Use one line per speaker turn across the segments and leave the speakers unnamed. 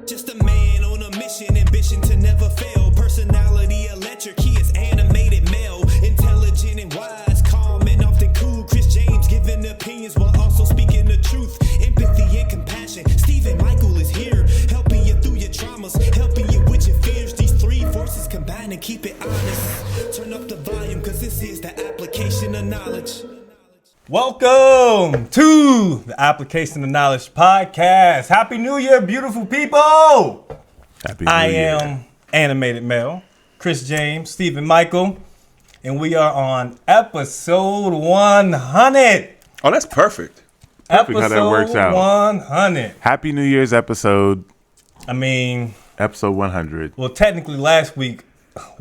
Just a man on a mission, ambition to never fail. Personality electric, he is animated male. Intelligent and wise, calm and often cool. Chris James giving opinions while also speaking the truth. Empathy and compassion. Stephen Michael is here, helping you through your traumas, helping you with your fears. These three forces combine and keep it honest. Turn up the volume, cause this is the application of knowledge.
Welcome to the Application of Knowledge podcast. Happy New Year, beautiful people.
Happy New Year.
I am Animated Male, Chris James, Stephen Michael, and we are on episode 100.
Oh, that's perfect.
Episode
how that works out.
100.
Happy New Year's episode.
Episode
100.
Well, technically last week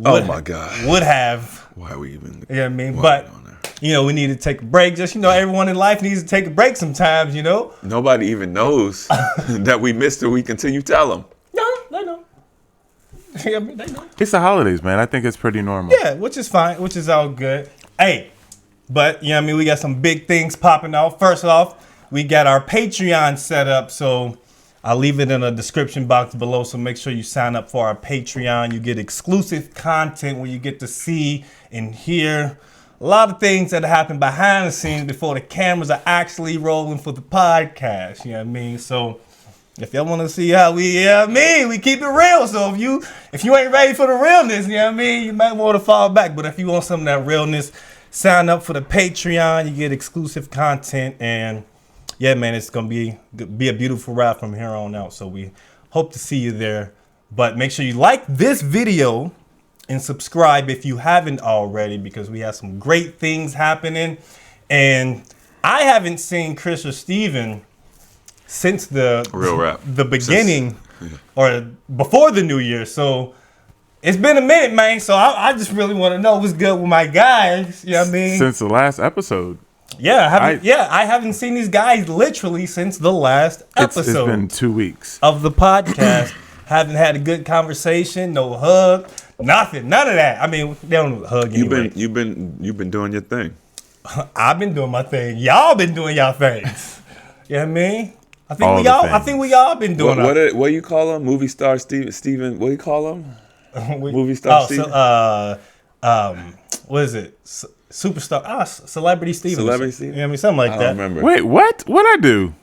Oh my God.
would have.
Why are we even?
You know what I mean? But, you know, we need to take a break. Just, you know, everyone in life needs to take a break sometimes, you know?
Nobody even knows that we missed it. We continue tell them.
No, they know. Yeah, I mean, they know.
It's the holidays, man. I think it's pretty normal.
Yeah, which is fine, which is all good. Hey, but, you know what I mean? We got some big things popping off. First off, we got our Patreon set up, so I'll leave it in the description box below, so make sure you sign up for our Patreon. You get exclusive content where you get to see and hear a lot of things that happen behind the scenes before the cameras are actually rolling for the podcast. You know what I mean? So if y'all want to see how we keep it real. So if you ain't ready for the realness, you know what I mean, you might want to fall back. But if you want some of that realness, sign up for the Patreon. You get exclusive content, and yeah, man, it's gonna be a beautiful ride from here on out. So we hope to see you there. But make sure you like this video and subscribe if you haven't already, because we have some great things happening. And I haven't seen Chris or Steven since the beginning or before the new year. So it's been a minute, man. So I just really want to know what's good with my guys. You know what I mean?
Since the last episode.
Yeah, I haven't seen these guys literally since the last episode.
It's been 2 weeks
of the podcast. Haven't had a good conversation, no hug, nothing, none of that. I mean, they don't hug anyway.
You've been doing your thing.
I've been doing my thing. Y'all been doing y'all things. You know what I mean? I think we all been doing
what do you call him? Movie star Steven, what do you call him? Movie star Steven?
What is it? Superstar, Celebrity Steven.
Celebrity Steven?
You know what I mean? Something like that.
I don't remember.
Wait, what? What'd I do?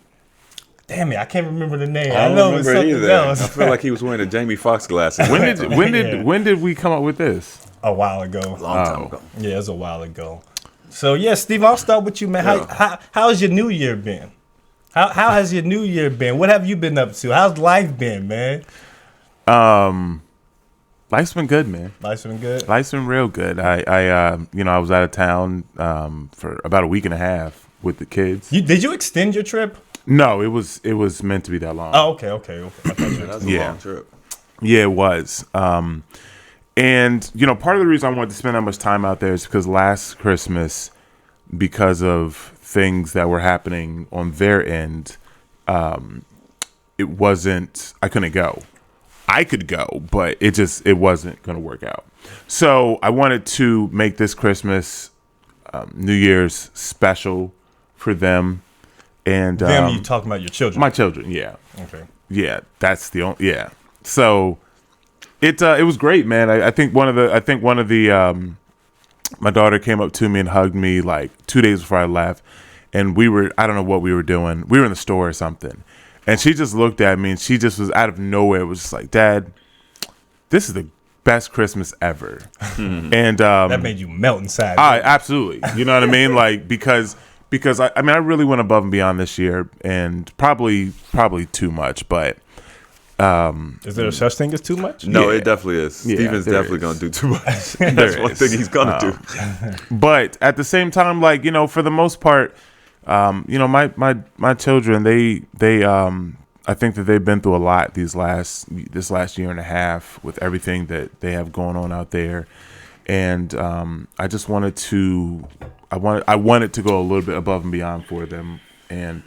Damn it, I can't remember the name.
I don't
know it's something
either.
else.
I feel like he was wearing the Jamie Foxx glasses.
When did we come up with this?
A while ago.
Long time ago.
Yeah, it was a while ago. So yeah, Steve, I'll start with you, man.
Yeah.
How's your new year been? How has your new year been? What have you been up to? How's life been, man?
Life's been good, man.
Life's been good.
Life's been real good. I was out of town for about a week and a half with the kids.
Did you extend your trip?
No, it was meant to be that long.
Oh, okay.
That's a long trip.
Yeah, it was. And, you know, part of the reason I wanted to spend that much time out there is because last Christmas, because of things that were happening on their end, I couldn't go. I could go, but it wasn't going to work out. So I wanted to make this Christmas, New Year's special for them. And
them, you talking about your children?
My children, yeah.
Okay.
Yeah, that's the only. Yeah. So it was great, man. I think one of the my daughter came up to me and hugged me like 2 days before I left, and I don't know what we were doing. We were in the store or something, and she just looked at me and she just was out of nowhere. It was just like, Dad, this is the best Christmas ever. And
that made you melt inside.
Absolutely. You know what I mean? Like because I really went above and beyond this year, and probably too much, but
is there a such thing as too much?
No,
Yeah.
it definitely is.
Yeah,
Steven's definitely going to do too much. That's one thing he's going to do.
But at the same time, like, you know, for the most part, you know, my children, they I think that they've been through a lot this last year and a half with everything that they have going on out there. And I just wanted to go a little bit above and beyond for them, and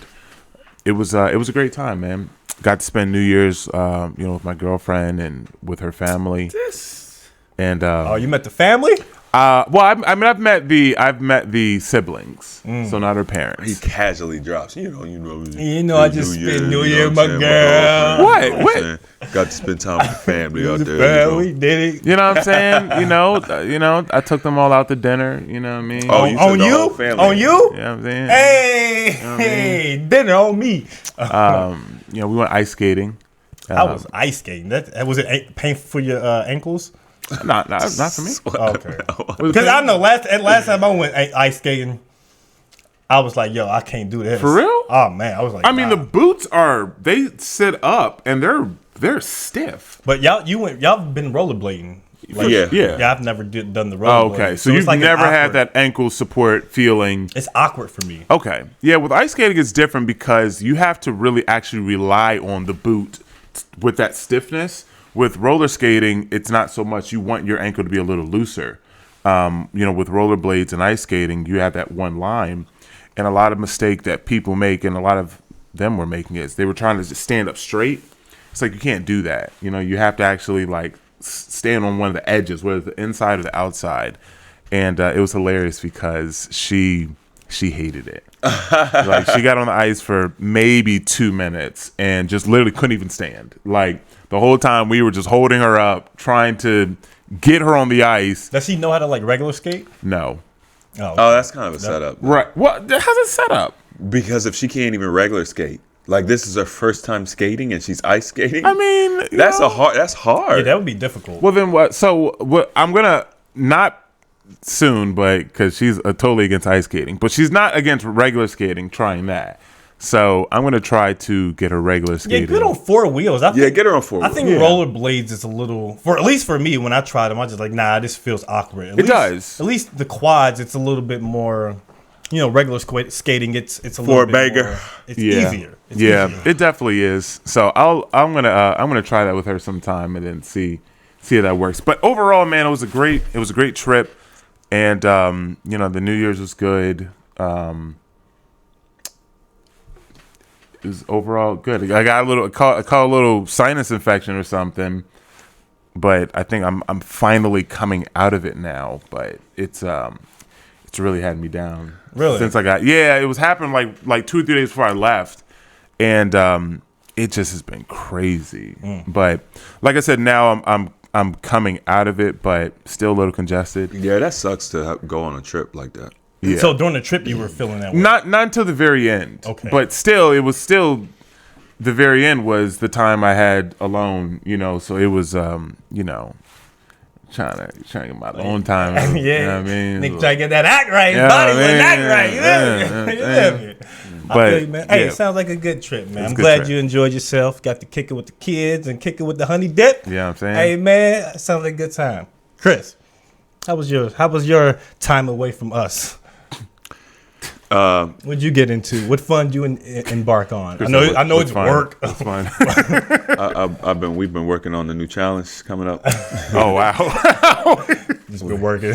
it was a great time, man. Got to spend New Year's, with my girlfriend and with her family. And
you met the family?
I've met the siblings, so not her parents.
He casually drops. You know.
I just spent New Year with my girl.
What?
Got to spend time with the family out there.
We did it.
You know what I'm saying? I took them all out to dinner. You know what I mean?
Oh, you
on
took the
you?
whole family.
On you?
You know what I'm saying?
Hey, dinner on me.
We went ice skating.
I was ice skating. That was it painful for your ankles?
Not for me.
Okay. Because I know last time I went ice skating, I was like, yo, I can't do this.
For real?
Oh man, I was like,
I mean, the boots they sit up and they're stiff.
But y'all been rollerblading.
Yeah.
I've never done the rollerblading.
Oh, okay, so you've never had that ankle support feeling.
It's awkward for me.
Okay, yeah. With ice skating, it's different because you have to really actually rely on the boot with that stiffness. With roller skating, it's not so much. You want your ankle to be a little looser. With rollerblades and ice skating, you have that one line. And a lot of mistake that people make, and a lot of them were making, is they were trying to just stand up straight. It's like you can't do that. You have to actually like stand on one of the edges, whether the inside or the outside. And it was hilarious because she hated it. Like she got on the ice for maybe 2 minutes and just literally couldn't even stand. Like the whole time we were just holding her up, trying to get her on the ice.
Does she know how to like regular skate?
No.
Oh,
that's kind of a setup.
Right. What? How's it set up?
Because if she can't even regular skate, like this is her first time skating and she's ice skating.
I mean,
that's hard.
Yeah, that would be difficult.
Well, then what? So what? I'm gonna not soon, but because she's totally against ice skating, but she's not against regular skating. Trying that. So I'm gonna try to get her regular skating.
Yeah, good on 4 wheels.
Get her on 4 wheels.
I think rollerblades is a little, at least for me, when I tried them, I was just like, nah, this feels awkward.
It does.
At least the quads, it's a little bit more, regular skating. It's a little bit more. It's easier. It's easier.
It definitely is. So I'm gonna try that with her sometime and then see how that works. But overall, man, it was a great trip, and the New Year's was good. It was overall good. I got a little sinus infection or something, but I think I'm finally coming out of it now. But it's really had me down.
Really?
Since it was happening like 2 or 3 days before I left, and it just has been crazy. But like I said, now I'm coming out of it, but still a little congested.
Yeah, that sucks to go on a trip like that.
Yeah.
So during the trip, you were feeling that way?
Not until the very end.
Okay.
But still, the very end was the time I had alone, so it was, trying to get my own time.
Yeah.
You know what I mean?
Nigga try to get that act right. His body wasn't act right. You feel me? I feel you, man. Hey, it sounds like a good trip, man. I'm glad you enjoyed yourself. Got to kick it with the kids and kick it with the honey dip.
Yeah, I'm saying.
Hey, man, it sounds like a good time. Chris, how was your time away from us? What'd you get into? What fun did you embark on? I know it's work.
It's fine.
We've been working on the new challenge coming up.
Oh wow.
Just been working.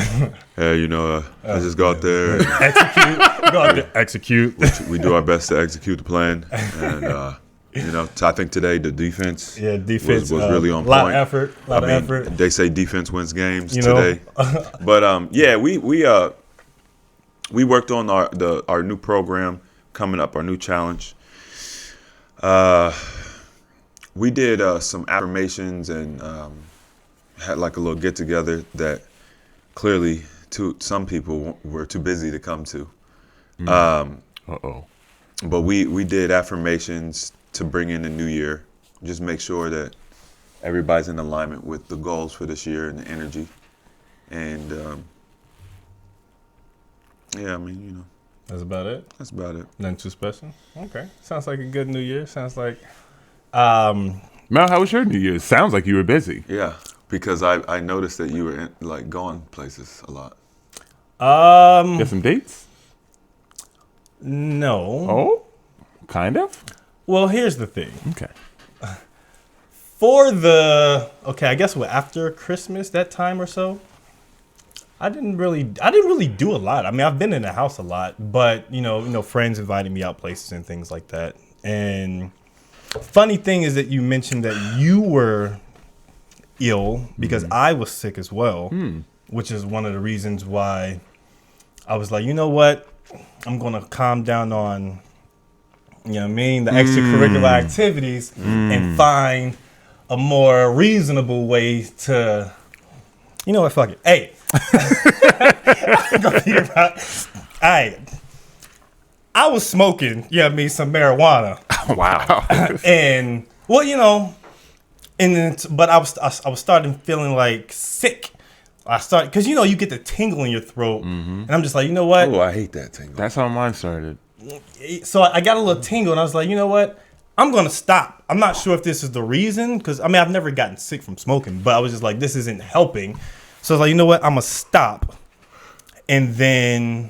Hey, I just go out there and
Execute. Go out there. Execute.
we do our best to execute the plan, and I think today the defense was really on point.
Lot of effort.
They say defense wins games today, but we worked on our new program coming up, our new challenge. We did some affirmations and had like a little get together that clearly some people were too busy to come to. But we did affirmations to bring in the new year, just make sure that everybody's in alignment with the goals for this year and the energy. And
That's about it?
That's about it.
Nothing too special? Okay. Sounds like a good New Year. Sounds like...
Mel, how was your New Year? Sounds like you were busy.
Yeah, because I noticed that you were going places a lot.
Got some dates?
No.
Oh? Kind of?
Well, here's the thing.
Okay.
I guess after Christmas, that time or so, I didn't really do a lot. I mean, I've been in the house a lot, but friends invited me out places and things like that. And funny thing is that you mentioned that you were ill because I was sick as well. which is one of the reasons why I was like, you know what? I'm going to calm down on, you know what I mean, the extracurricular activities and find a more reasonable way to, you know what, fuck it. Hey. Hey. I was smoking, you know what I mean, some marijuana.
Wow.
And, well, you know, but I was starting feeling like sick. I started, because, you know, you get the tingle in your throat. And I'm just like, you know what?
Oh, I hate that tingle.
That's how mine started.
So I got a little tingle, and I was like, you know what? I'm going to stop. I'm not sure if this is the reason, because, I mean, I've never gotten sick from smoking, but I was just like, this isn't helping. So I was like, you know what? I'm going to stop. And then,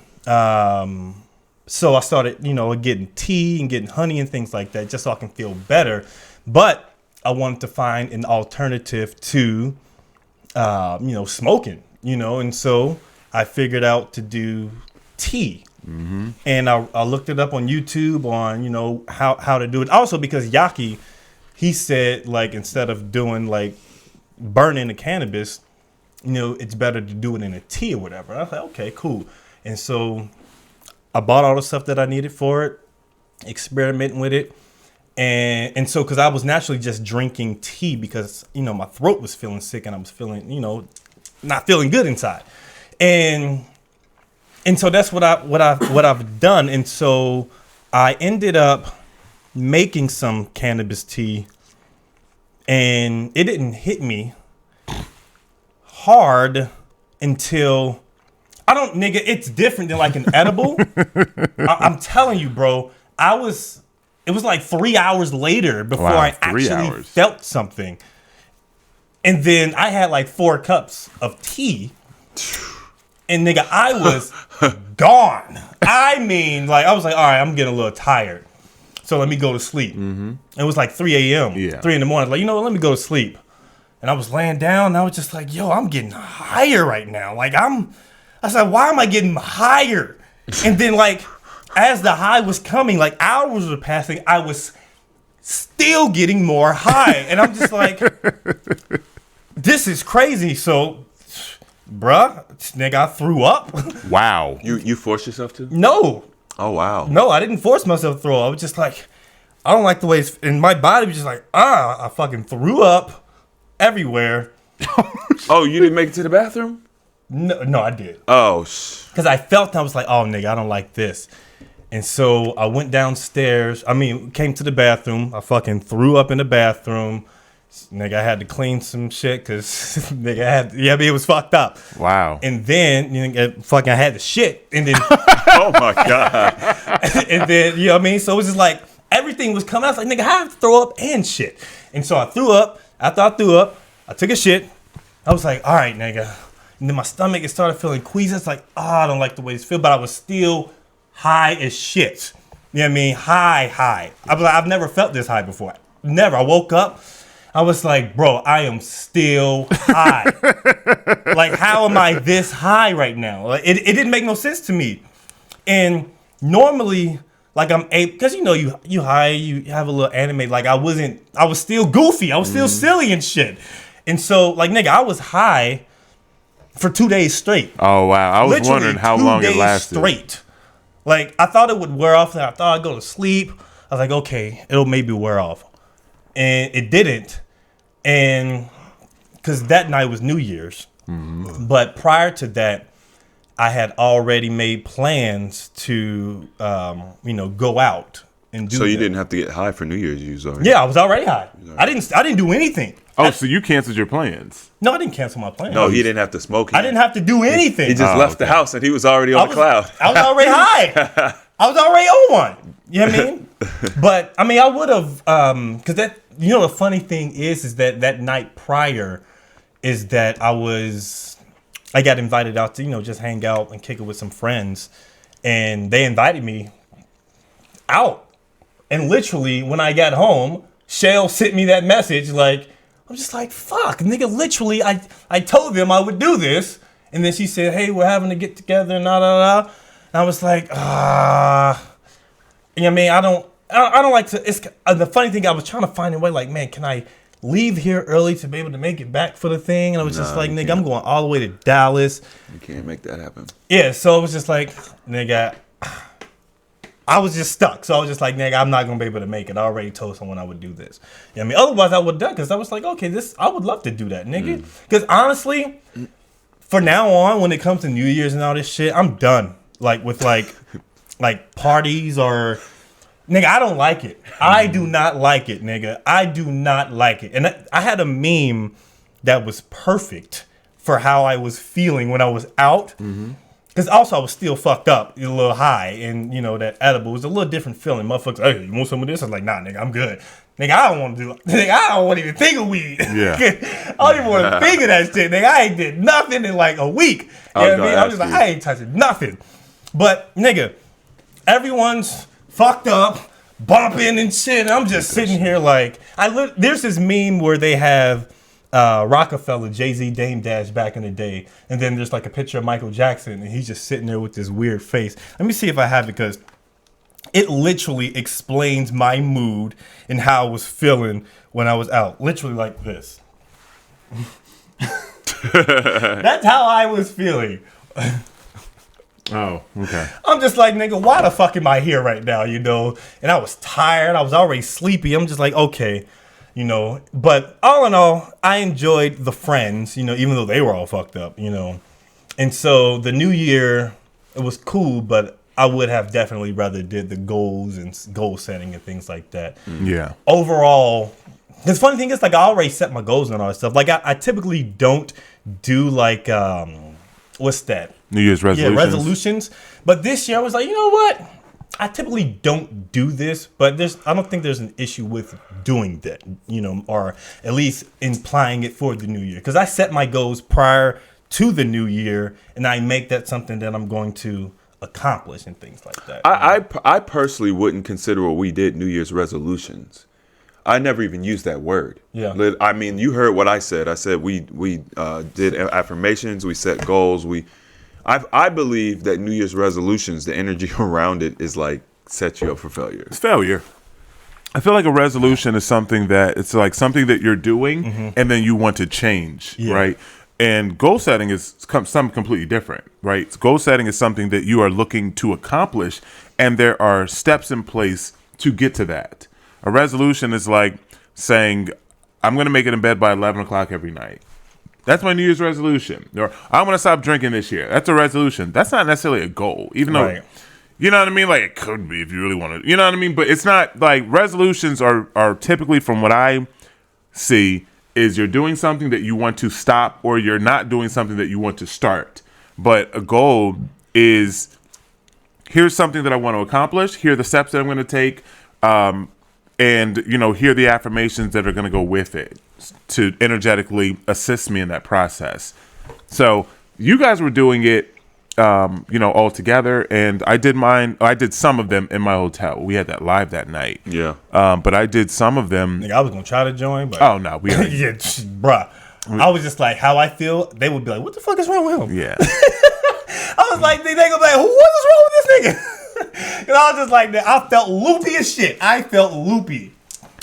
so I started, you know, getting tea and getting honey and things like that, just so I can feel better. But I wanted to find an alternative to, you know, smoking, you know, and so I figured out to do tea. And I looked it up on YouTube on, you know, how to do it. Also because Yaki, he said, like, instead of doing, like, burning the cannabis, you know, it's better to do it in a tea or whatever. I was like, okay, cool. And so I bought all the stuff that I needed for it, experimenting with it. And so, because I was naturally just drinking tea because, you know, my throat was feeling sick and I was feeling, you know, not feeling good inside. And so that's what I've done. And so I ended up making some cannabis tea, and it didn't hit me hard until it's different than like an edible. I'm telling you, bro, it was like 3 hours later before I actually felt something. And then I had like 4 cups of tea. And nigga, I was gone. I mean, like, I was like, all right, I'm getting a little tired. So let me go to sleep. It was like 3 a.m.
Yeah.
3 in the morning. I was like, you know what, let me go to sleep. And I was laying down and I was just like, yo, I'm getting higher right now. Like, I was like, why am I getting higher? And then, like, as the high was coming, like, hours were passing, I was still getting more high. And I'm just like, this is crazy. So, bruh, nigga, I threw up.
Wow.
You forced yourself to?
No.
Oh, wow.
No, I didn't force myself to throw up. I was just like, I don't like the way it's, and my body was just like, I fucking threw up everywhere.
Oh, you didn't make it to the bathroom?
No, I did.
Oh,
Because I felt, I was like, oh, nigga, I don't like this. And so I went downstairs. Came to the bathroom. I fucking threw up in the bathroom. Nigga, I had to clean some shit because, nigga, it was fucked up.
Wow.
And then, you know, fucking I had to shit. And then,
oh my God.
and then, you know what I mean? So it was just like, everything was coming out. I was like, nigga, I have to throw up and shit. And so I threw up. After I threw up, I took a shit. I was like, all right, nigga. And then my stomach, it started feeling queasy. It's like, I don't like the way this feels. But I was still high as shit. You know what I mean? High. I've never felt this high before. Never. I woke up. I was like, bro, I am still high. Like, how am I this high right now? Like, it didn't make no sense to me. And normally, like, I'm able, because, you know, you high, you have a little anime. Like, I was still goofy. I was still silly and shit. And so, like, nigga, I was high for 2 days straight.
Oh, wow. I was
Literally
wondering how long it
2 days
lasted.
Straight. Like, I thought it would wear off. And I thought I'd go to sleep. I was like, okay, it'll maybe wear off. And it didn't. And because that night was New Year's. But prior to that, I had already made plans to, you know, go out and do.
So you
that.
didn't have to get high for New Year's, you was already.
Yeah, I was already high. I didn't do anything.
Oh, so you canceled your plans?
No, I didn't cancel my plans.
No, he didn't have to smoke.
I didn't have to do anything.
He just left the house and he was already on the cloud.
I was already high. I was already on one. You know what I mean? But I mean, I would have, because that, you know, the funny thing is that night prior is that I got invited out to, you know, just hang out and kick it with some friends, and they invited me out. And literally, when I got home, Shell sent me that message. Like, I'm just like, fuck, nigga. Literally, I told them I would do this, and then she said, hey, we're having to get together, and And I was like, you know what I mean? I don't like to. It's the funny thing. I was trying to find a way. Like, man, can I leave here early to be able to make it back for the thing. And I was just
Nah,
like,
you
nigga,
can't.
I'm going all the way to Dallas.
You can't make that happen.
Yeah, so it was just like, nigga, I was just stuck. So I was just like, nigga, I'm not gonna be able to make it. I already told someone I would do this. You know what I mean? Otherwise, I would have done, because I was like, okay, I would love to do that, nigga. Because honestly, for now on, when it comes to New Year's and all this shit, I'm done. Like with like parties or nigga, I don't like it. I do not like it, nigga. I do not like it. And I had a meme that was perfect for how I was feeling when I was out. Because also I was still fucked up, a little high, and you know that edible was a little different feeling. Motherfuckers, hey, you want some of this? I was like, nah, nigga, I'm good. Nigga, I don't want to do it. Nigga, I don't want to even think of weed.
Yeah.
I don't even want to think of that shit. Nigga, I ain't did nothing in like a week. You know what I mean? I was just like, I ain't touching nothing. But nigga, everyone's fucked up, bumping and shit. And I'm just sitting here like, there's this meme where they have Rockefeller, Jay-Z, Dame Dash back in the day. And then there's like a picture of Michael Jackson and he's just sitting there with this weird face. Let me see if I have it, because it literally explains my mood and how I was feeling when I was out. Literally like this. That's how I was feeling.
Oh, okay.
I'm just like, nigga, why the fuck am I here right now, you know? And I was tired. I was already sleepy. I'm just like, okay, you know. But all in all, I enjoyed the friends, you know, even though they were all fucked up, you know. And so the new year, it was cool, but I would have definitely rather did the goals and goal setting and things like that.
Yeah.
Overall, the funny thing is, like, I already set my goals and all that stuff. Like, I typically don't do, like, what's that?
New Year's resolutions.
Yeah, resolutions. But this year I was like, you know what? I typically don't do this, but I don't think there's an issue with doing that, you know, or at least implying it for the new year. Because I set my goals prior to the new year, and I make that something that I'm going to accomplish and things like that.
I personally wouldn't consider what we did New Year's resolutions. I never even used that word.
Yeah.
I mean, you heard what I said. I said we did affirmations. We set goals. I believe that New Year's resolutions, the energy around it is like sets you up for failure.
It's failure. I feel like a resolution is something that it's like something that you're doing and then you want to change, right? And goal setting is something completely different, right? Goal setting is something that you are looking to accomplish, and there are steps in place to get to that. A resolution is like saying, I'm going to make it in bed by 11 o'clock every night. That's my New Year's resolution. Or I'm going to stop drinking this year. That's a resolution. That's not necessarily a goal, even though, you know what I mean? Like, it could be if you really want to, you know what I mean? But it's not like resolutions are typically, from what I see, is you're doing something that you want to stop, or you're not doing something that you want to start. But a goal is, here's something that I want to accomplish. Here are the steps that I'm going to take. And, you know, here are the affirmations that are going to go with it to energetically assist me in that process. So you guys were doing it, you know, all together. And I did mine. I did some of them in my hotel. We had that live that night.
Yeah.
But I did some of them.
Nigga, I was going to try to join, but.
Oh, no. We already,
yeah, bruh. I was just like, how I feel. They would be like, what the fuck is wrong with him?
yeah.
I was like, they gonna be like, what is wrong with this nigga? Cause I was just like that. I felt loopy as shit. I felt loopy.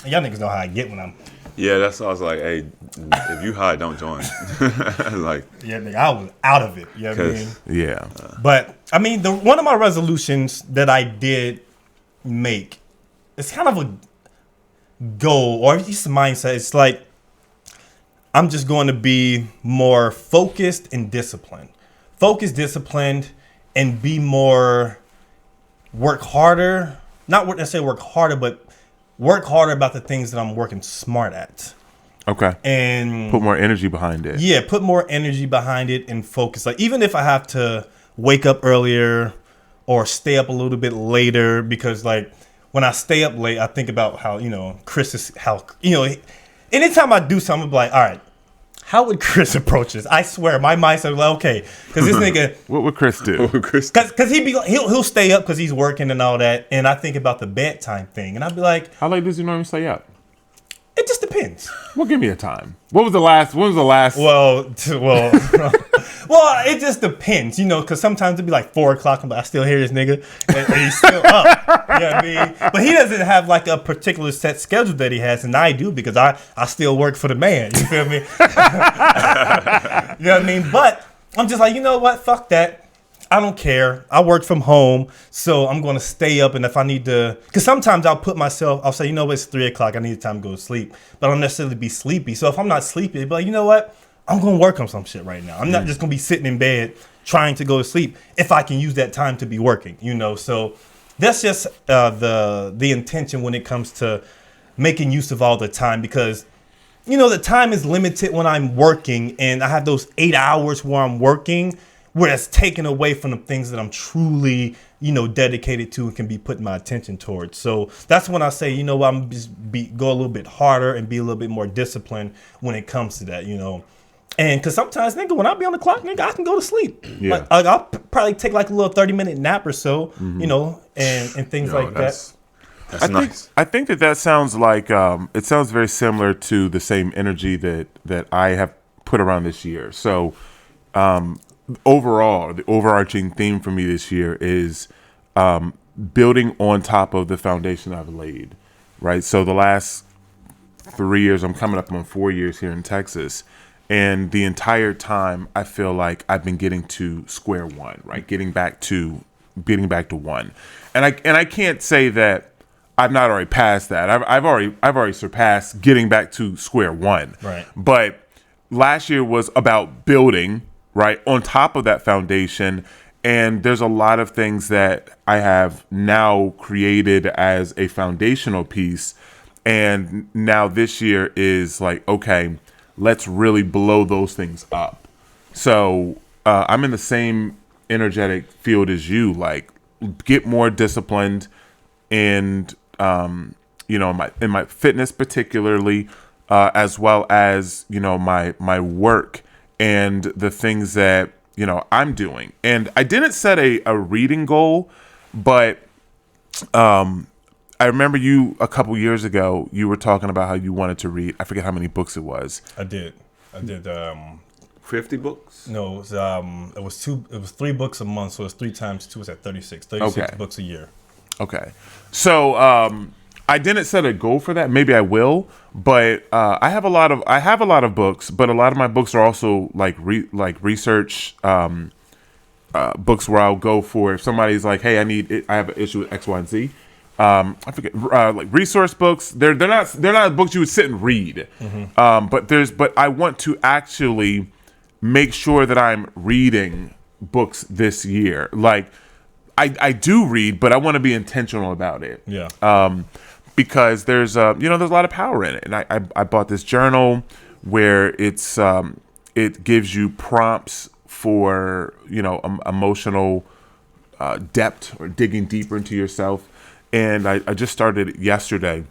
Y'all niggas know how I get when I'm.
Yeah, that's why I was like, hey, if you high, don't join. Like,
Yeah, nigga, I was out of it. You know what I mean?
Yeah.
But I mean, one of my resolutions that I did make, it's kind of a goal or at least a mindset. It's like I'm just going to be more focused and disciplined. Focused, disciplined, and be more. Work harder, not necessarily work harder, but work harder about the things that I'm working smart at.
Okay.
And
put more energy behind it.
Yeah, put more energy behind it and focus. Like, even if I have to wake up earlier or stay up a little bit later, because like when I stay up late, I think about how, you know, Chris is, how, you know, anytime I do something, I'm like, all right, how would Chris approach this? I swear, my mindset was like, okay, because this nigga.
What would Chris do?
Because he'll stay up because he's working and all that, and I think about the bedtime thing, and I'd be like,
how late does he normally stay up?
It just depends.
Well, give me a time. When was the last?
Well, well, it just depends, because sometimes it'd be like 4 o'clock, but I still hear this nigga, and he's still up. You know what I mean? But he doesn't have like a particular set schedule that he has, and I do because I still work for the man. You feel me? You know what I mean? But I'm just like, you know what? Fuck that. I don't care. I work from home, so I'm going to stay up. And if I need to, because sometimes I'll say, you know what, it's 3 o'clock. I need time to go to sleep. But I don't necessarily be sleepy. So if I'm not sleepy, I'll be like, you know what? I'm going to work on some shit right now. I'm not just going to be sitting in bed trying to go to sleep if I can use that time to be working, So that's just the intention when it comes to making use of all the time, because, the time is limited when I'm working, and I have those 8 hours where I'm working, where it's taken away from the things that I'm truly, dedicated to and can be putting my attention towards. So that's when I say, I'm just go a little bit harder and be a little bit more disciplined when it comes to that, And because sometimes, nigga, when I be on the clock, nigga, I can go to sleep.
Yeah.
Like, I'll probably take like a little 30-minute nap or so, and things like that.
That's nice.
I think that sounds like it sounds very similar to the same energy that I have put around this year. So overall, the overarching theme for me this year is building on top of the foundation I've laid, right? So the last 3 years, I'm coming up on 4 years here in Texas, and the entire time I feel like I've been getting to square one, right? Getting back to one, and I can't say that I've not already passed that. I've already surpassed getting back to square one,
right?
But last year was about building, right, on top of that foundation. And there's a lot of things that I have now created as a foundational piece. And now this year is like, okay, let's really blow those things up. So I'm in the same energetic field as you, like get more disciplined and, in my fitness particularly, as well as, my work and the things that, I'm doing. And I didn't set a reading goal, but I remember you a couple years ago, you were talking about how you wanted to read. I forget how many books it was.
I did.
50 books?
No, it was 3 books a month, so it's 3 times 2 is at 36. 36 books a year.
Okay. So I didn't set a goal for that. Maybe I will, but I have a lot of books, but a lot of my books are also like research books where I'll go for if somebody's like, hey, I have an issue with X, Y, and Z. I forget, like resource books. They're not books you would sit and read. Mm-hmm. But I want to actually make sure that I'm reading books this year. Like I do read, but I want to be intentional about it.
Yeah.
Because there's a lot of power in it. And I bought this journal where it gives you prompts for, emotional depth or digging deeper into yourself. And I just started it yesterday.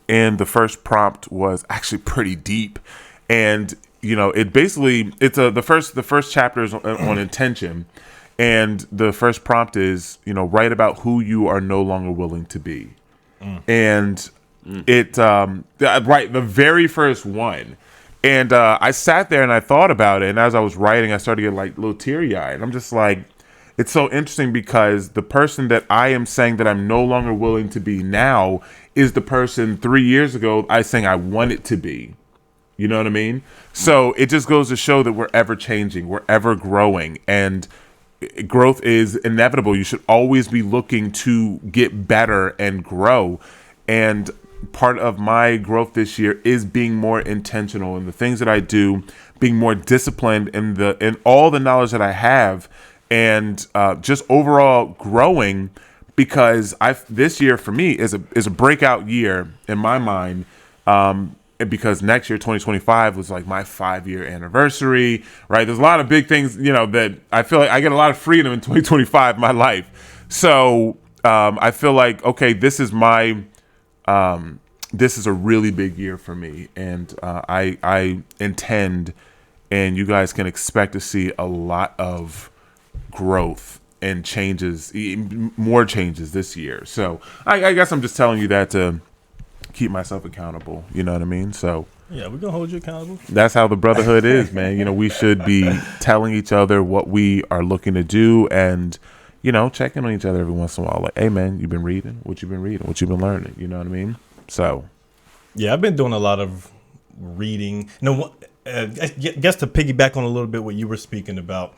And the first prompt was actually pretty deep. And, the first chapter is on intention. And the first prompt is, write about who you are no longer willing to be. And it, the very first one. And I sat there and I thought about it. And as I was writing, I started to get like a little teary eyed. And I'm just like, it's so interesting because the person that I am saying that I'm no longer willing to be now is the person 3 years ago I saying I wanted to be. You know what I mean? So it just goes to show that we're ever changing, we're ever growing, and growth is inevitable. You should always be looking to get better and grow. And part of my growth this year is being more intentional in the things that I do, being more disciplined in all the knowledge that I have, and just overall growing, because this year for me is a breakout year in my mind. Because next year, 2025, was like my 5-year anniversary, right? There's a lot of big things, that I feel like I get a lot of freedom in 2025 in my life. So I feel like, okay, this is a really big year for me. And I intend, and you guys can expect to see a lot of growth and changes, more changes this year. So I guess I'm just telling you that to keep myself accountable. You know what I mean? So
Yeah, we're gonna hold you accountable.
that's how the brotherhood is, man. You know, we should be telling each other what we are looking to do, and you know, checking on each other every once in a while. Like, hey, man, you been reading? What you been reading? What you been learning? You know what I mean? So,
Yeah, I've been doing a lot of reading. I guess to piggyback on a little bit what you were speaking about,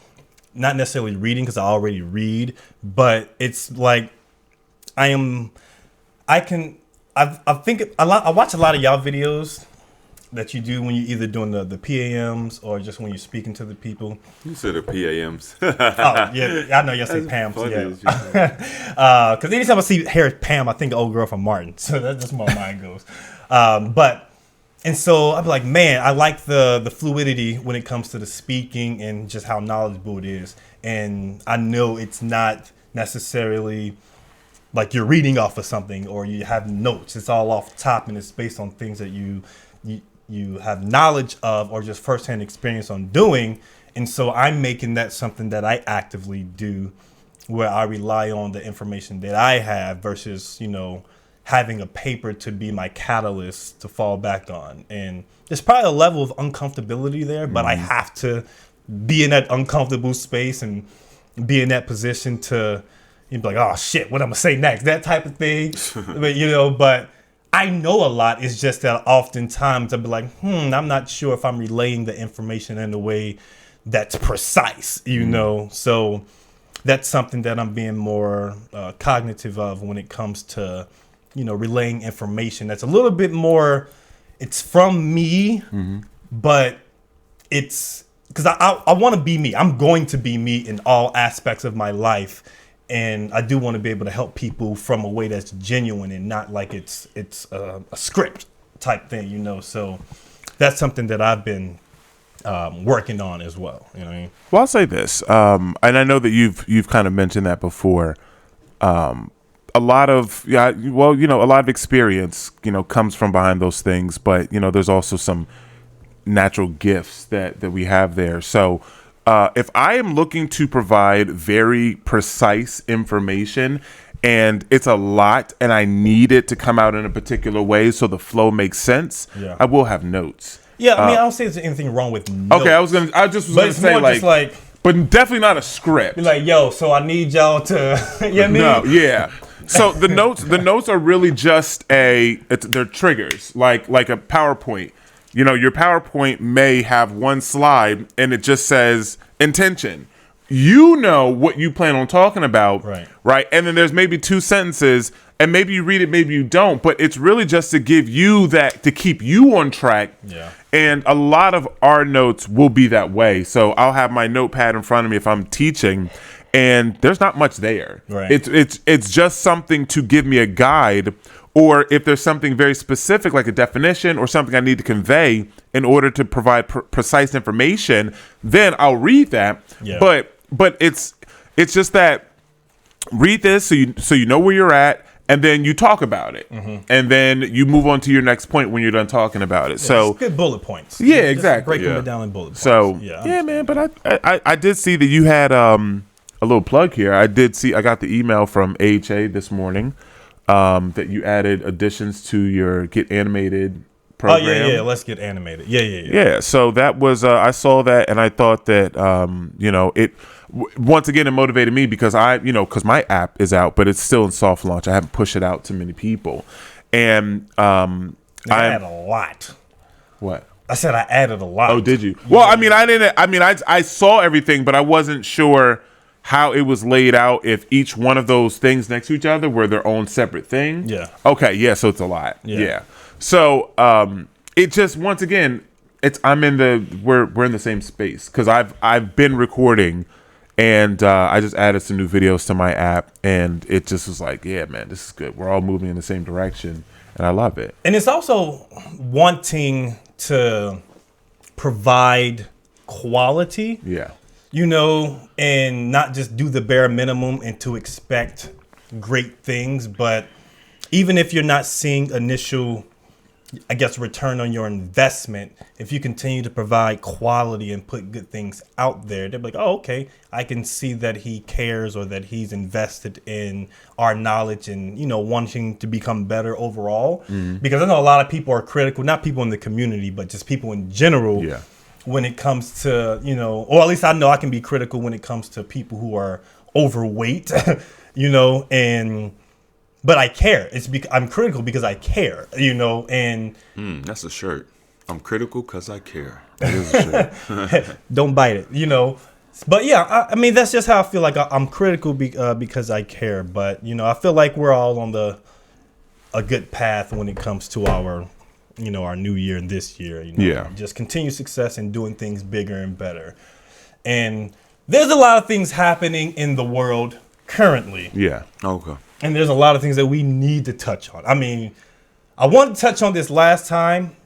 not necessarily reading because I already read, but it's like I think I watch a lot of y'all videos that you do when you're either doing the PAMs or just when you're speaking to the people.
You said the PAMs.
Oh, yeah, I know y'all say PAMs,
funny
yeah. Because anytime I see Harris Pam, I think of old girl from Martin. So that's just where my mind goes. And so I'm like, man, I like the fluidity when it comes to the speaking and just how knowledgeable it is. And I know it's not necessarily like you're reading off of something or you have notes. It's all off the top and it's based on things that you have knowledge of or just firsthand experience on doing. And so I'm making that something that I actively do where I rely on the information that I have versus, you know, having a paper to be my catalyst to fall back on. And there's probably a level of uncomfortability there, but I have to be in that uncomfortable space and be in that position to be like, oh shit, what I'm gonna say next, that type of thing. But I know a lot. It's just that oftentimes I'll be like, I'm not sure if I'm relaying the information in a way that's precise, you know? So that's something that I'm being more cognitive of when it comes to, you know, relaying information that's a little bit more, it's from me, but it's because I want to be me. I'm going to be me in all aspects of my life. And I do want to be able to help people from a way that's genuine and not like it's a script type thing, you know. So that's something that I've been working on as well. You know what I mean?
well, I'll say this, and I know that you've kind of mentioned that before. A lot of a lot of experience, you know, comes from behind those things, but you know, there's also some natural gifts that we have there. So. If I am looking to provide very precise information and it's a lot and I need it to come out in a particular way so the flow makes sense, I will have notes.
Yeah, I mean, I don't say there's anything wrong with notes.
Okay, I just was going to say like, but definitely not a script.
Be like, yo, so I need y'all to, you know what I mean?
No, yeah. So the notes are really just they're triggers, like a PowerPoint. You know, your PowerPoint may have one slide and it just says intention. You know what you plan on talking about, right? And then there's maybe two sentences and maybe you read it, maybe you don't, but it's really just to give you that, to keep you on track. Yeah. And a lot of our notes will be that way. So I'll have my notepad in front of me if I'm teaching and there's not much there. Right. It's just something to give me a guide. Or if there's something very specific, like a definition or something I need to convey in order to provide precise information, then I'll read that. Yeah. But it's just that read this so you know where you're at, and then you talk about it, and then you move on to your next point when you're done talking about it. Yeah, so
good bullet points.
Yeah, exactly.
Breaking it down in bullet points.
So yeah, man. But I did see that you had a little plug here. I got the email from AHA this morning. That you added additions to your Get Animated program.
Oh, yeah, let's get animated. Yeah.
Yeah, so that was, I saw that and I thought that, once again, it motivated me because because my app is out, but it's still in soft launch. I haven't pushed it out to many people. And I
added a lot.
What?
I said I added a lot.
Oh, did you? Well, I saw everything, but I wasn't sure how it was laid out, if each one of those things next to each other were their own separate thing. Yeah. Okay. Yeah. So it's a lot. Yeah. So it just, once again, we're in the same space because I've been recording and I just added some new videos to my app and it just was like, yeah, man, this is good. We're all moving in the same direction and I love it.
And it's also wanting to provide quality. Yeah. You know, and not just do the bare minimum and to expect great things. But even if you're not seeing initial I guess, return on your investment. If you continue to provide quality and put good things out there, they're like, oh, okay, I can see that he cares or that he's invested in our knowledge and, wanting to become better overall. Because I know a lot of people are critical, not people in the community, but just people in general.
Yeah.
When it comes to, or at least I know I can be critical when it comes to people who are overweight, but I care. I'm critical because I care, and
That's a shirt. I'm critical because I care. That is a shirt.
don't bite it, But yeah, I mean, that's just how I feel. Like I'm critical because I care. But, I feel like we're all on a good path when it comes to our new year and this year.
Yeah.
Just continue success and doing things bigger and better. And there's a lot of things happening in the world currently.
Yeah.
Okay.
And there's a lot of things that we need to touch on. I mean, I wanted to touch on this last time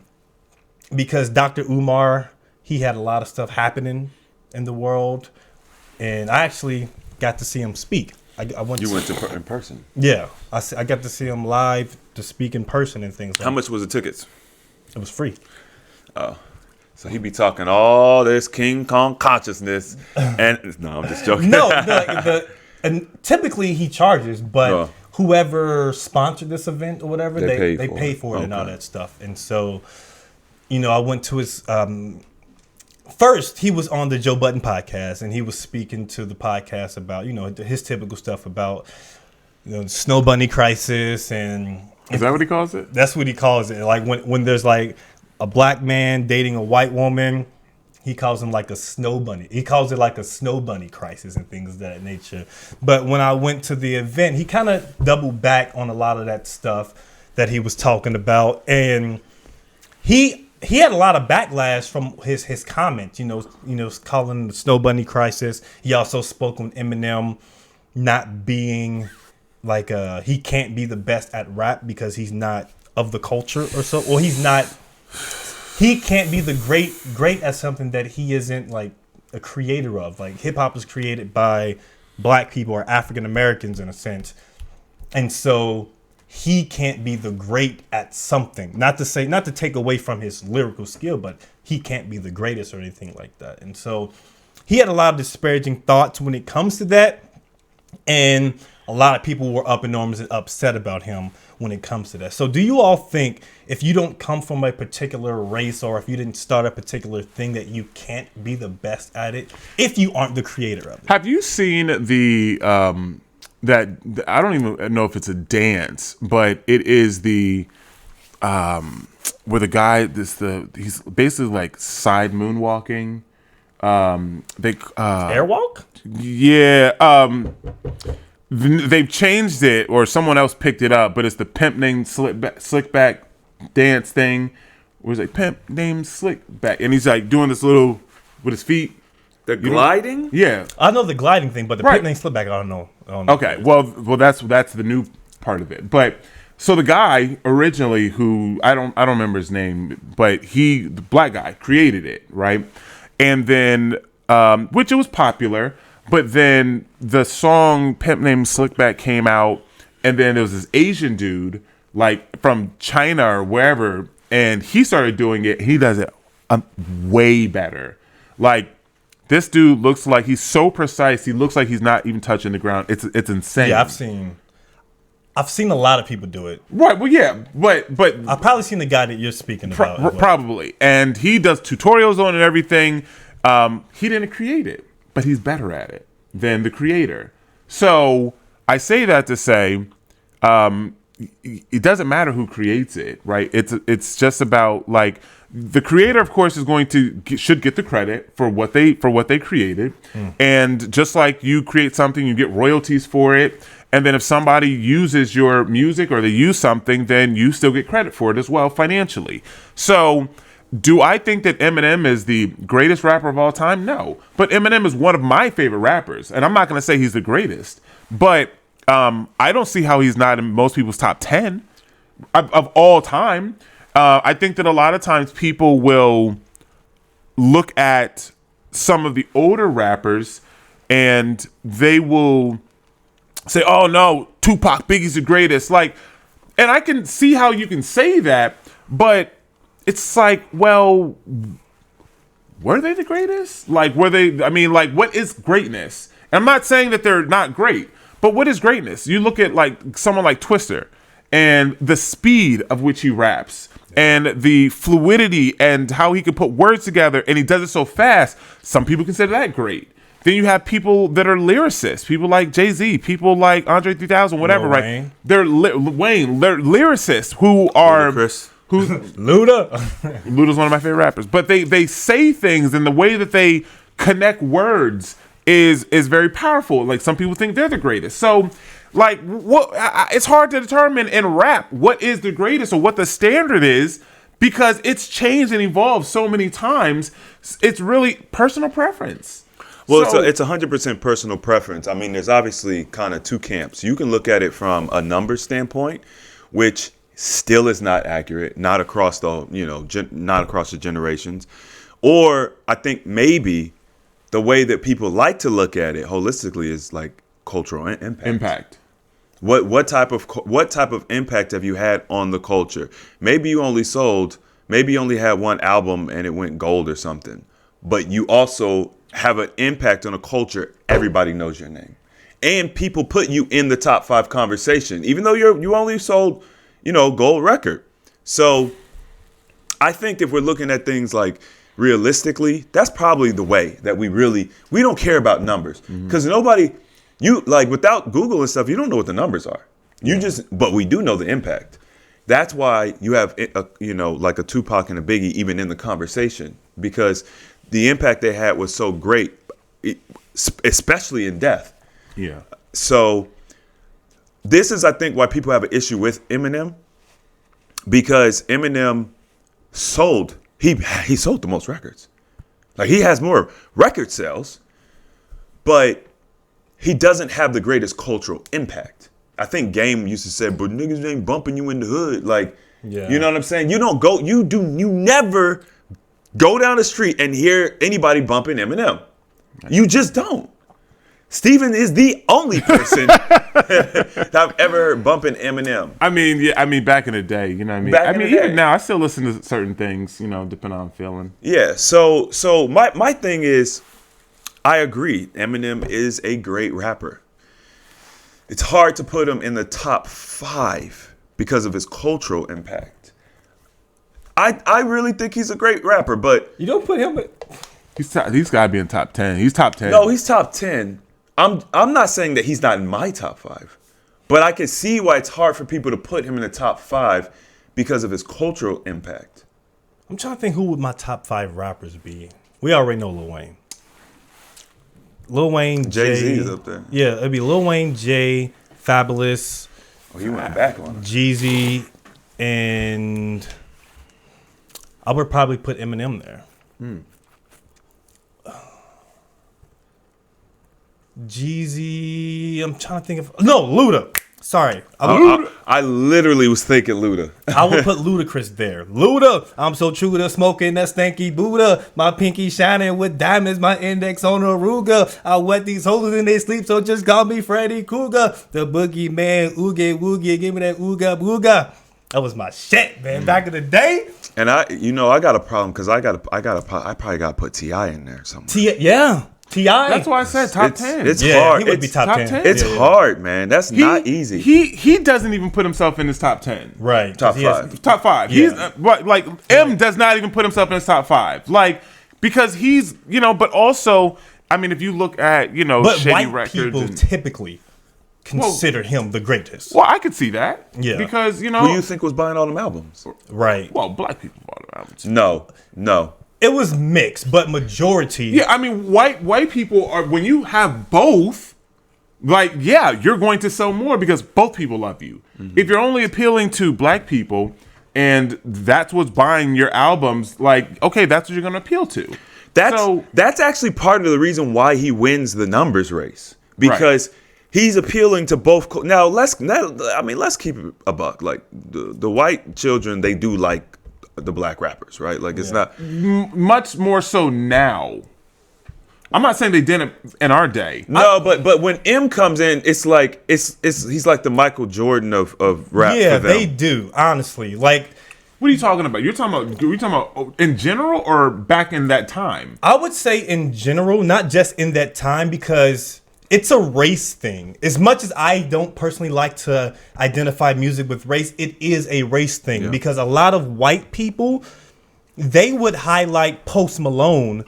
because Dr. Umar, he had a lot of stuff happening in the world. And I actually got to see him speak. I went
to in person.
Yeah. I got to see him live to speak in person and things like that.
How much was the tickets?
It was free.
Oh. So he be talking all this King Kong consciousness. And no, I'm just joking.
No, and typically he charges, but whoever sponsored this event or whatever, they pay for it and all that stuff. And so, I went to his first, he was on the Joe Budden podcast and he was speaking to the podcast about, his typical stuff about the snow bunny crisis. And
is that what he calls it?
That's what he calls it. Like when there's like a black man dating a white woman, he calls him like a snow bunny. He calls it like a snow bunny crisis and things of that nature. But when I went to the event, he kind of doubled back on a lot of that stuff that he was talking about. And he had a lot of backlash from his comments, calling the snow bunny crisis. He also spoke on Eminem not being like, he can't be the best at rap because he's not of the culture or so. Or he can't be the great at something that he isn't like a creator of. Like hip hop was created by black people or African Americans in a sense. And so he can't be the great at something. Not to take away from his lyrical skill, but he can't be the greatest or anything like that. And so he had a lot of disparaging thoughts when it comes to that. And a lot of people were up in arms and upset about him when it comes to that. So do you all think if you don't come from a particular race or if you didn't start a particular thing that you can't be the best at it if you aren't the creator of it?
Have you seen the that I don't even know if it's a dance, but it is the where the guy he's basically like side moonwalking.
Airwalk?
Yeah. They've changed it, or someone else picked it up, but it's the pimp named Slickback dance thing. Where's it? Pimp named Slickback, and he's like doing this little with his feet.
The gliding?
Yeah,
I know the gliding thing, but the pimp named Slickback, I don't know.
Okay, well, that's the new part of it. But so the guy originally, who I don't remember his name, but the black guy created it, right? And then, which it was popular. But then the song Pimp Named Slickback came out, and then there was this Asian dude, like from China or wherever, and he started doing it. He does it way better. Like, this dude looks like he's so precise. He looks like he's not even touching the ground. It's insane.
Yeah, I've seen a lot of people do it.
Right. Well, yeah, but
I've probably seen the guy that you're speaking about.
Probably, and he does tutorials on it and everything. He didn't create it, but he's better at it than the creator. So I say that to say, it doesn't matter who creates it, right? It's just about like the creator, of course, is going to should get the credit for what they created, and just like you create something, you get royalties for it. And then if somebody uses your music or they use something, then you still get credit for it as well financially. So do I think that Eminem is the greatest rapper of all time? No. But Eminem is one of my favorite rappers. And I'm not going to say he's the greatest. But I don't see how he's not in most people's top 10 of all time. I think that a lot of times people will look at some of the older rappers and they will say, oh, no, Tupac, Biggie's the greatest. Like, and I can see how you can say that. But it's like, well, were they the greatest? Like, were they? I mean, like, what is greatness? And I'm not saying that they're not great, but what is greatness? You look at like someone like Twister and the speed of which he raps and the fluidity and how he can put words together, and he does it so fast. Some people consider that great. Then you have people that are lyricists, people like Jay-Z, people like Andre 3000, whatever,
Lil
right?
Wayne.
They're lyricists who are
Ludacris.
who's
Luda.
Luda's one of my favorite rappers, but they say things, and the way that they connect words is very powerful. Like, some people think they're the greatest. So, like, it's hard to determine in rap what is the greatest or what the standard is, because it's changed and evolved so many times. It's really personal preference.
Well,
So-
it's 100% personal preference. I mean, there's obviously kind of two camps. You can look at it from a number standpoint, which still is not accurate, not across the not across the generations, or I think maybe the way that people like to look at it holistically is like cultural impact. What type of impact have you had on the culture? Maybe you only had one album and it went gold or something, but you also have an impact on a culture. Everybody knows your name, and people put you in the top 5 conversation, even though you only sold, gold record. So I think if we're looking at things like realistically, that's probably the way that we don't care about numbers, because without Google and stuff, you don't know what the numbers are. But we do know the impact. That's why you have like a Tupac and a Biggie even in the conversation, because the impact they had was so great, especially in death.
Yeah.
So this is, I think, why people have an issue with Eminem, because Eminem sold the most records. Like, he has more record sales, but he doesn't have the greatest cultural impact. I think Game used to say, but niggas ain't bumping you in the hood. Like,
Yeah.
You know what I'm saying? You never go down the street and hear anybody bumping Eminem. You just don't. Steven is the only person that I've ever heard bumping Eminem.
I mean, back in the day, you know what I mean?
Back in the day.
Even now, I still listen to certain things, depending on I'm feeling.
Yeah, so my thing is, I agree, Eminem is a great rapper. It's hard to put him in the top 5 because of his cultural impact. I really think he's a great rapper, but
You don't put him.
He's got to be in top 10. He's top 10.
no, he's top 10. I'm not saying that he's not in my top 5, but I can see why it's hard for people to put him in the top 5 because of his cultural impact.
I'm trying to think who would my top 5 rappers be. We already know Lil Wayne. Lil Wayne,
Jay-Z
Jay,
is up there.
Yeah, it'd be Lil Wayne, Jay, Fabulous,
Oh, he went back on him.
Jeezy, and I would probably put Eminem there. Jeezy, I'm trying to think of Luda. Sorry,
I literally was thinking Luda.
I would put Ludacris there. Luda, I'm so true to smoking that stanky Buddha. My pinky shining with diamonds, my index on Aruga. I wet these hoes in they sleep, so just call me Freddy Cougar. The boogie man, oogie woogie, give me that ooga booga. That was my shit, man. Back in the day.
And I got a problem because I probably got to put T.I. in there somewhere.
T.I.
That's why I said top 10.
It's
Yeah,
hard.
he would be top 10.
It's hard, man. That's not easy.
He doesn't even put himself in his top 10.
Right.
Top
He has-
5.
Top 5.
Yeah.
He's M does not even put himself in his top 5. Like, because he's, but also, I mean, if you look at,
But
Shady
white
Records.
people typically consider him the greatest.
Well, I could see that.
Yeah.
Because,
Who do you think was buying all them albums?
Right.
well, black people bought it albums.
No.
It was mixed, but majority.
Yeah, I mean, white people are, when you have both, like, yeah, you're going to sell more because both people love you.
Mm-hmm.
If you're only appealing to black people and that's what's buying your albums, like, okay, that's what you're going to appeal to.
That's actually part of the reason why he wins the numbers race, because he's appealing to both. Now let's keep it a buck. Like the white children, they do like the black rappers, right? Like it's not
much more so now. I'm not saying they didn't in our day.
No, but when M comes in, it's like he's like the Michael Jordan of rap.
Yeah,
for them.
they do. Honestly, like
What are you talking about? Are you talking about in general or back in that time?
I would say in general, not just in that time, because it's a race thing. As much as I don't personally like to identify music with race, it is a race thing because a lot of white people, they would highlight Post Malone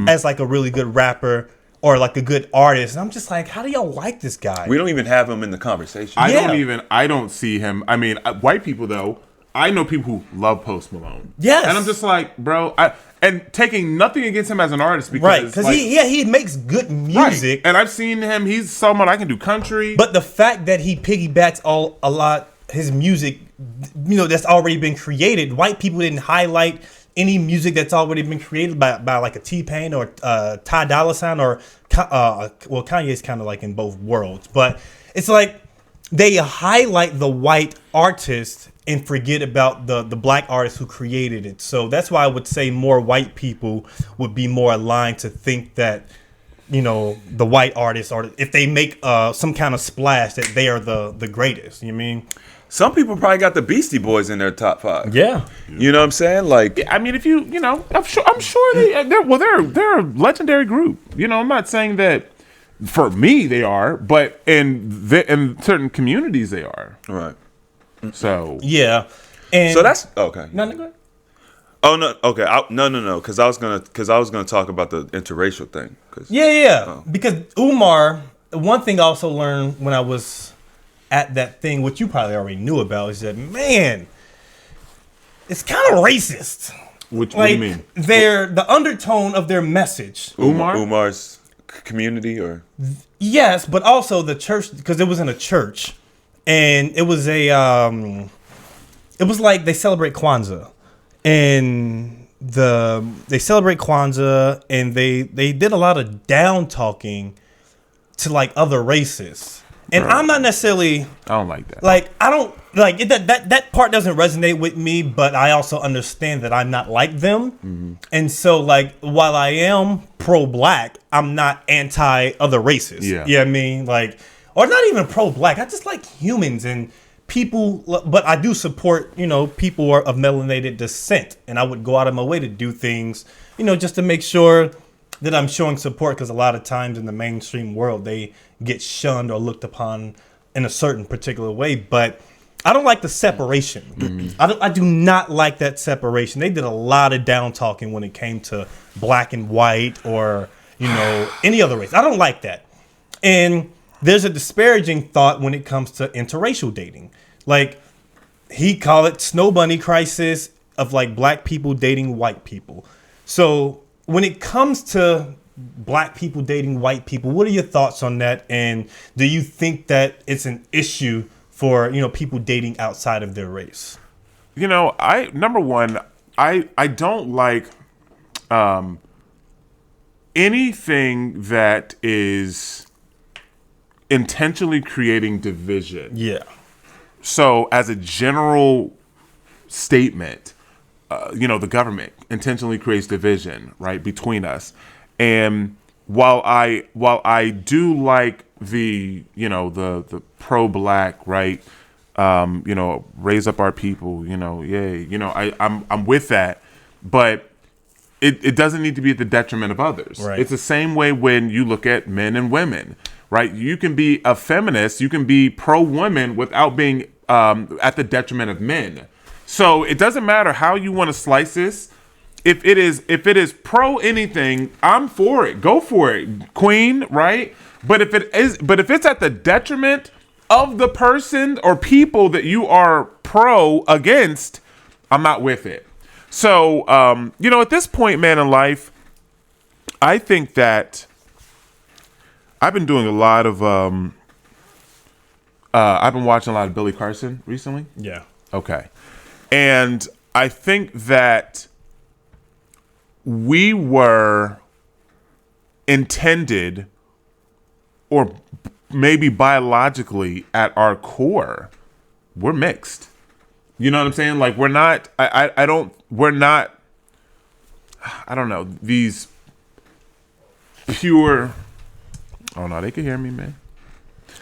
as like a really good rapper or like a good artist. And I'm just like, how do y'all like this guy?
We don't even have him in the conversation.
I don't see him. I mean, white people though, I know people who love Post Malone.
Yes.
And I'm just like, bro, and taking nothing against him as an artist because
right, because he makes good music.
Right. And I've seen him, he's someone I can do country.
But the fact that he piggybacks a lot his music, that's already been created, white people didn't highlight any music that's already been created by like a T-Pain or Ty Dolla $ign or well, Kanye's kind of like in both worlds, but it's like they highlight the white artist and forget about the black artist who created it. So that's why I would say more white people would be more aligned to think that, the white artists, or if they make some kind of splash, that they are the greatest. You know what I mean?
Some people probably got the Beastie Boys in their top 5.
Yeah.
You know what I'm saying? Like,
I mean, if I'm sure they're a legendary group. I'm not saying that for me they are, but in certain communities they are.
right.
So
Yeah. And
So that's okay.
no, go ahead.
Oh no, okay. No. Because I was gonna talk about the interracial thing.
Yeah.
Oh.
Because Umar, one thing I also learned when I was at that thing, which you probably already knew about, is that, man, it's kind of racist.
what do you mean?
The undertone of their message.
Umar's community, or
Yes, but also the church, because it was in a church, and it was it was like they celebrate Kwanzaa, and they celebrate Kwanzaa, and they did a lot of down talking to like other races. And I'm not necessarily.
I don't like that.
Like, I don't like it, that part doesn't resonate with me, but I also understand that I'm not like them. Mm-hmm. And so, like, while I am pro-black, I'm not anti other races.
Yeah.
You know what I mean? Like, or not even pro-black. I just like humans and people, but I do support, people of melanated descent. And I would go out of my way to do things, just to make sure that I'm showing support, because a lot of times in the mainstream world, they get shunned or looked upon in a certain particular way. But I don't like the separation. Mm-hmm. I do not like that separation. They did a lot of down talking when it came to black and white or, any other race. I don't like that. And there's a disparaging thought when it comes to interracial dating. Like, he called it snow bunny crisis of like black people dating white people. So when it comes to black people dating white people, what are your thoughts on that? And do you think that it's an issue for, people dating outside of their race?
Number one, I don't like anything that is intentionally creating division.
Yeah.
So as a general statement, the government intentionally creates division, right, between us. And while I do like the pro-black, right, raise up our people, yay, I'm with that, but it doesn't need to be at the detriment of others.
Right.
It's the same way when you look at men and women, right? You can be a feminist, you can be pro-women without being at the detriment of men. So it doesn't matter how you want to slice this. If it is pro anything, I'm for it. Go for it, queen, right? But if it's at the detriment of the person or people that you are pro against, I'm not with it. So at this point, man, in life, I think that I've been doing a lot of I've been watching a lot of Billy Carson recently.
Yeah.
Okay. And I think that we were intended, or maybe biologically at our core, we're mixed. You know what I'm saying? Like, we're not, I don't know, these pure, oh no, they can hear me, man.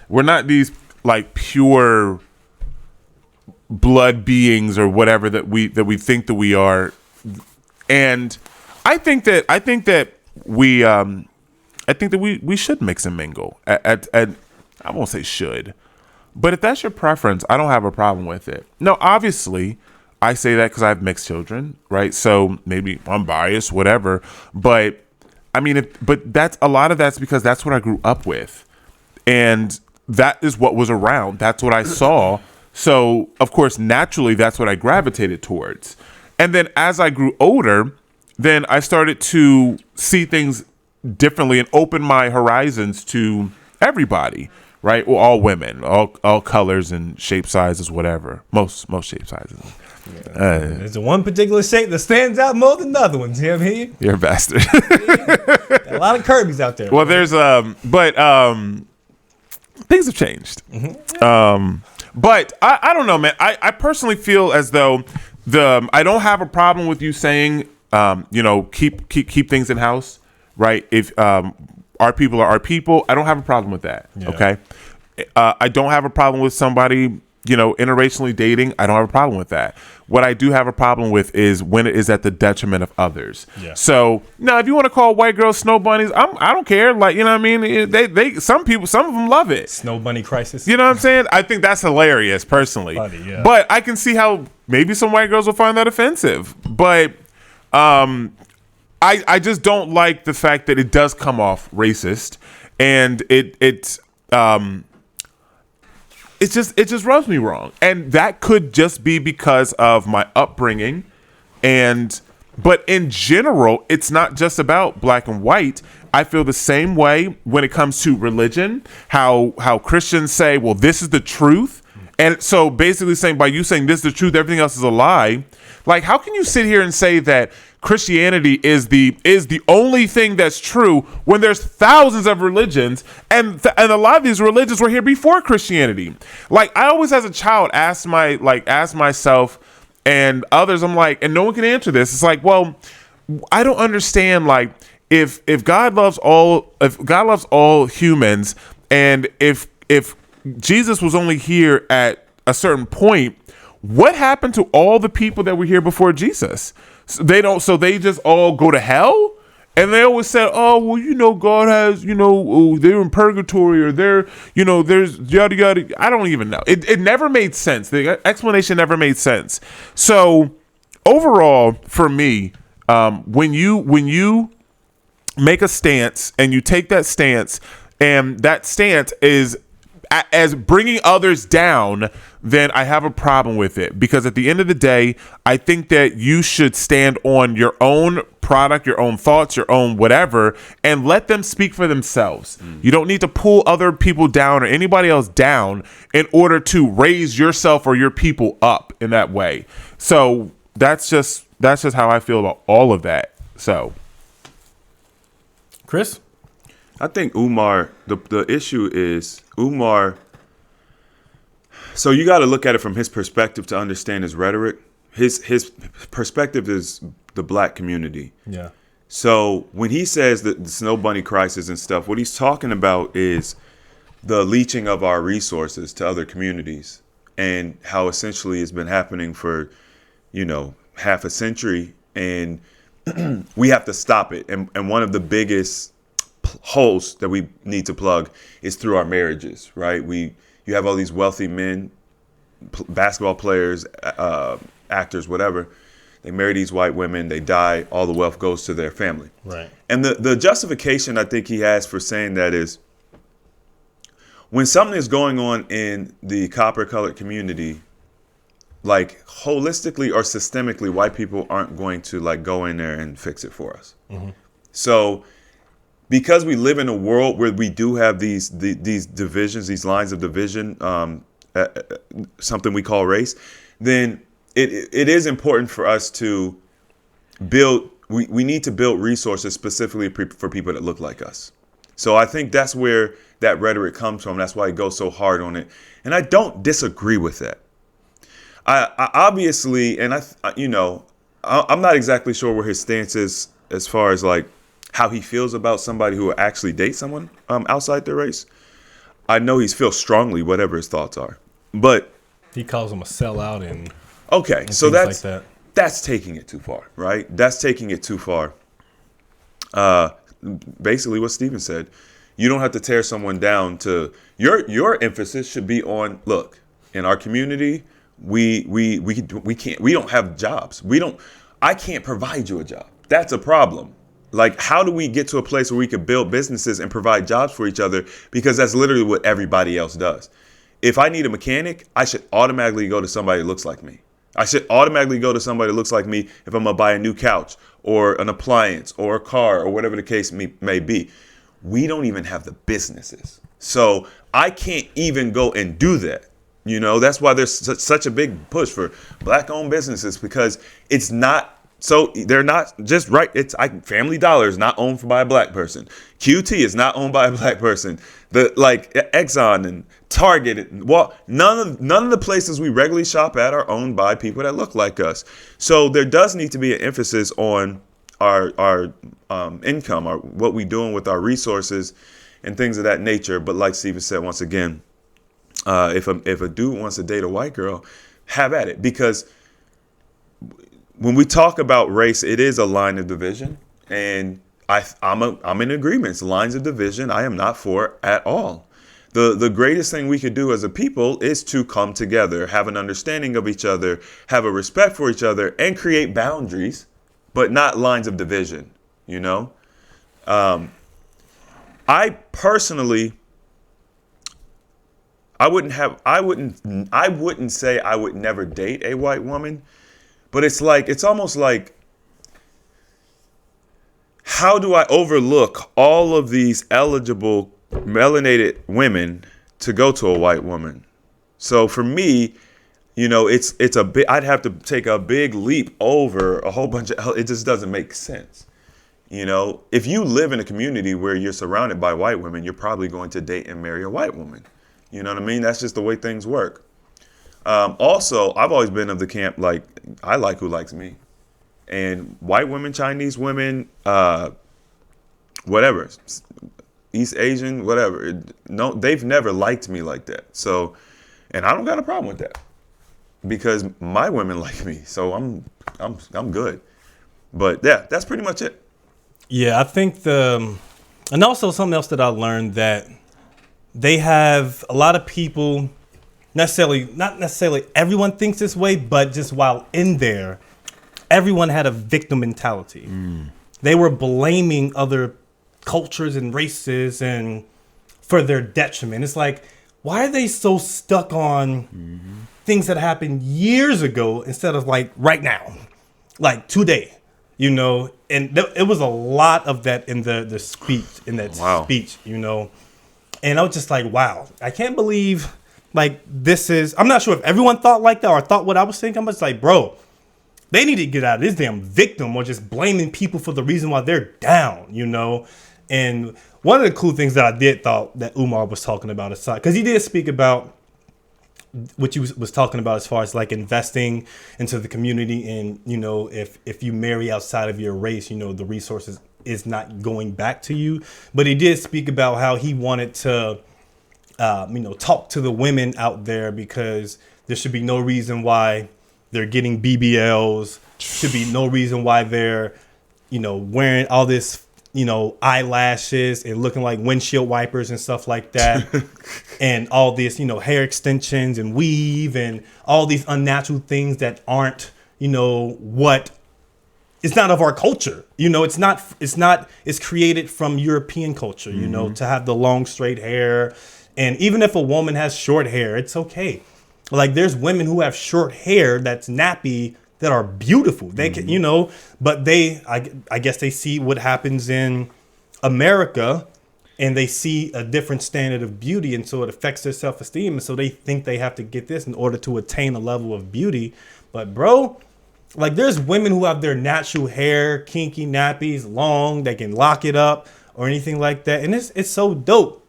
We're not these like pure blood beings or whatever that we think that we are. And I think that we should mix and mingle. At I won't say should, but if that's your preference, I don't have a problem with it. No, obviously, I say that because I have mixed children, right? So maybe I'm biased, whatever. But I mean, but that's a lot of that's because that's what I grew up with, and that is what was around. That's what I saw. So of course, naturally, that's what I gravitated towards. And then as I grew older, then I started to see things differently and open my horizons to everybody, right? Well, all women, all colors and shape sizes, whatever. Most shape sizes.
There's one particular shape that stands out more than other ones. You know what I mean?
You're a bastard.
A lot of Kirby's out there.
Well, there's things have changed. But I don't know, man. I personally feel as though I don't have a problem with you saying keep things in house, right? If our people are our people, I don't have a problem with that. Yeah. Okay. I don't have a problem with somebody, interracially dating. I don't have a problem with that. What I do have a problem with is when it is at the detriment of others. Yeah. So now, if you want to call white girls snow bunnies, I don't care. Like, you know what I mean? Some of them love it.
Snow bunny crisis.
You know what I'm saying? I think that's hilarious personally. Funny, yeah. But I can see how maybe some white girls will find that offensive. But I just don't like the fact that it does come off racist, and it just rubs me wrong. And that could just be because of my upbringing. But in general, it's not just about black and white. I feel the same way when it comes to religion, how Christians say, well, this is the truth. And so basically saying, by you saying this is the truth, everything else is a lie. Like, how can you sit here and say that Christianity is the only thing that's true when there's thousands of religions, and a lot of these religions were here before Christianity? Like, I always as a child asked myself and others, I'm like, and no one can answer this. It's like, well, I don't understand, like, if God loves all humans, and if Jesus was only here at a certain point, what happened to all the people that were here before Jesus? So they just all go to hell? And they always said, oh, well, God has, they're in purgatory, or there's yada, yada. I don't even know. It never made sense. The explanation never made sense. So overall, for me, when you make a stance and you take that stance, and that stance is as bringing others down, then I have a problem with it. Because at the end of the day, I think that you should stand on your own product, your own thoughts, your own whatever, and let them speak for themselves. You don't need to pull other people down or anybody else down in order to raise yourself or your people up in that way. So that's just how I feel about all of that. So,
Chris?
I think Umar, the issue is Umar. So you got to look at it from his perspective to understand his rhetoric. His perspective is the black community. Yeah. So when he says that the snow bunny crisis and stuff, what he's talking about is the leaching of our resources to other communities, and how essentially it's been happening for, half a century, and we have to stop it. And one of the biggest holes that we need to plug is through our marriages, right? You have all these wealthy men, basketball players, actors, whatever. They marry these white women, they die, all the wealth goes to their family. Right. And the justification I think he has for saying that is, when something is going on in the copper-colored community, like holistically or systemically, white people aren't going to like go in there and fix it for us. Mm-hmm. So because we live in a world where we do have these divisions, these lines of division, something we call race, then it is important for us to build. We need to build resources specifically for people that look like us. So I think that's where that rhetoric comes from. That's why he goes so hard on it, and I don't disagree with that. I obviously, and I'm not exactly sure where his stance is as far as like how he feels about somebody who will actually date someone outside their race. I know he feels strongly, whatever his thoughts are. But
He calls him a sellout and
Okay, so
things like that.
that's taking it too far, right? That's taking it too far. Basically, what Steven said, you don't have to tear someone down. To your emphasis should be on, look, in our community, we don't have jobs. I can't provide you a job. That's a problem. Like, how do we get to a place where we could build businesses and provide jobs for each other? Because that's literally what everybody else does. If I need a mechanic, I should automatically go to somebody that looks like me. I should automatically go to somebody that looks like me if I'm going to buy a new couch or an appliance or a car or whatever the case may be. We don't even have the businesses. So I can't even go and do that. You know, that's why there's such a big push for black-owned businesses, because it's not. So they're not just right. Family Dollar is not owned by a black person. QT is not owned by a black person. Exxon and Target, none of the places we regularly shop at are owned by people that look like us. So there does need to be an emphasis on our income, or what we're doing with our resources and things of that nature. But like Steven said, once again, if a dude wants to date a white girl, have at it, because when we talk about race, it is a line of division, and I'm in agreement. Lines of division, I am not for at all. The greatest thing we could do as a people is to come together, have an understanding of each other, have a respect for each other, and create boundaries, but not lines of division. You know, I personally, I wouldn't say I would never date a white woman. But it's almost like, how do I overlook all of these eligible melanated women to go to a white woman? So for me, you know, I'd have to take a big leap over a whole bunch of, it just doesn't make sense. You know, if you live in a community where you're surrounded by white women, you're probably going to date and marry a white woman. You know what I mean? That's just the way things work. Also, I've always been of the camp, like, I like who likes me. And white women, Chinese women, whatever, East Asian, whatever. No, they've never liked me like that. So, and I don't got a problem with that, because my women like me. So I'm good. But yeah, that's pretty much it.
Yeah, I think and also something else that I learned, that they have a lot of people. Not necessarily everyone thinks this way, but just while in there, everyone had a victim mentality. They were blaming other cultures and races and for their detriment. It's like, why are they so stuck on things that happened years ago instead of like right now, like today, you know? And it was a lot of that in the speech, speech, you know? And I was just like, wow, I can't believe, like, this is, I'm not sure if everyone thought like that or thought what I was thinking. I'm just like, bro, they need to get out of this damn victim or just blaming people for the reason why they're down, you know? And one of the cool things that I did thought that Umar was talking about, aside, because he did speak about what you was talking about as far as like investing into the community, and, you know, if you marry outside of your race, you know, the resources is not going back to you. But he did speak about how he wanted to talk to the women out there, because there should be no reason why they're getting BBLs. Should be no reason why they're, you know, wearing all this, you know, eyelashes and looking like windshield wipers and stuff like that. And all this, you know, hair extensions and weave and all these unnatural things that aren't, you know, it's not of our culture. You know, it's created from European culture, you know, to have the long straight hair. And even if a woman has short hair, it's okay. Like, there's women who have short hair that's nappy that are beautiful. They can, you know, but I guess they see what happens in America, and they see a different standard of beauty, and so it affects their self-esteem, and so they think they have to get this in order to attain a level of beauty. But bro, like, there's women who have their natural hair, kinky nappies, long, they can lock it up or anything like that, and it's so dope.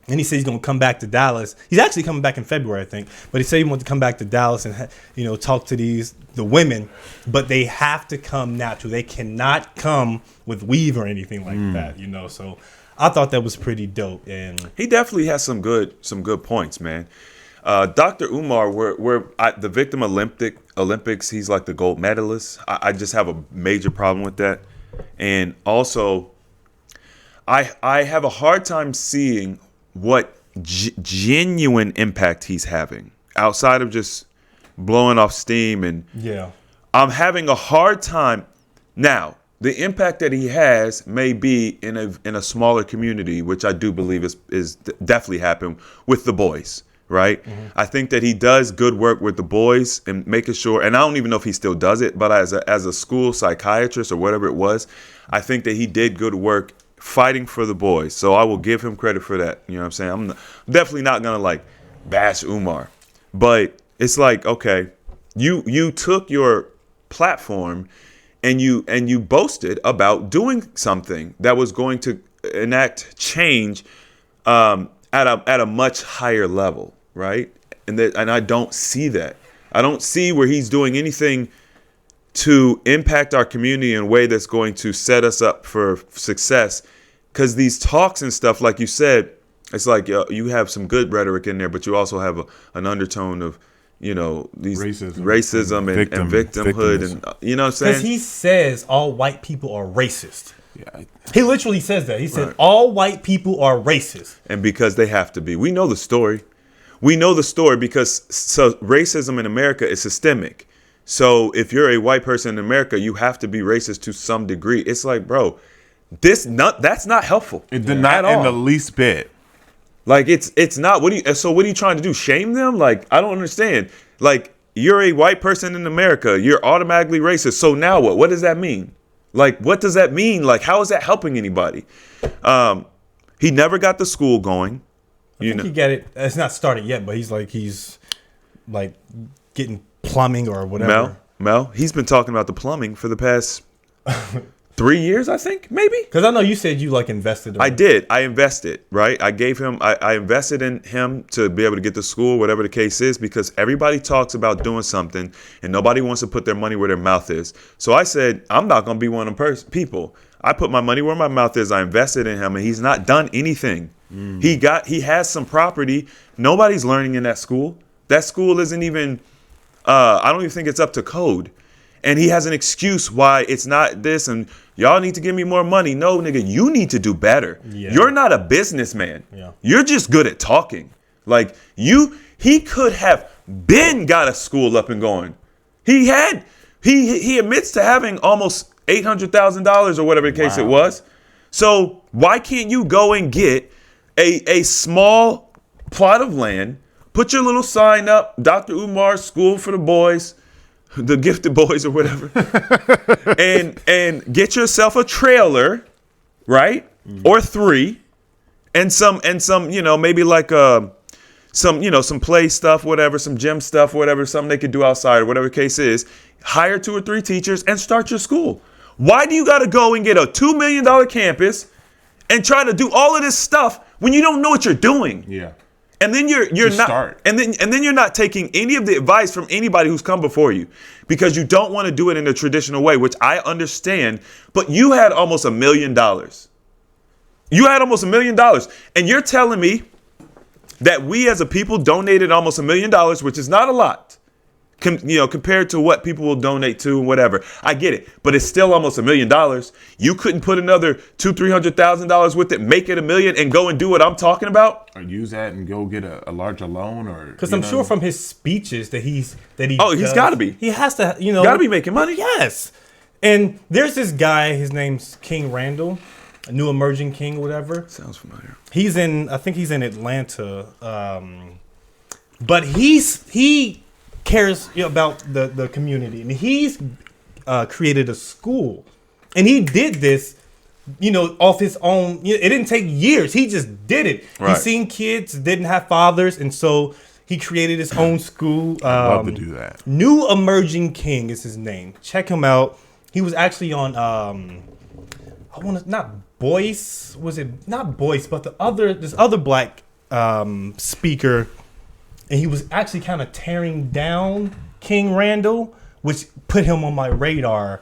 And he said he's going to come back to Dallas. He's actually coming back in February, I think. But he said he wants to come back to Dallas and, you know, talk to the women. But they have to come natural. They cannot come with weave or anything like that, you know. So I thought that was pretty dope. And
he definitely has some good points, man. Dr. Umar, the victim Olympics, he's like the gold medalist. I just have a major problem with that. And also, I have a hard time seeing what genuine impact he's having outside of just blowing off steam. And
Yeah.
I'm having a hard time now. The impact that he has may be in a smaller community, which I do believe is definitely happened with the boys, right? Mm-hmm. I think that he does good work with the boys and making sure, and I don't even know if he still does it, but as a school psychiatrist or whatever it was, I think that he did good work fighting for the boys. So I will give him credit for that. You know what I'm saying? I'm definitely not gonna like bash Umar, but it's like, okay, you took your platform and you boasted about doing something that was going to enact change at a much higher level, right? And I don't see that. I don't see where he's doing anything to impact our community in a way that's going to set us up for success. Because these talks and stuff, like you said, it's like you have some good rhetoric in there, but you also have an undertone of, you know, these racism and victimhood, and you know what I'm saying?
Because he says all white people are racist.
Yeah.
He literally says that. He said
Right.
all white people are racist.
And because they have to be. We know the story. We know the story because racism in America is systemic. So if you're a white person in America, you have to be racist to some degree. It's like, bro, that's not helpful.
It did not in the least bit.
Like it's not. What are you trying to do? Shame them? Like, I don't understand. Like, you're a white person in America, you're automatically racist. So now what? What does that mean? Like, what does that mean? Like, how is that helping anybody? He never got the school going.
I think he got it. It's not started yet, but he's getting plumbing or whatever.
Mel, he's been talking about the plumbing for the past 3 years, I think, maybe.
Because I know you said you invested.
I did. I invested, right? I invested in him to be able to get to school, whatever the case is, because everybody talks about doing something and nobody wants to put their money where their mouth is. So I said, I'm not going to be one of them people. I put my money where my mouth is. I invested in him and he's not done anything. He has some property. Nobody's learning in that school. That school isn't even, I don't even think it's up to code. And he has an excuse why it's not this, and y'all need to give me more money. No, nigga, you need to do better.
Yeah.
You're not a businessman.
Yeah.
You're just good at talking. Like, he could have been got a school up and going. He admits to having almost $800,000 or whatever the case it was. So why can't you go and get a small plot of land, put your little sign up, Dr. Umar's School for the Boys, the gifted boys or whatever, and get yourself a trailer, right? Or 3, and some, you know, maybe like some play stuff, whatever, some gym stuff, whatever, something they could do outside or whatever the case is. Hire 2 or 3 teachers and start your school. Why do you got to go and get a $2 million campus and try to do all of this stuff when you don't know what you're doing?
Yeah.
And then you're not
start.
and then you're not taking any of the advice from anybody who's come before you because you don't want to do it in a traditional way, which I understand, but you had almost $1 million. You had almost $1 million, and you're telling me that we as a people donated almost $1 million, which is not a lot. Compared to what people will donate to and whatever. I get it, but it's still almost $1 million. You couldn't put another $200,000-$300,000 with it, make it $1 million, and go and do what I'm talking about.
Or use that and go get a larger loan, or
because I'm sure from his speeches that he's
got to be.
He has to,
got to be making money.
Yes, and there's this guy. His name's King Randall, a new emerging king, whatever.
Sounds familiar.
I think he's in Atlanta, but he cares about the community, and he's created a school, and he did this off his own. It didn't take years. He just did it.
Right.
He seen kids didn't have fathers, and so he created his own school.
I'd love to do that.
New Emerging King is his name. Check him out. He was actually on not Boyce, was it not Boyce, but this other black speaker. And he was actually kind of tearing down King Randall, which put him on my radar.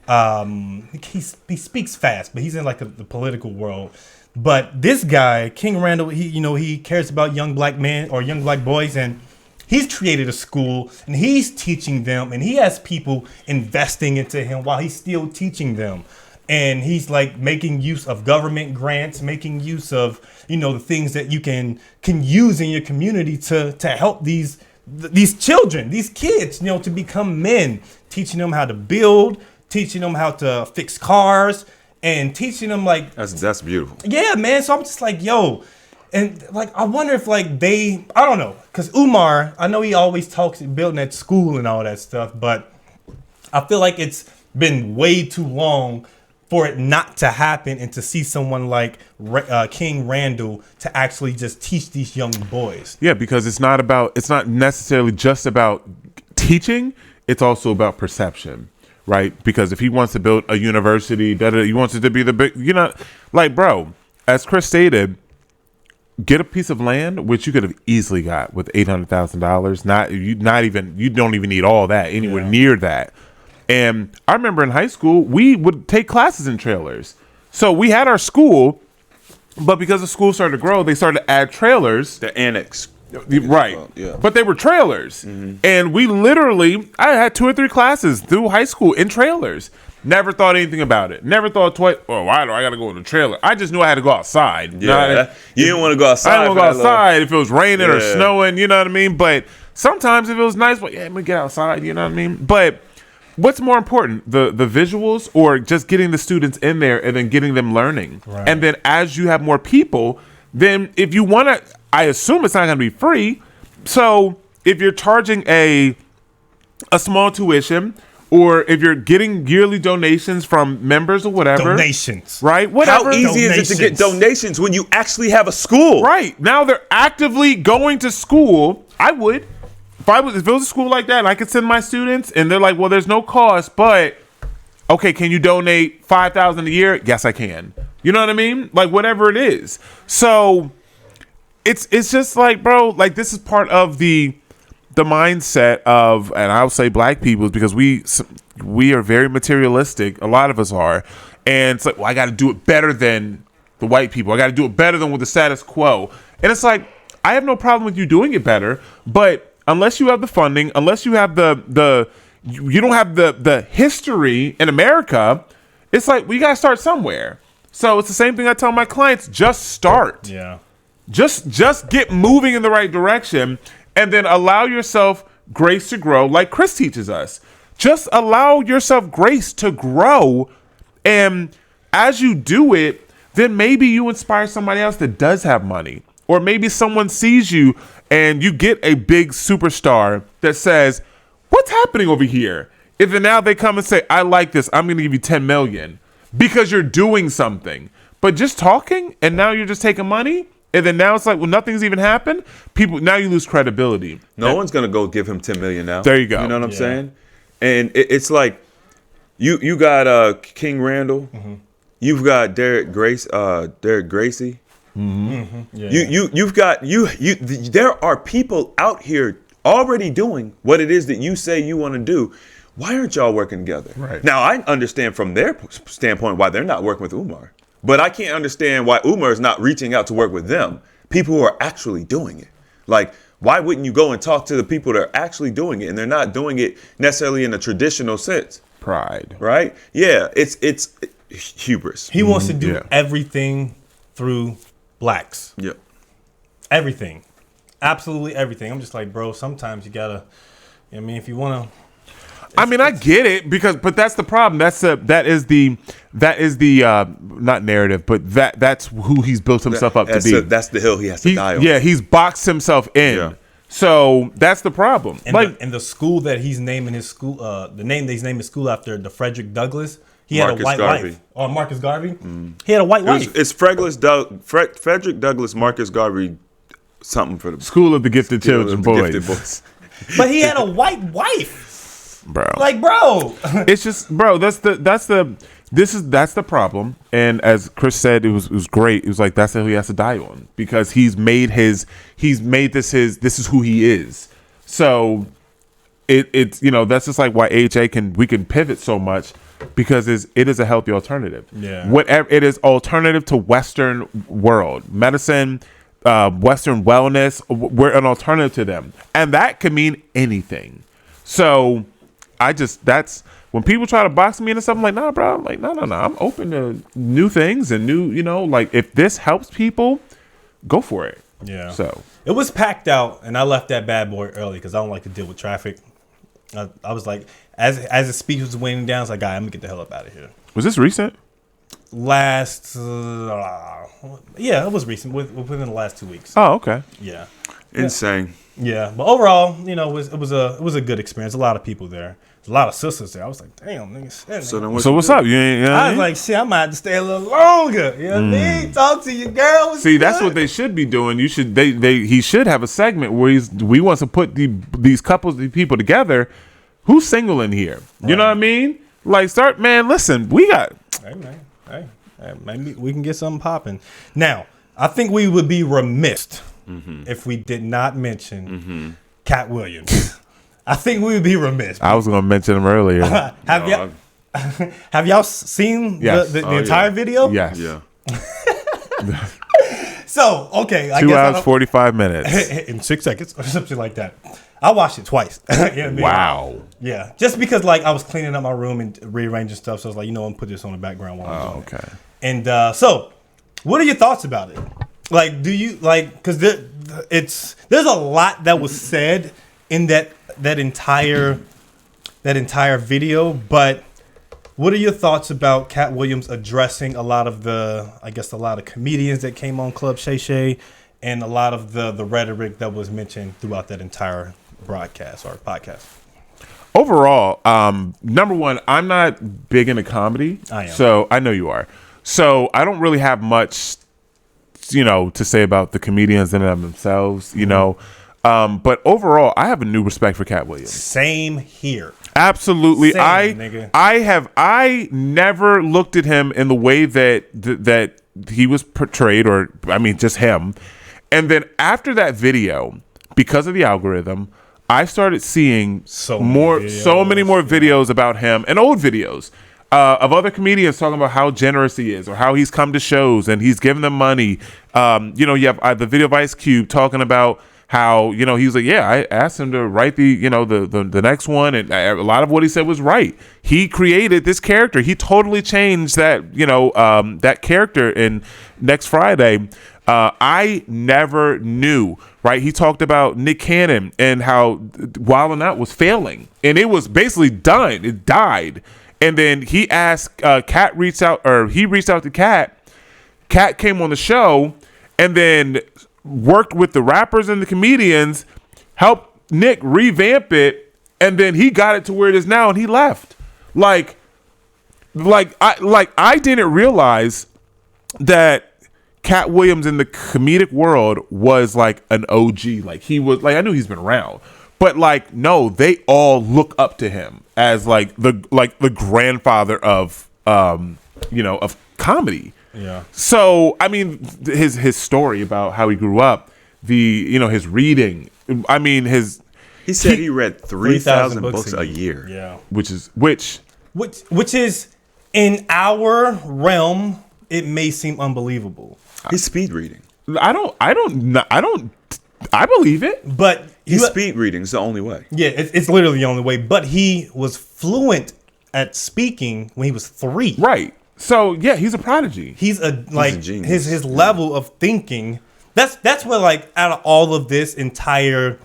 He speaks fast, but he's in like the political world. But this guy, King Randall, he cares about young black men or young black boys, and he's created a school and he's teaching them, and he has people investing into him while he's still teaching them. And he's like making use of government grants, making use of, the things that you can use in your community to help these children, these kids, to become men, teaching them how to build, teaching them how to fix cars, and teaching them like
That's beautiful.
yeah, man. So I'm just like, yo, and like I wonder if like I don't know, because Umar, I know he always talks building at school and all that stuff, but I feel like it's been way too long for it not to happen, and to see someone like King Randall to actually just teach these young boys.
Yeah, because it's not necessarily just about teaching. It's also about perception, right? Because if he wants to build a university, he wants it to be the big, like, bro, as Chris stated, get a piece of land, which you could have easily got with $800,000. You don't even need all that, anywhere near that. And I remember in high school, we would take classes in trailers. So we had our school, but because the school started to grow, they started to add trailers.
The annex.
Right.
Yeah.
But they were trailers. Mm-hmm. And I had 2 or 3 classes through high school in trailers. Never thought anything about it. Never thought twice, why do I got to go in the trailer? I just knew I had to go outside.
Yeah. You didn't want to go outside.
I didn't want to go outside if it was raining or snowing, you know what I mean? But sometimes if it was nice, let me get outside, you know what I mean? But what's more important, the visuals or just getting the students in there and then getting them learning? Right. And then as you have more people, then if you want to, I assume it's not going to be free. So if you're charging a small tuition, or if you're getting yearly donations from members or whatever.
Donations.
Right? Whatever.
How easy is it to get donations when you actually have a school?
Right. Now they're actively going to school. I would. If it was a school like that and I could send my students and they're like, well, there's no cost, but okay, can you donate $5,000 a year? Yes, I can. You know what I mean? Like whatever it is. So it's just like, bro, like this is part of the mindset of, and I'll say black people, because we are very materialistic. A lot of us are. And it's like, well, I got to do it better than the white people. I got to do it better than with the status quo. And it's like, I have no problem with you doing it better, but unless you have the funding, unless you have you don't have the history in America, it's like we got to start somewhere. So it's the same thing I tell my clients, just start.
Yeah.
Just get moving in the right direction, and then allow yourself grace to grow, like Chris teaches us. Just allow yourself grace to grow, and as you do it, then maybe you inspire somebody else that does have money. Or maybe someone sees you and you get a big superstar that says, what's happening over here? If then now they come and say, I like this, I'm going to give you 10 million because you're doing something. But just talking, and now you're just taking money, and then now it's like, well, nothing's even happened. Now you lose credibility.
No one's going to go give him 10 million now.
There you go.
You know what I'm saying? And it's like, you got King Randall. Mm-hmm. You've got Derek Gracie. Mm-hmm. Mm-hmm. Yeah. You've got there are people out here already doing what it is that you say you want to do. Why aren't y'all working together? Right. Now, I understand from their standpoint why they're not working with Umar, but I can't understand why Umar is not reaching out to work with them, people who are actually doing it. Like, why wouldn't you go and talk to the people that are actually doing it, and they're not doing it necessarily in a traditional sense?
Pride.
Right? Yeah, it's hubris.
He wants to do everything through blacks.
Yep.
Everything. Absolutely everything. I'm just like, bro, sometimes you gotta, I mean, if you want to.
I mean, I get it, but that's the problem. That is the not narrative, but that's who he's built himself up to be.
That's the hill he has to die on.
Yeah, he's boxed himself in. Yeah. So that's the problem.
And the school that he's naming his school, the name that he's naming his school after, the Frederick Douglass. He had a white wife. Oh, Marcus Garvey. He had a white wife.
It's Frederick Douglass, Marcus Garvey, something for the
School of the Gifted Children Boys.
But he had a white wife,
bro.
Like, bro,
it's just, bro. That's the problem. And as Chris said, it was great. It was like that's who he has to die on, because he's made this is who he is. So it's that's just like why AHA we can pivot so much, because it is a healthy alternative.
Yeah.
Whatever it is, alternative to Western world medicine. Western wellness. We're an alternative to them, and that could mean anything. So that's when people try to box me into something, like, nah, bro. I'm like, no. I'm open to new things and new, like, if this helps people, go for it.
Yeah.
So
it was packed out, and I left that bad boy early because I don't like to deal with traffic. I was like, as the speech was winding down, I was like, I'm gonna get the hell up out of here.
was this recent?
It was recent, within the last 2 weeks.
Oh, okay.
Yeah.
Insane.
Yeah, but overall, it was a good experience. A lot of people there. A lot of sisters there. I was like, damn, niggas.
So then
So what's up? You ain't,
I was like, shit, I might have to stay a little longer. You know what I mean? Talk to your girl.
See, that's what they should be doing. You should he should have a segment where we want to put these couples, these people together. Who's single in here? You know what I mean? Like, listen, we got.
Hey, man. Hey, maybe we can get something popping. Now, I think we would be remiss if we did not mention Katt William. I think we would be remiss.
I was going to mention him earlier.
Have y'all seen the entire video?
Yes.
Yeah.
So, okay.
2 hours, 45 minutes.
In 6 seconds or something like that. I watched it twice. You know what I mean?
Wow.
Yeah. Just because, like, I was cleaning up my room and rearranging stuff. So I was like, I'm going to put this on the background while I'm doing it.
Okay.
And so, what are your thoughts about it? Like, do you, like, because there's a lot that was said in that entire video, but what are your thoughts about Katt Williams addressing a lot of comedians that came on Club Shay Shay and a lot of the rhetoric that was mentioned throughout that entire broadcast or podcast?
Overall, number one, I'm not big into comedy.
I am.
So I know you are. So I don't really have much, to say about the comedians in and of themselves, but overall, I have a new respect for Katt Williams.
Same here.
Absolutely.
Nigga.
I never looked at him in the way that he was portrayed, or I mean just him. And then after that video, because of the algorithm, I started seeing so many more videos about him, and old videos of other comedians talking about how generous he is or how he's come to shows and he's given them money. You have the video of Ice Cube talking about how, he was like, yeah, I asked him to write the next one, and a lot of what he said was right. He created this character. He totally changed that, that character in Next Friday. I never knew, right? He talked about Nick Cannon and how Wild 'N Out was failing, and it was basically done. It died. And then he asked, Katt reached out to Katt. Katt came on the show and then worked with the rappers and the comedians, helped Nick revamp it, and then he got it to where it is now, and he left. I didn't realize that Katt Williams in the comedic world was like an OG. Like, he was, like, I knew he's been around, but like, no, they all look up to him as the grandfather of of comedy.
Yeah.
So I mean, his story about how he grew up, his reading. I mean,
he said he read 3,000 books a year.
Yeah.
Which is
in our realm, it may seem unbelievable.
He's speed reading.
I believe it.
But
He's speed reading is the only way.
Yeah, it's literally the only way. But he was fluent at speaking when he was 3.
Right. So yeah, he's a prodigy.
He's a
genius.
his level of thinking. That's what, like, out of all of this entire,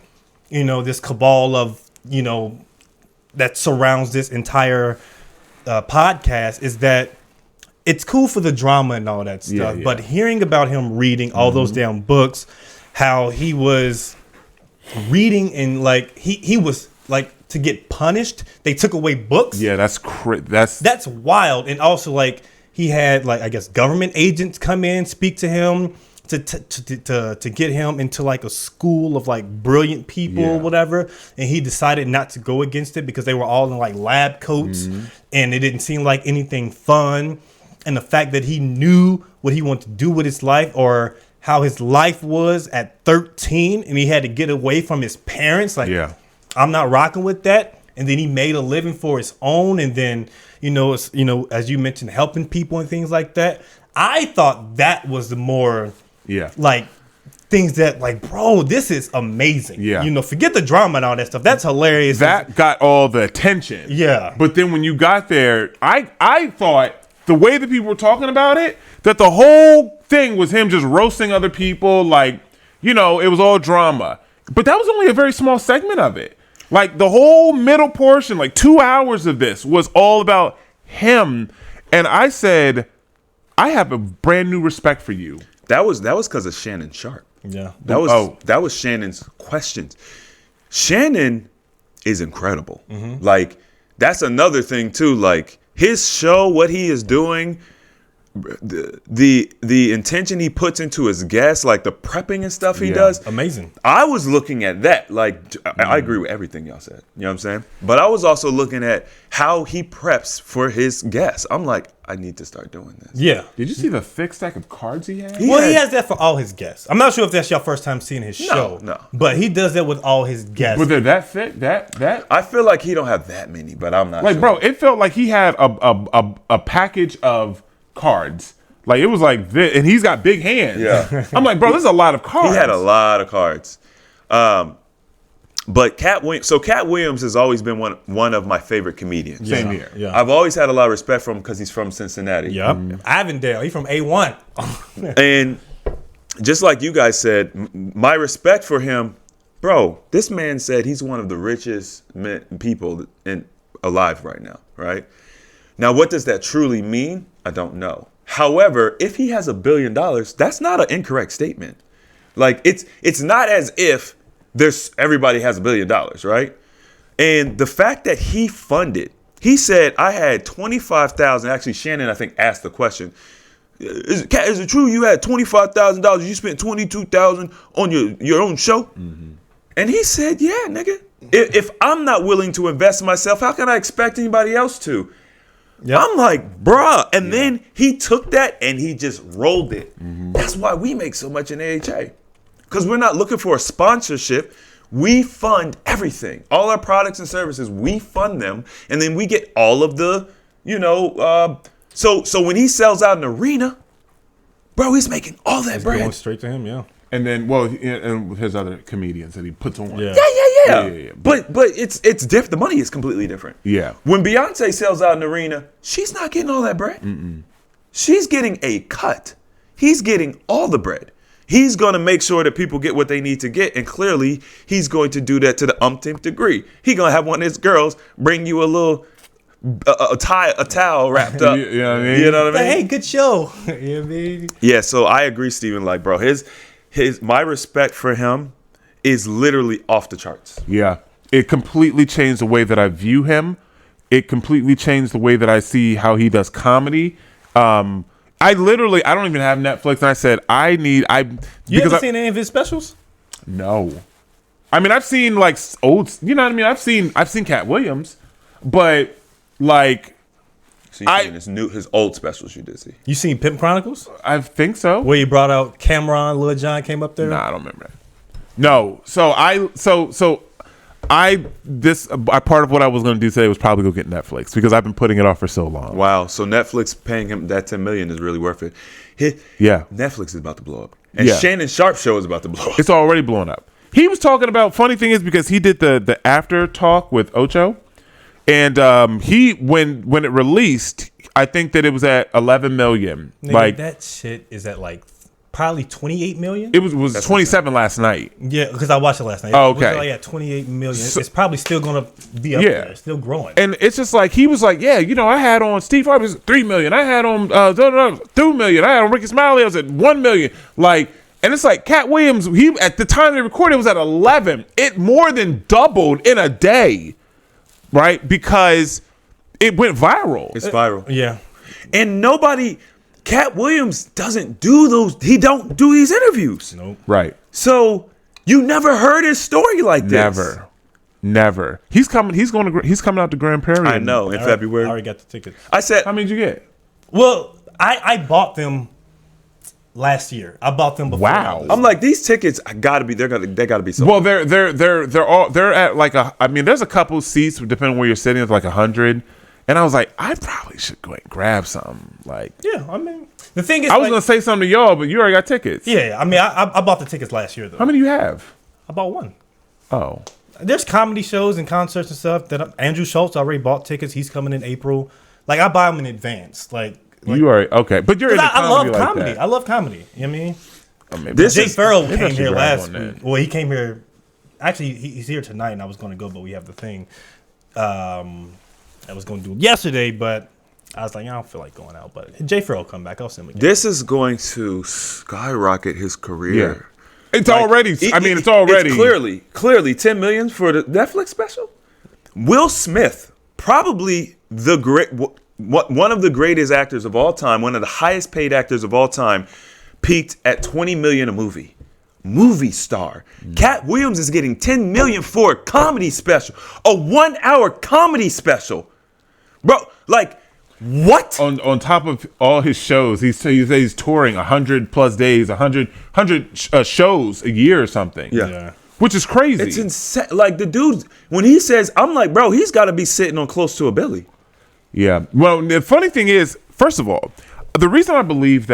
this cabal of, that surrounds this entire podcast, is that it's cool for the drama and all that stuff.
Yeah.
But hearing about him reading all those damn books, how he was reading and like he was like, to get punished, they took away books.
Yeah, that's
wild. And also, like, he had, like, I guess government agents come in, speak to him to get him into like a school of like brilliant people or whatever. And he decided not to go against it because they were all in like lab coats and it didn't seem like anything fun. And the fact that he knew what he wanted to do with his life, or how his life was at 13, and he had to get away from his parents. Like, I'm not rocking with that. And then he made a living for his own. And then, as you mentioned, helping people and things like that. I thought that was the more, things that like, bro, this is amazing.
Yeah.
You know, forget the drama and all that stuff. That's hilarious.
That got all the attention.
Yeah.
But then when you got there, I thought the way that people were talking about it, that the whole thing was him just roasting other people. Like, you know, it was all drama. But that was only a very small segment of it. Like the whole middle portion, like 2 hours of this was all about him. And I said, I have a brand new respect for you.
That was because of Shannon Sharp.
Yeah.
That was Shannon's questions. Shannon is incredible. Like that's another thing too. Like his show, what he is doing, the intention he puts into his guests, like the prepping and stuff he does.
Amazing.
I was looking at that. Like I agree with everything y'all said. You know what I'm saying? But I was also looking at how he preps for his guests. I'm like, I need to start doing this.
Yeah.
Did you see the thick stack of cards he had?
He has that for all his guests. I'm not sure if that's your first time seeing his show.
No.
But he does that with all his guests.
Was it that thick? That?
I feel like he don't have that many, but I'm not
Like,
sure.
bro, it felt like he had a package of cards. Like it was like this, and he's got big hands.
Yeah.
I'm like, bro, this is a lot of cards.
He had a lot of cards. But Katt Williams has always been one of my favorite comedians.
Same here.
Yeah.
I've always had a lot of respect for him because he's from Cincinnati.
Yep. Avondale. He's from A1.
And just like you guys said, my respect for him, bro, this man said he's one of the richest people alive right now, right? Now, what does that truly mean? I don't know. However, if he has $1 billion, that's not an incorrect statement. Like it's not as if everybody has $1 billion, right? And the fact that he he said, I had 25,000. Actually, Shannon, I think, asked the question. Is it true you had $25,000? You spent 22,000 on your own show? Mm-hmm. And he said, yeah, nigga. If I'm not willing to invest myself, how can I expect anybody else to? Yep. I'm like, bruh. And then he took that and he just rolled it. Mm-hmm. That's why we make so much in AHA. Because we're not looking for a sponsorship. We fund everything. All our products and services, we fund them. And then we get all of the, so when he sells out an arena, bro, he's making all that bread.
Going straight to him, yeah.
And then, and with his other comedians that he puts on.
Yeah.
Yeah. But it's different. The money is completely different.
Yeah.
When Beyonce sells out an arena, she's not getting all that bread. Mm-mm. She's getting a cut. He's getting all the bread. He's going to make sure that people get what they need to get. And clearly, he's going to do that to the umpteenth degree. He's going to have one of his girls bring you a little a towel wrapped up.
You know what I mean?
You know what I mean?
Hey, good show. You know what I mean?
Yeah, so I agree, Steven. Like, bro, my respect for him is literally off the charts.
Yeah. It completely changed the way that I view him. It completely changed the way that I see how he does comedy. I don't even have Netflix, and I said
You haven't seen any of his specials?
No. I mean, I've seen like old, you know what I mean? I've seen Katt Williams, but like
So you seen his old specials you did see?
You seen Pimp Chronicles?
I think so.
Where he brought out Cameron, Lil Jon came up there?
Nah, I don't remember that. No. Part of what I was going to do today was probably go get Netflix because I've been putting it off for so long.
Wow. So Netflix paying him that $10 million is really worth it. Netflix is about to blow up. And Shannon Sharp show is about to blow up.
It's already blown up. He was talking about, funny thing is because he did the after talk with Ocho. And when it released, I think that it was at 11 million.
Nigga,
like
that shit is at like probably 28 million.
It was 27 last night.
Yeah, because I watched it last night.
Oh, okay.
It was like at 28 million. It's probably still gonna be up there. It's still growing.
And it's just like he was like, yeah, I had on Steve Harvey's 3 million. I had on 2 million. I had on Ricky Smiley. I was at 1 million. Like, and it's like Katt Williams. He at the time they recorded it was at 11. It more than doubled in a day. Right? Because it went viral.
It's viral.
Yeah.
And Katt Williams doesn't do those. He don't do these interviews.
Nope.
Right.
So you never heard his story like this.
Never. He's coming out to Grand Prairie.
I know in February.
I already got the tickets.
I said,
how many did you get?
Well, I bought them last year. I bought them before.
Wow.
I'm like, these tickets gotta be. They gotta be sold.
Well, they're at like there's a couple seats depending on where you're sitting. It's like 100, and I was like, I probably should go and grab some. Like,
yeah, I mean, The thing is,
I was gonna say something to y'all, but you already got tickets.
yeah. I mean, I bought the tickets last year though.
How many you have?
I bought one.
Oh,
There's comedy shows and concerts and stuff that Andrew Schultz already bought tickets. He's coming in April. Like I buy them in advance. Like
you are okay, but you're into
I love
comedy. Like
comedy.
that.
I love comedy. You know what I mean?
Oh, maybe
This
Jay
is-
Farrell
maybe I
came
should
here
grab
last
one then.
week. Well, he came here. Actually, he's here tonight, and I was going to go, but we have the thing. I was going to do it yesterday, but I was like, I don't feel like going out. But Jay Farrell come back. I'll send him again.
This is going to skyrocket his career.
It's already. I mean, it's already
It's clearly 10 million for the Netflix special. Will Smith, probably the great, one of the greatest actors of all time, one of the highest paid actors of all time, peaked at 20 million a movie. Movie star. Katt Williams is getting 10 million for a comedy special, a 1 hour comedy special, bro. Like what?
on top of all his shows. He's touring 100+ days, 100 shows a year or something.
Yeah.
Which is crazy.
It's insane. Like the dude, when he says, I'm like, bro, he's got to be sitting on close to a Billy.
Yeah. Well, the funny thing is, first of all, the reason I believe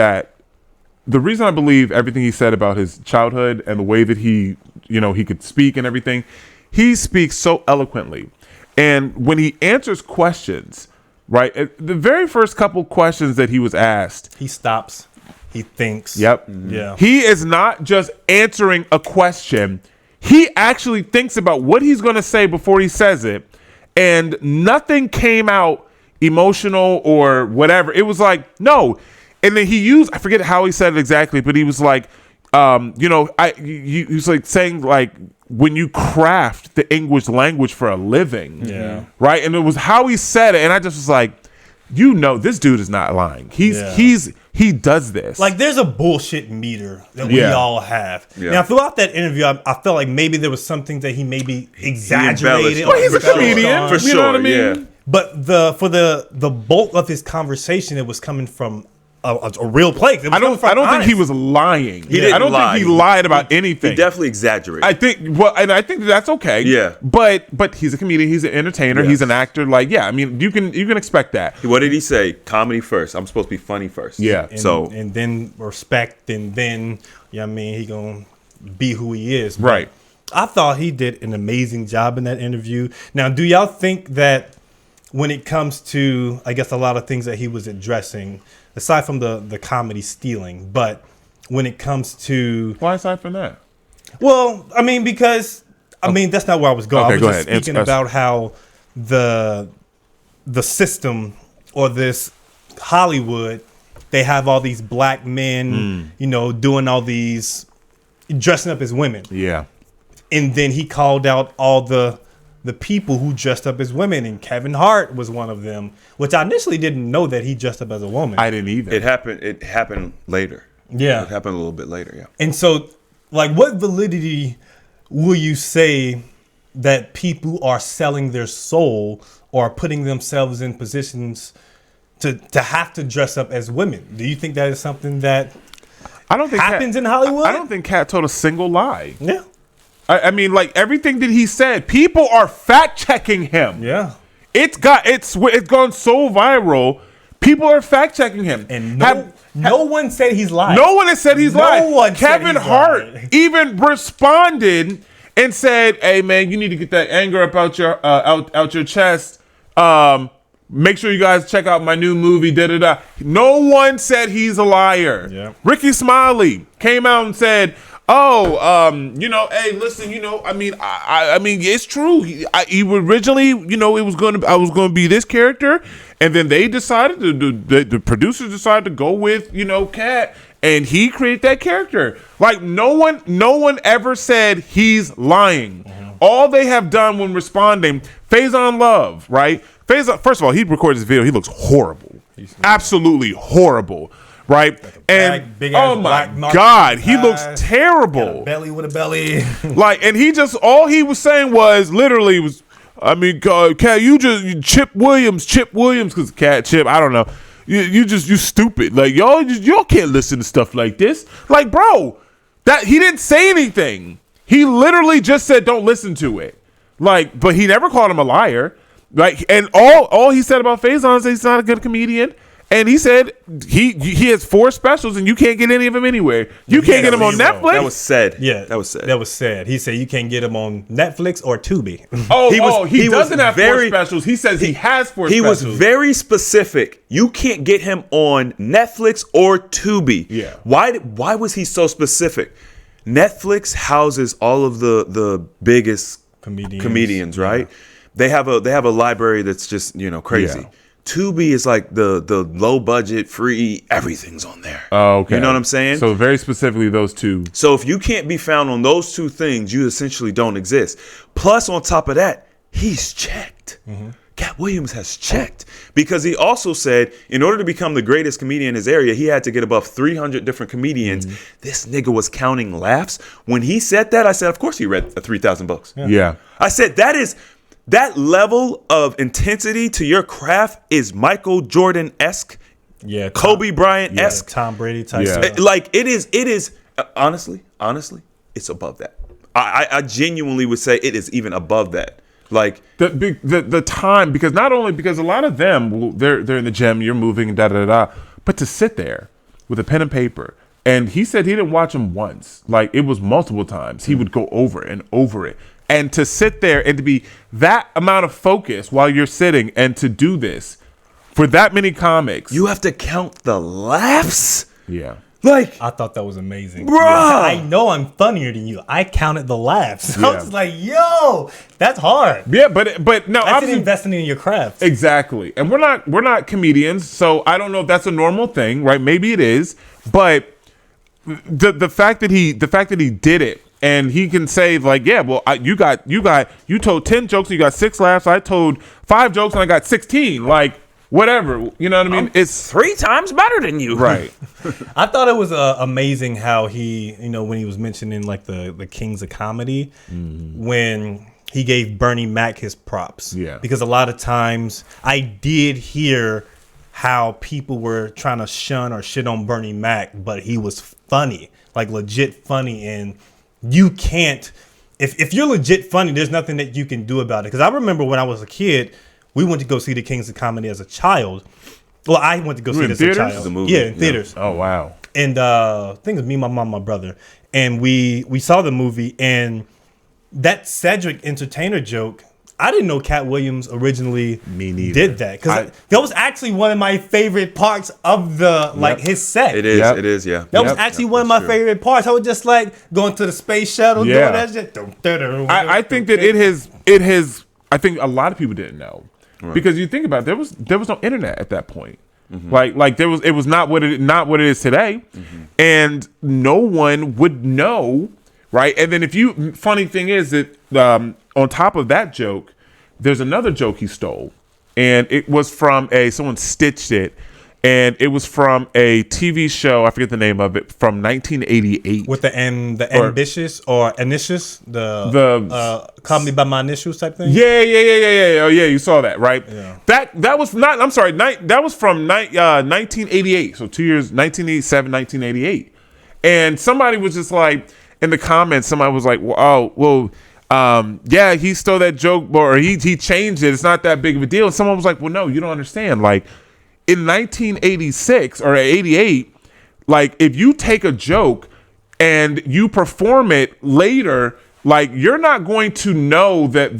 everything he said about his childhood and the way that he could speak and everything, he speaks so eloquently. And when he answers questions, right, the very first couple questions that he was asked,
He stops. He thinks.
yep.
Yeah.
He is not just answering a question. He actually thinks about what he's going to say before he says it. And nothing came out emotional or whatever. It was like, no. And then I forget how he said it exactly, but he was like, he was like saying like, when you craft the English language for a living.
Yeah.
Right. And it was how he said it. And I just was like, this dude is not lying. He does this.
Like there's a bullshit meter that we
Yeah.
all have.
Yeah.
Now throughout that interview, I felt like maybe there was something that he maybe exaggerated.
embellished.
or
well, he's a
embellished
comedian.
on.
For
You know what I
sure,
mean?
yeah.
But for the bulk of his conversation, it was coming from a real place. It was
I don't
coming from
think he
honest.
was lying.
didn't
I don't
lie.
think he lied about anything.
He definitely exaggerated.
I think that's okay.
Yeah.
But he's a comedian. He's an entertainer.
Yes.
He's an actor. Like, yeah. I mean, you can expect that.
What did he say? Comedy first. I'm supposed to be funny first.
Yeah.
And then respect, and then I mean, he gonna be who he is. But
Right.
I thought he did an amazing job in that interview. Now, do y'all think that when it comes to, I guess, a lot of things that he was addressing, aside from the comedy stealing, but when it comes to,
Why aside from that?
well, I mean, because that's not where I was going.
Okay,
I was
go
just
ahead.
speaking about how the system or this Hollywood, they have all these black men, doing all these dressing up as women.
Yeah.
And then he called out all the people who dressed up as women, and Kevin Hart was one of them, which I initially didn't know that he dressed up as a woman.
I didn't either.
It happened later.
Yeah.
It happened a little bit later, yeah.
And so, like, what validity will you say that people are selling their soul or putting themselves in positions to have to dress up as women? Do you think that is something that
I don't think
happens in Hollywood?
I don't think Katt told a single lie.
Yeah.
I mean, like everything that he said, people are fact checking him.
Yeah.
It's gone so viral. People are fact checking him.
And no one said he's lying.
No one has said he's
No
lying.
one said
Kevin
he's
Hart
lying.
even responded and said, "Hey man, you need to get that anger up out your chest. Make sure you guys check out my new movie." Da da da. No one said he's a liar.
Yeah.
Ricky Smiley came out and said, hey, listen, I mean, it's true. He originally, I was going to be this character, and then they decided the producers decided to go with, Katt, and he created that character. Like no one ever said he's lying. Mm-hmm. All they have done when responding, Faison Love, right? Faison, first of all, he recorded this video. He looks horrible, absolutely horrible. Right,
big ass
oh my
black mark
God,
in his
he looks
eyes.
terrible.
Belly with a belly.
Like, and all he was saying was literally Katt, you Chip Williams, because Katt Chip, I don't know, you stupid. Like y'all can't listen to stuff like this. Like, bro, that he didn't say anything. He literally just said don't listen to it. Like, but he never called him a liar. Like, and all he said about Faison is he's not a good comedian. And he said he has 4 specials and you can't get any of them anywhere. You can't get them on Netflix.
That was said.
Yeah,
that was said.
That was said. He said you can't get him on Netflix or Tubi.
He doesn't
was
have 4 specials. He says he has 4 specials.
He was very specific. You can't get him on Netflix or Tubi.
Yeah.
Why was he so specific? Netflix houses all of the biggest comedians, right?
Yeah.
They have a library that's just, crazy.
Yeah.
Tubi is like the low budget, free, everything's on there.
Oh, okay.
You know what I'm saying?
So very specifically those 2.
So if you can't be found on those 2 things, you essentially don't exist. Plus, on top of that, he's checked. Katt Williams has checked, because he also said in order to become the greatest comedian in his area, he had to get above 300 different comedians. This nigga was counting laughs. When he said that, I said, of course he read 3,000 books.
Yeah.
I said, that level of intensity to your craft is Michael Jordan-esque,
Yeah,
Kobe Bryant-esque,
Tom Brady type.
Yeah.
Stuff.
Like it is honestly, it's above that. I genuinely would say it is even above that. Like
the time, because not only because a lot of them they're in the gym, you're moving, but to sit there with a pen and paper. And he said he didn't watch them once. Like it was multiple times. He would go over and over it. And to sit there and to be that amount of focus while you're sitting and to do this for that many comics.
you have to count the laughs.
Yeah.
Like
I thought that was amazing.
Bruh.
I know I'm funnier than you. I counted the laughs. I was like, yo, that's hard.
Yeah, but no,
That's
obviously
investing in your craft.
exactly. And we're not comedians, so I don't know if that's a normal thing, right? Maybe it is, but the fact that he did it. And he can say like, yeah, well, you told 10 jokes and you got 6 laughs. I told 5 jokes and I got 16. Like, whatever, you know what I mean? It's
3 times better than you.
right.
I thought it was amazing how he, when he was mentioning like the kings of comedy, when he gave Bernie Mac his props.
Yeah.
Because a lot of times I did hear how people were trying to shun or shit on Bernie Mac, but he was funny, like legit funny. And you can't, if you're legit funny, there's nothing that you can do about it. Because I remember when I was a kid, we went to go see the Kings of Comedy as a child. Well, I went to go see it as a child.
The movie?
Yeah, in theaters.
Oh wow.
And I think it was me, my mom, my brother. And we saw the movie, and that Cedric Entertainer joke, I didn't know Katt Williams originally
Me neither.
did that. Because that was actually one of my favorite parts of the his set.
It is.
Yep.
It is. Yeah.
That was actually one of my favorite parts. I was just like going to the space shuttle,
Yeah.
doing that shit.
I think that it has. I think a lot of people didn't know because you think about it, there was no internet at that point. Like it was not what it is today, and no one would know, right? And then funny thing is that on top of that joke, there's another joke he stole, and it was from someone stitched it. And it was from a TV show, I forget the name of it, from 1988.
With the ambitious or initious, the comedy by my initials type thing.
Yeah. Oh yeah, you saw that, right?
Yeah.
That was not. I'm sorry. That was from 1988. So 2 years, 1987, 1988. And somebody was just like in the comments. Somebody was like, yeah, he stole that joke, or he changed it. It's not that big of a deal. And someone was like, well, no, you don't understand. Like in 1986 or 88, like if you take a joke and you perform it later, like you're not going to know that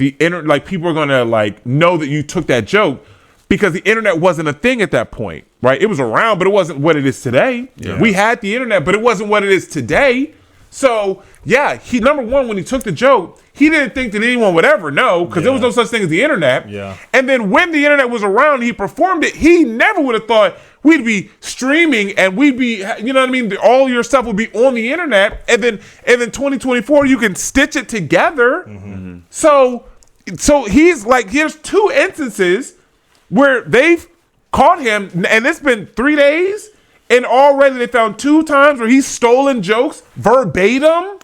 people are going to like know that you took that joke because the internet wasn't a thing at that point, right? It was around, but it wasn't what it is today. Yeah. We had the internet, but it wasn't what it is today. So yeah, he number one, when he took the joke, he didn't think that anyone would ever know because there was no such thing as the internet.
Yeah.
And then when the internet was around, he performed it. He never would have thought we'd be streaming and we'd be, you know what I mean? All your stuff would be on the internet. And then 2024, you can stitch it together. Mm-hmm. So he's like, here's 2 instances where they've caught him, and it's been 3 days. And already they found 2 times where he's stolen jokes verbatim.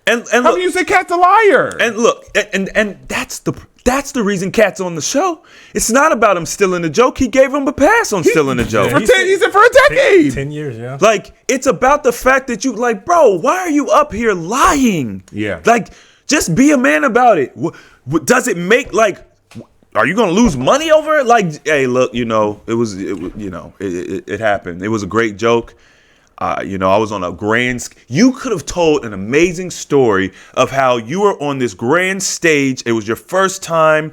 And
how
look,
can you say Katt's a liar?
And look, and that's the reason Katt's on the show. It's not about him stealing a joke. He gave him a pass on stealing a joke.
He said for a decade.
10 years, yeah.
Like, it's about the fact that you, like, bro, why are you up here lying?
Yeah.
Like, just be a man about it. Does it make, like, are you gonna lose money over it? Like, hey, look, it happened. It was a great joke. I was on a you could have told an amazing story of how you were on this grand stage. It was your first time.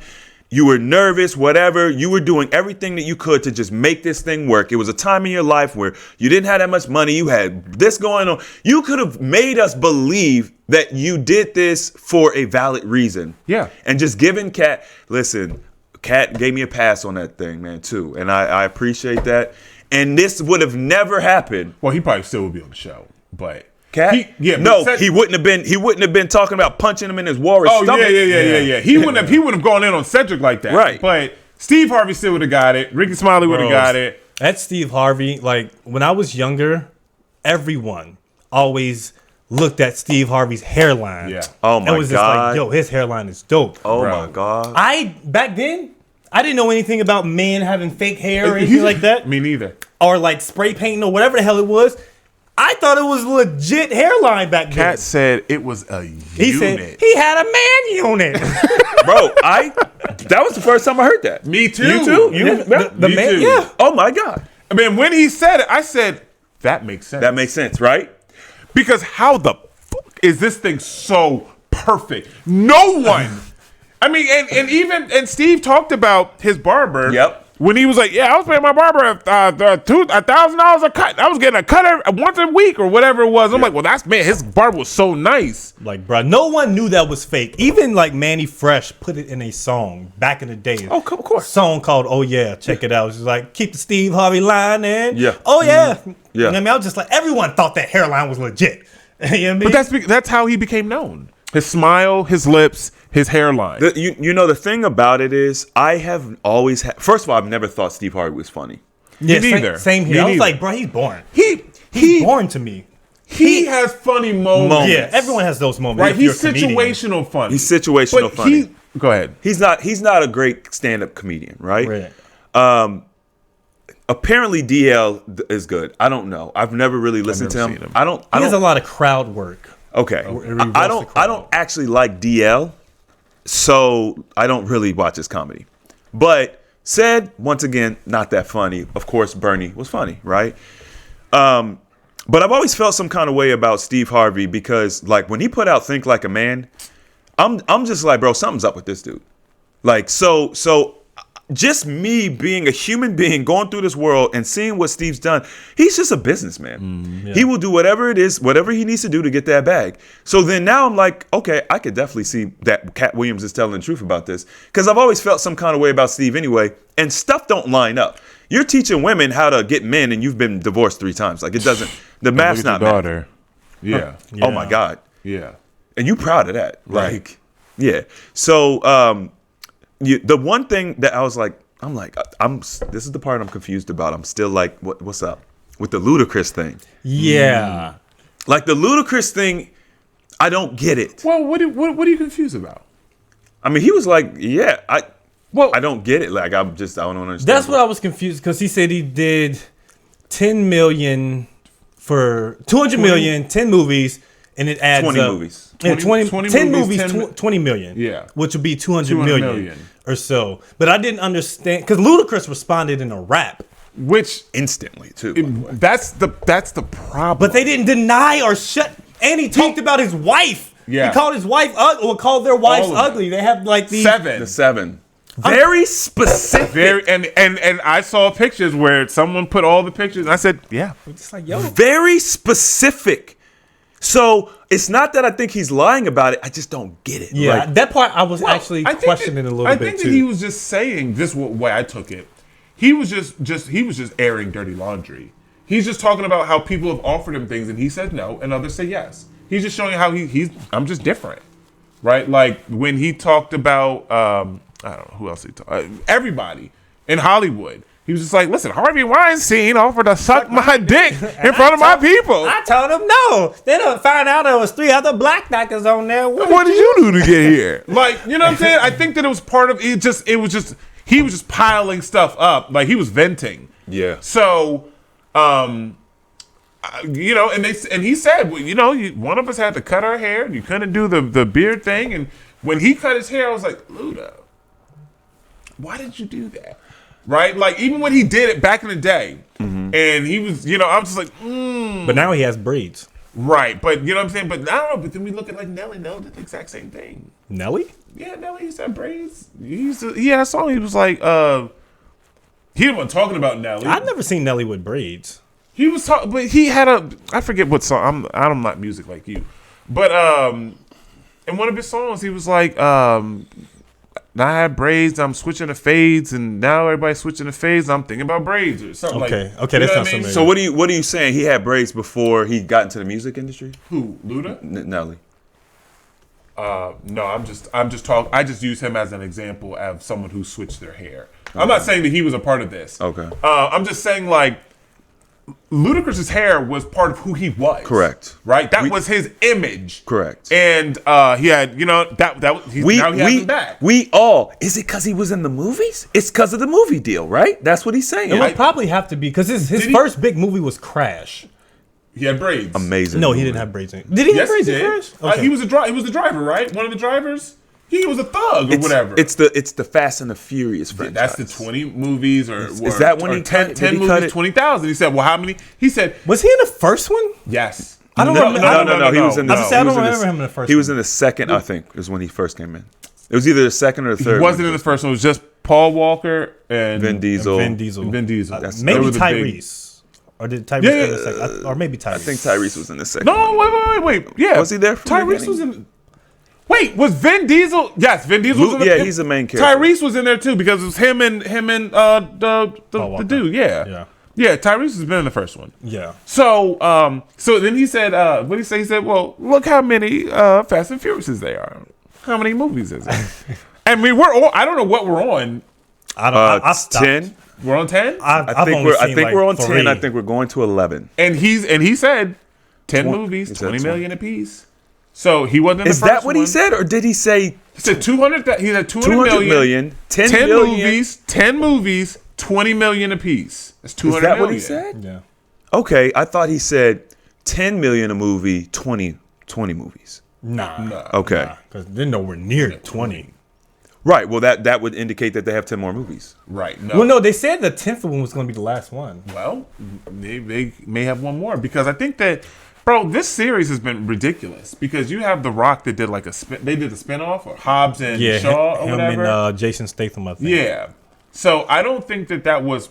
You were nervous, whatever. You were doing everything that you could to just make this thing work. It was a time in your life where you didn't have that much money. You had this going on. You could have made us believe that you did this for a valid reason.
Yeah.
And just giving Katt, listen, Katt gave me a pass on that thing, man, too. And I appreciate that. And this would have never happened.
Well, he probably still would be on the show, but
Katt? He wouldn't have been talking about punching him in his walrus stomach.
Yeah. He wouldn't have gone in on Cedric like that.
Right.
But Steve Harvey still would have got it. Ricky Smiley would have got it.
That's Steve Harvey. Like, when I was younger, everyone always looked at Steve Harvey's hairline.
Yeah.
Oh my
and was just
God.
like, yo, his hairline is dope.
Oh
Bro.
my God.
Back then, I didn't know anything about men having fake hair or anything like that.
Me neither.
Or like spray painting or whatever the hell it was. I thought it was legit hairline back then.
Katt said it was a
He
unit.
said he had a man unit.
Bro, that was the first time I heard that.
Me too.
You too?
the
Me
man,
too.
yeah.
Oh my God.
I mean, when he said it, I said, that makes sense.
That makes sense, right?
Because how the fuck is this thing so perfect? No one. I mean, and Steve talked about his barber.
Yep.
When he was like, yeah, I was paying my barber $1,000 a cut. I was getting a cut once a week or whatever it was. I'm like, well, his barber was so nice.
Like, bro, no one knew that was fake. Even like Manny Fresh put it in a song back in the day.
Oh, of course.
Song called "Oh Yeah," check it out. It's just like keep the Steve Harvey line in.
Yeah.
Oh yeah.
Yeah.
You know what I mean, I was just like, everyone thought that hairline was legit. You know what I mean?
But that's how he became known. His smile, his lips, his hairline.
The thing about it is, I have always first of all, I've never thought Steve Harvey was funny.
Yeah,
Me neither.
Same here.
Me
I was
neither.
like, bro, he's boring.
He's
He's boring to me.
He has funny moments.
Yeah, everyone has those moments.
Right,
if you're
he's
a comedian.
situational funny.
He's situational
But
funny.
Go ahead.
He's not a great stand-up comedian, right?
Right.
Apparently DL is good. I don't know. I've never really listened to
never
him.
seen him.
I don't.
He has a lot of crowd work.
Okay.
revolves
I
the
don't
crowd.
actually like DL, so I don't really watch his comedy. But said once again, not that funny. Of course, Bernie was funny, right? But I've always felt some kind of way about Steve Harvey because, like, when he put out "Think Like a Man," I'm just like, bro, something's up with this dude. Like, so just me being a human being going through this world and seeing what Steve's done, he's just a businessman.
Yeah.
He will do whatever it is, whatever he needs to do to get that bag. So then now I'm like, okay, I could definitely see that Katt Williams is telling the truth about this because I've always felt some kind of way about Steve anyway, and stuff don't line up. You're teaching women how to get men, and you've been divorced 3 times. Like, it doesn't. The math's not math.
daughter. Yeah.
Yeah.
Oh my God.
Yeah.
And you proud of that.
Right.
Like, yeah. So the one thing that I was like, this is the part I'm confused about. I'm still like, what's up with the Ludacris thing?
Yeah.
Like, the Ludacris thing, I don't get it.
Well, what are you confused about?
I mean, he was like, yeah, I
Well,
don't get it. Like, I don't understand.
That's what I was confused because he said he did 10 million for 200 million, 10 movies, and it adds
20
up.
movies.
Yeah,
20
10
movies,
movies,
10
20 million.
Yeah.
Which would be 200
200
million
million.
or so. But I didn't understand because Ludacris responded in a rap.
which
Instantly, too. by the way.
that's the problem.
But they didn't deny or shut. And he talked about his wife.
Yeah.
He called his wife ugly, or called their wives
All of
ugly. They have like these.
The 7. Very specific.
Very and I saw pictures where someone put all the pictures and I said, yeah.
It's like, yo.
Very specific. So it's not that I think he's lying about it. I just don't get it.
Yeah,
Like,
that part I was actually
I think
questioning
that-
a little
I
bit
think
too.
that he was just saying this way I took it. He was just airing dirty laundry. He's just talking about how people have offered him things and he said no and others say yes. He's just showing how I'm just different. Right? Like when he talked about I don't know who else he talked. Everybody in Hollywood. He was just like, listen, Harvey Weinstein offered to suck my dick in front of my people.
I told him no. Then I found out there was 3 other black doctors on there.
What did you do to get here? Like, you know what I'm saying? I think that it was part of it. He was just piling stuff up. Like he was venting.
yeah.
So, you know, and he said, well, you know, one of us had to cut our hair, and you couldn't do the beard thing. And when he cut his hair, I was like, Luda, why did you do that? Right? Like, even when he did it back in the day, and he was, I'm just like,
But now he has braids.
Right, but you know what I'm saying? But I don't know, but then we look at like Nelly did the exact same thing.
Nelly?
Yeah, Nelly used to have braids. He had a song, he was like, he wasn't talking about Nelly.
I've never seen Nelly with braids.
He was talking, but he had I forget what song, I'm not music like you. But in one of his songs, he was like, now I have braids, I'm switching to fades, and now everybody's switching to fades, I'm thinking about braids or something
Okay,
like
okay,
that.
that sounds familiar.
So what are you saying? He had braids before he got into the music industry?
Who, Luda?
Nelly.
No, I'm just talking. I just use him as an example of someone who switched their hair. I'm not saying that he was a part of this.
Okay.
I'm just saying like Ludacris's hair was part of who he was.
Correct.
Right. That was his image.
Correct.
And he had now he has him back.
Is it because he was in the movies? It's because of the movie deal, right? That's what he's saying.
It would probably have to be because his first big movie was Crash.
He had braids.
Amazing.
No, he didn't have braids in. Did he have braids in Crash? Okay.
He was the driver, right? One of the drivers. He was a thug or whatever.
It's the Fast and the Furious franchise.
That's the 20 movies or
is that when he
10
did he
movies,
cut it?
20,000. He said, well, how many? He said,
Was he in the first one?
yes.
I don't remember.
No. He was in the.
I was gonna say, I don't
he was in
remember him in the first
He was
one.
in the second, I think, is when he first came in. It was either the second or the third.
He wasn't in the first one. It was just Paul Walker and
Vin Diesel.
Vin Diesel.
That's-
Maybe
they were the big-
Tyrese. Or did Tyrese go in the second? Or maybe Tyrese.
I think Tyrese was in the second.
No, wait. Yeah.
Was he there from the
Tyrese
beginning?
was in. Wait, was Vin Diesel? Yes, Vin Diesel was in the.
Yeah, he's the main character.
Tyrese was in there too because it was him and the
Walker.
dude. Yeah. Tyrese has been in the first one.
Yeah.
So so then he said, what did he say? He said, well, look how many Fast and Furiouses they are. How many movies is it? I mean, I don't know what we're on.
I stopped.
10.
We're on 10?
I think we're on 10. I think we're going to 11.
And he said 10 movies,
he said
20 million apiece. So he wasn't in the
Is
first
that what
one.
he said, or did he say
He said 200. He said
200 million, 10 million?
10 movies, 20 million apiece. That's 200
Is that
million.
what he said?
Yeah.
Okay, I thought he said 10 million a movie, 20 movies.
Nah.
Okay.
Because they're nowhere near 20.
Right. Well, that would indicate that they have 10 more movies.
Right. No.
Well, no, they said the 10th one was going to be the last one.
Well, they may have one more because I think that, bro, this series has been ridiculous because you have The Rock that did like they did a spinoff or Hobbs and Shaw or
him
whatever.
and Jason Statham, I think.
Yeah. So I don't think that was.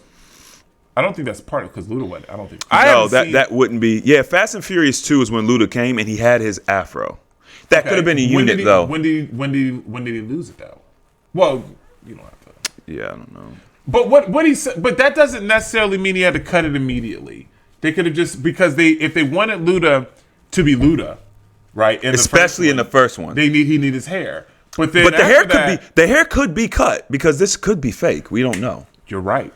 I don't think that's part of because Luda went. I don't think.
That wouldn't be. Yeah, Fast and Furious 2 is when Luda came and he had his afro. That could have been a unit though.
When did he lose it though? Well, you don't have to.
Yeah, I don't know.
But what he said, but that doesn't necessarily mean he had to cut it immediately. They could have just because if they wanted Luda to be Luda, right?
Especially in the first one,
he need his hair. But then,
the hair could be cut because this could be fake. We don't know.
You're right.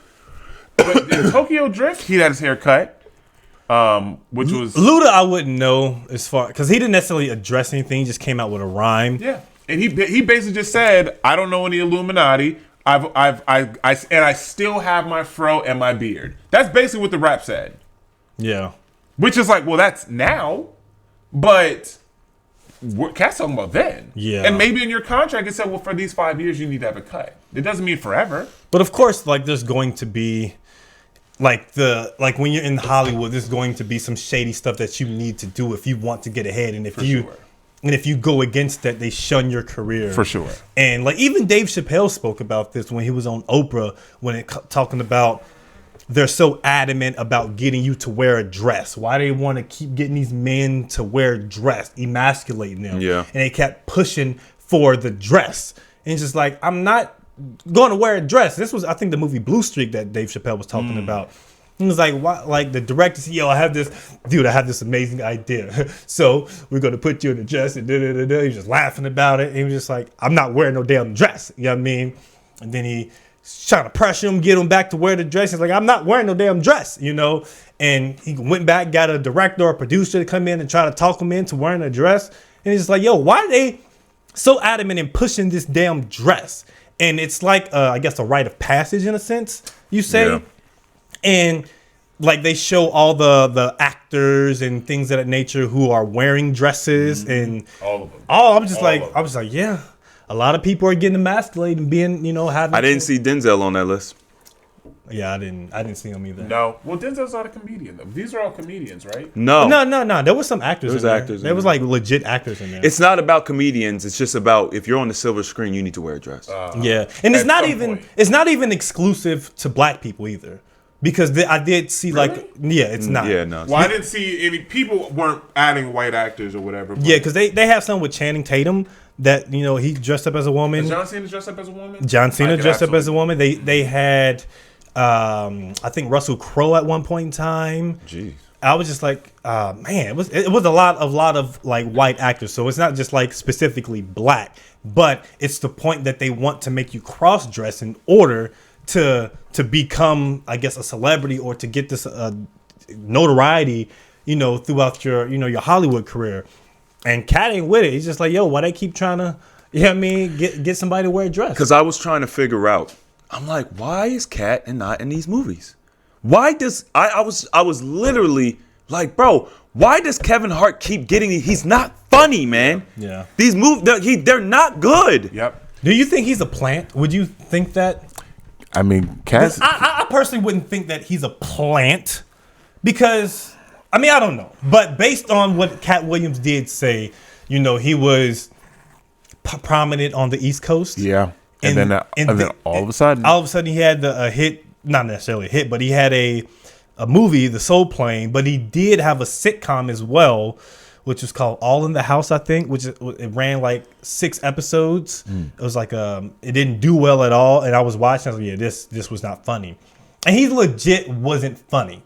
But in Tokyo Drift, he had his hair cut, which was
Luda. I wouldn't know as far because he didn't necessarily address anything. He just came out with a rhyme.
Yeah, and he basically just said, "I don't know any Illuminati. I still have my fro and my beard." That's basically what the rap said.
Yeah.
Which is like, well, that's now, but Katt's talking about then.
Yeah.
And maybe in your contract it said, well, for these 5 years you need to have a cut. It doesn't mean forever.
But of course, like there's going to be like when you're in Hollywood, there's going to be some shady stuff that you need to do if you want to get ahead, and if you go against that, they shun your career.
For sure.
And like even Dave Chappelle spoke about this when he was on Oprah talking about they're so adamant about getting you to wear a dress. Why they want to keep getting these men to wear a dress, emasculating them.
Yeah.
And they kept pushing for the dress. And it's just like, I'm not going to wear a dress. This was, I think, the movie Blue Streak that Dave Chappelle was talking about. He was like, why? Like the director said, I have this amazing idea. So we're going to put you in a dress and da-da-da-da. He was just laughing about it. And he was just like, I'm not wearing no damn dress. You know what I mean? And then he trying to pressure him, get him back to wear the dress. He's like, I'm not wearing no damn dress, And he went back, got a director or a producer to come in and try to talk him into wearing a dress. And he's just like, why are they so adamant in pushing this damn dress? And it's like, I guess, a rite of passage in a sense, you say. Yeah. And like they show all the actors and things of that nature who are wearing dresses and
all of them.
I was just like, yeah. a lot of people are getting emasculated and being, having.
I didn't see Denzel on that list.
Yeah, I didn't see him either.
No. Well, Denzel's not a comedian though. These are all comedians, right?
No.
No. There was some actors.
There was
in there.
actors in
There was
there.
like legit actors in there.
It's not about comedians. It's just about if you're on the silver screen, you need to wear a dress.
Yeah, and it's
At
not
some
even
point.
it's not even exclusive to black people either, because I did see it's not.
Yeah, no.
Well, I didn't see any people weren't adding white actors or whatever. But
Yeah, because they have some with Channing Tatum that he dressed up as a woman.
Is John Cena dressed up as a woman?
John Cena
I could
dressed up as a
absolutely-
woman. They had I think Russell Crowe at one point in time.
Jeez.
I was just like, man, it was a lot of like white actors. So it's not just like specifically black, but it's the point that they want to make you cross dress in order to become, I guess, a celebrity or to get this notoriety, throughout your Hollywood career. And Katt ain't with it. He's just like, yo, why they keep trying to, get somebody to wear a dress?
Because I was trying to figure out. I'm like, why is Katt and not in these movies? Why does I was literally like, bro, why does Kevin Hart keep getting? He's not funny, man.
Yeah.
These movies, they're not good.
Yep.
Do you think he's a plant? Would you think that?
I mean, Cass.
I personally wouldn't think that he's a plant because, I don't know. But based on what Katt Williams did say, he was prominent on the East Coast.
Yeah. And then all of a sudden
he had a hit, not necessarily a hit, but he had a movie, The Soul Plane, but he did have a sitcom as well, which was called All in the House, I think, it ran like 6 episodes. It was like, it didn't do well at all. And I was watching, I was like, yeah, this was not funny. And he legit wasn't funny.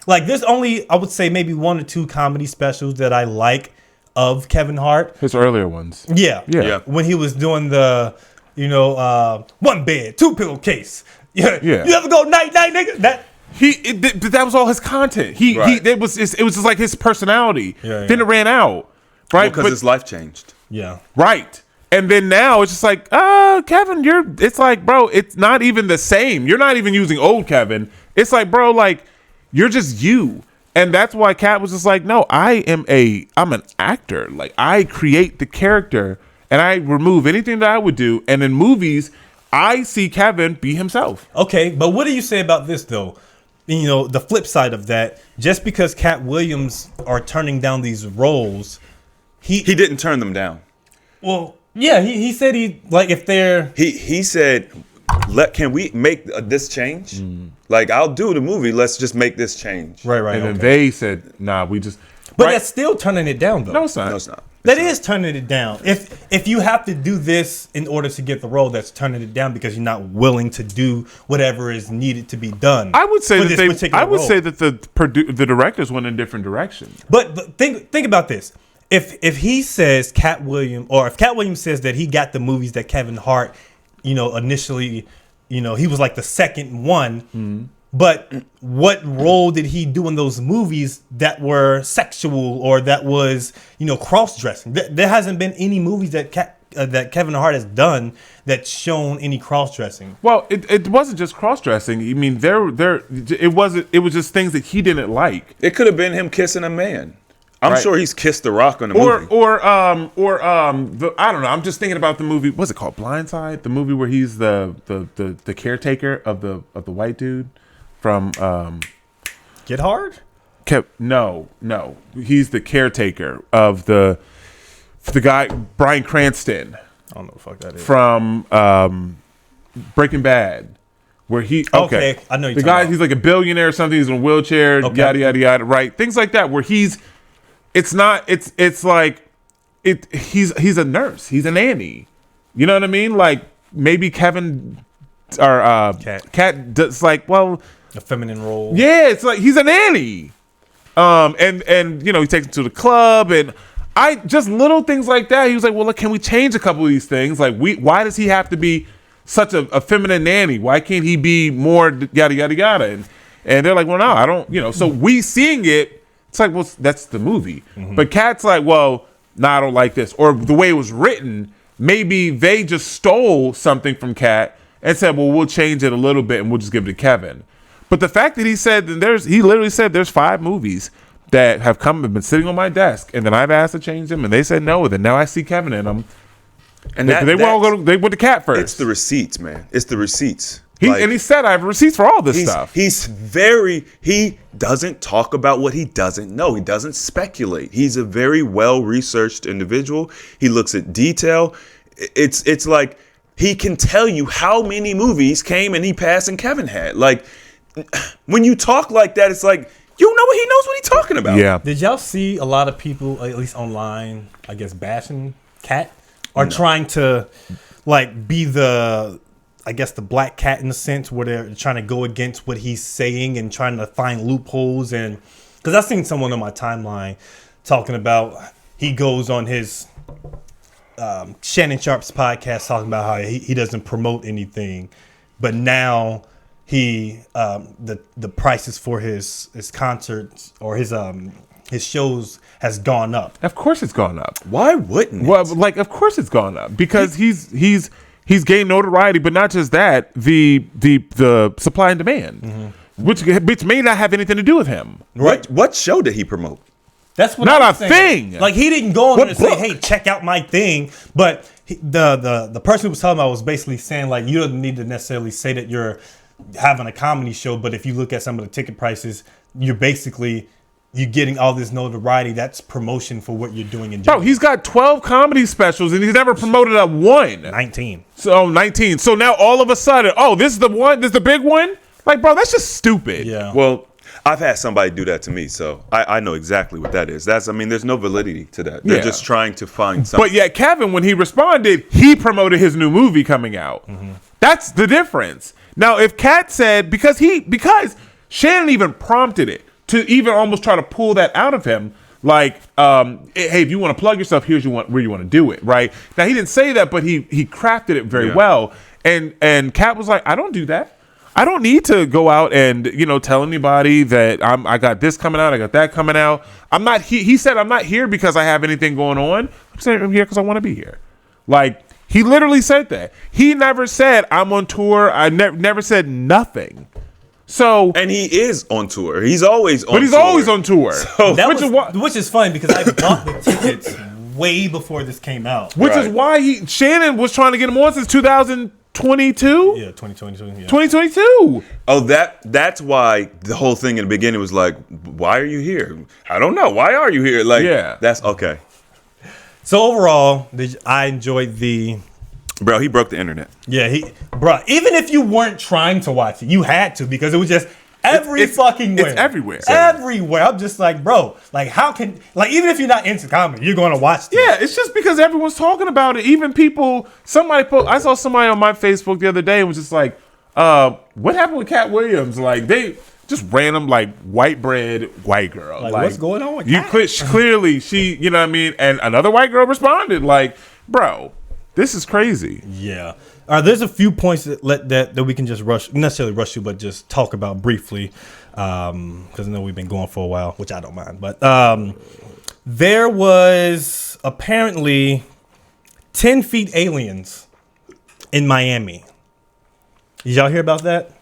Like there's only, I would say maybe 1 or 2 comedy specials that I like of Kevin Hart.
his earlier ones.
Yeah.
Yeah.
When he was doing the, 1 bed, 2 pillowcase. Yeah.
Yeah.
You ever go night, nigga?
That was all his content. It was just like his personality.
Yeah.
Then it ran out, right?
Because his life changed.
Yeah.
Right. And then now it's just like, Kevin, it's like, bro, it's not even the same. You're not even using old Kevin. It's like, bro, like, you're just you. And that's why Katt was just like, no, I'm an actor. Like, I create the character and I remove anything that I would do. And in movies, I see Kevin be himself.
Okay, but what do you say about this though? The flip side of that, just because Katt Williams are turning down these roles,
He didn't turn them down.
well, yeah, he said if they're
He said, can we make this change? Like, I'll do the movie. Let's just make this change.
right,
And then
okay.
they said, nah, we just.
But
right?
that's still turning it down though.
No, it's not.
No, it's not.
That is turning it down. If you have to do this in order to get the role, that's turning it down because you're not willing to do whatever is needed to be done.
I would say
for
that
this particular role.
the directors went in different directions.
But think about this. If he says Katt Williams, or if Katt Williams says that he got the movies that Kevin Hart, initially, he was like the second one. But what role did he do in those movies that were sexual or that was, cross-dressing? There hasn't been any movies that Kevin Hart has done that's shown any cross-dressing.
Well, it wasn't just cross-dressing. I mean, it was just things that he didn't like.
It could have been him kissing a man. I'm
Right.
sure he's kissed The Rock on the
Or
movie.
I don't know. I'm just thinking about the movie. What's it called? Blindside, the movie where he's the caretaker of the white dude from
Get Hard?
No. He's the caretaker of the guy Bryan Cranston
I don't know what the fuck that is.
from Breaking Bad. Where
Okay, I know you're
the
talking
guy.
about.
He's like a billionaire or something. He's in a wheelchair.
Okay.
Yada yada yada. Right, things like that. Where he's like he's a nurse. He's a nanny. You know what I mean? Like maybe Kevin or Katt does like, well,
A feminine role.
yeah, it's like he's a nanny. And he takes him to the club and I just little things like that. He was like, well, look, can we change a couple of these things? Like why does he have to be such a feminine nanny? Why can't he be more yada yada yada? And they're like, well, no, I don't, so we seeing it, it's like, well, that's the movie. But Katt's like, well, no, I don't like this. Or the way it was written, maybe they just stole something from Katt and said, well, we'll change it a little bit and we'll just give it to Kevin. But the fact that he literally said there's 5 movies that have come and been sitting on my desk, and then I've asked to change them, and they said no. And then now I see Kevin in them.
And
they went to Katt first.
It's the receipts, man. It's the receipts.
And he said, I have receipts for all this stuff.
He doesn't talk about what he doesn't know. He doesn't speculate. He's a very well-researched individual. He looks at detail. It's like he can tell you how many movies came and he passed and Kevin had. Like, when you talk like that, it's like, you know what he knows what he's talking about.
Yeah.
Did y'all see a lot of people, at least online, I guess, bashing Katt? Or trying to, like, be the black cat in a sense, where they're trying to go against what he's saying and trying to find loopholes. And because I've seen someone on my timeline talking about, he goes on his Shannon Sharp's podcast talking about how he doesn't promote anything, but now he the prices for his concerts or his shows has gone up.
Of course it's gone up.
Why wouldn't it?
Well, like, of course it's gone up because he's gained notoriety, but not just that, the supply and demand, which may not have anything to do with him.
Right. What show did he promote?
That's what
Not
I'm
a
saying.
thing.
Like, he didn't go on
What
there and say,
book?
"Hey, check out my thing." But the person who was talking about was basically saying, like, you don't need to necessarily say that you're having a comedy show, but if you look at some of the ticket prices, you're getting all this notoriety. That's promotion for what you're doing in general.
Bro, he's got 12 comedy specials and he's never promoted a one.
19.
So 19. So now all of a sudden, this is the one, this is the big one? Like, bro, that's just stupid.
Yeah.
Well, I've had somebody do that to me, so I know exactly what that is. There's no validity to that. They're just trying to find something.
But yet Kevin, when he responded, he promoted his new movie coming out. That's the difference. Now, if Katt said, because Shannon even prompted it to even almost try to pull that out of him, like, hey, if you want to plug yourself, here's where you want to do it, right? Now, he didn't say that, but he crafted it very well. And Katt was like, I don't do that. I don't need to go out and, tell anybody that I got this coming out, I got that coming out. I'm not. He said, I'm not here because I have anything going on. I'm saying I'm here because I want to be here. Like, he literally said that. He never said I'm on tour. I never said nothing. So,
and he is on tour. He's always on tour.
But he's always on tour.
So,
which is funny because I bought the tickets way before this came out.
Which is why Shannon was trying to get him on since 2022.
Yeah, 2022. Yeah.
2022.
Oh, that's why the whole thing in the beginning was like, why are you here? I don't know. Why are you here? Like, that's okay.
So overall, I enjoyed the.
Bro, he broke the internet.
Yeah, even if you weren't trying to watch it, you had to because it was just fucking where.
It's everywhere.
Everywhere. I'm just like, bro, like, how can, like, even if you're not into comedy, you're going to watch this.
Yeah, it's just because everyone's talking about it. Even people, I saw somebody on my Facebook the other day and was just like, what happened with Katt Williams? Like, they just random, like, white bread, white girl.
Like, what's going on with
you? Clearly, she, you know what I mean? And another white girl responded, like, bro, this is crazy.
Yeah. There's a few points that we can just necessarily rush through, but just talk about briefly, because I know we've been going for a while, which I don't mind. But there was apparently 10 feet aliens in Miami. Did y'all hear about that?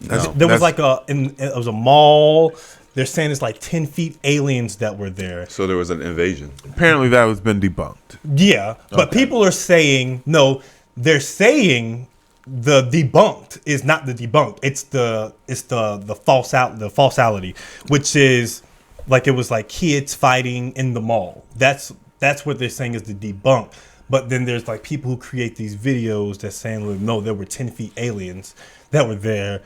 No,
there was it was a mall. They're saying it's like 10 feet aliens that were there.
So there was an invasion.
Apparently that has been debunked.
Yeah, but people are saying no. They're saying the debunked is not the debunked. It's the falsality, which is like it was like kids fighting in the mall. That's what they're saying is the debunk. But then there's like people who create these videos that's saying, well, no, there were 10 feet aliens that were there.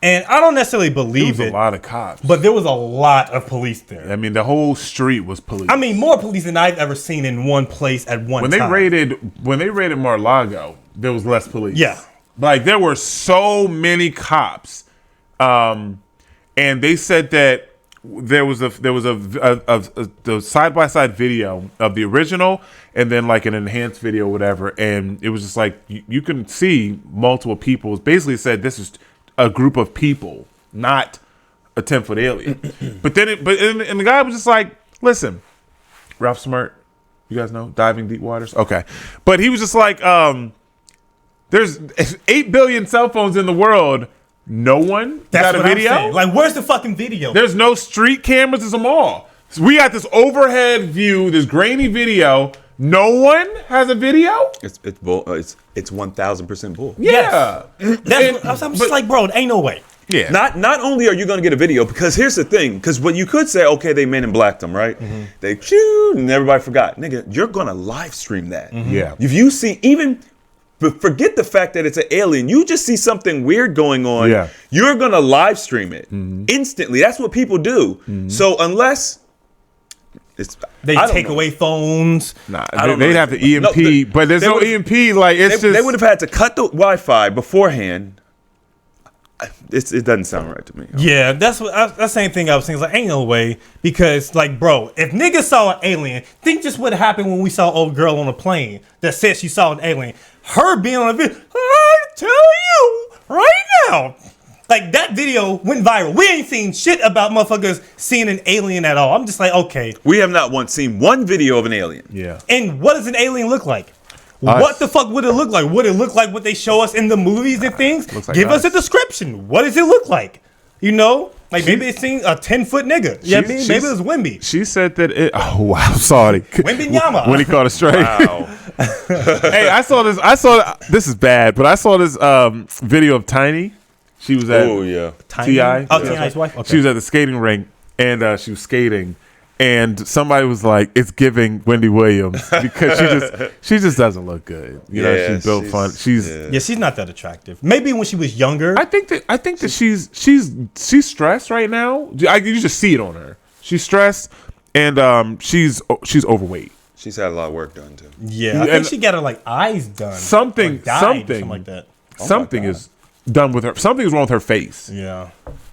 And I don't necessarily believe
There was a lot of cops.
but there was a lot of police there.
I mean, the whole street was police.
I mean, more police than I've ever seen in one place at one time.
When they raided Mar-a-Lago, there was less police.
Yeah.
Like, there were so many cops. And they said that there was a side-by-side video of the original and then like an enhanced video or whatever. And it was just like, you can see multiple people. It basically said this is a group of people, not a 10-foot alien. But the guy was just like, listen, Ralph Smart, you guys know Diving Deep Waters? Okay. But he was just like, there's 8 billion cell phones in the world. No one got a video?
I'm saying. Like, where's the fucking video?
There's no street cameras. It's a mall. So we got this overhead view, this grainy video No one has a video.
It's bull. It's 1000% bull.
Yeah,
I'm just like, bro, ain't no way.
yeah.
Not only are you going to get a video, because here's the thing, because what you could say, okay, they Men in Blacked them, right? They chewed and everybody forgot. Nigga, you're going to live stream that.
Yeah.
If you see, even forget the fact that it's an alien, you just see something weird going on,
Yeah.
you're going to live stream it instantly. That's what people do. So unless
They
I don't
take
know.
away phones.
Nah,
I don't
they'd
know.
have to EMP,
No,
but there's
they
no
would've-
EMP. Like it's just
they would have had to cut the Wi-Fi beforehand. It doesn't sound right to me.
Yeah, that's the same thing I was saying. It's like, ain't no way. Because, like, bro, if niggas saw an alien, think just what happened when we saw old girl on a plane that said she saw an alien. Her being on a video, I tell you right now. Like, that video went viral. We ain't seen shit about motherfuckers seeing an alien at all. I'm just like, okay.
We have not once seen one video of an alien.
yeah.
And what does an alien look like?
Us.
What the fuck would it look like? Would it look like what they show us in the movies and things?
Looks like
Give us
us.
a description. What does it look like? You know? Like maybe it's seen a 10-foot nigga. Yeah, I mean,
She's-
maybe it was Wimby.
She said that it. Oh wow, sorry.
Wimbenyama.
When he called her straight.
Wow.
Hey, I saw this. This is bad, but I saw this video of Tiny. She was at
Oh yeah.
T.I.
Oh, T.I.'s wife? Okay.
She was at the skating rink and she was skating, and somebody was like, "It's giving Wendy Williams," because she just doesn't look good. You know,
Yeah,
she's built fun. She's.
yeah.
Yeah, she's not that attractive. Maybe when she was younger.
I think that she's stressed right now. You just see it on her. She's stressed, and she's overweight.
She's had a lot of work done too.
yeah, I
and-
think she got her like eyes done.
Something-
or died or
something.
something like that.
Something
God.
is done with her. Something is wrong with her face.
Yeah.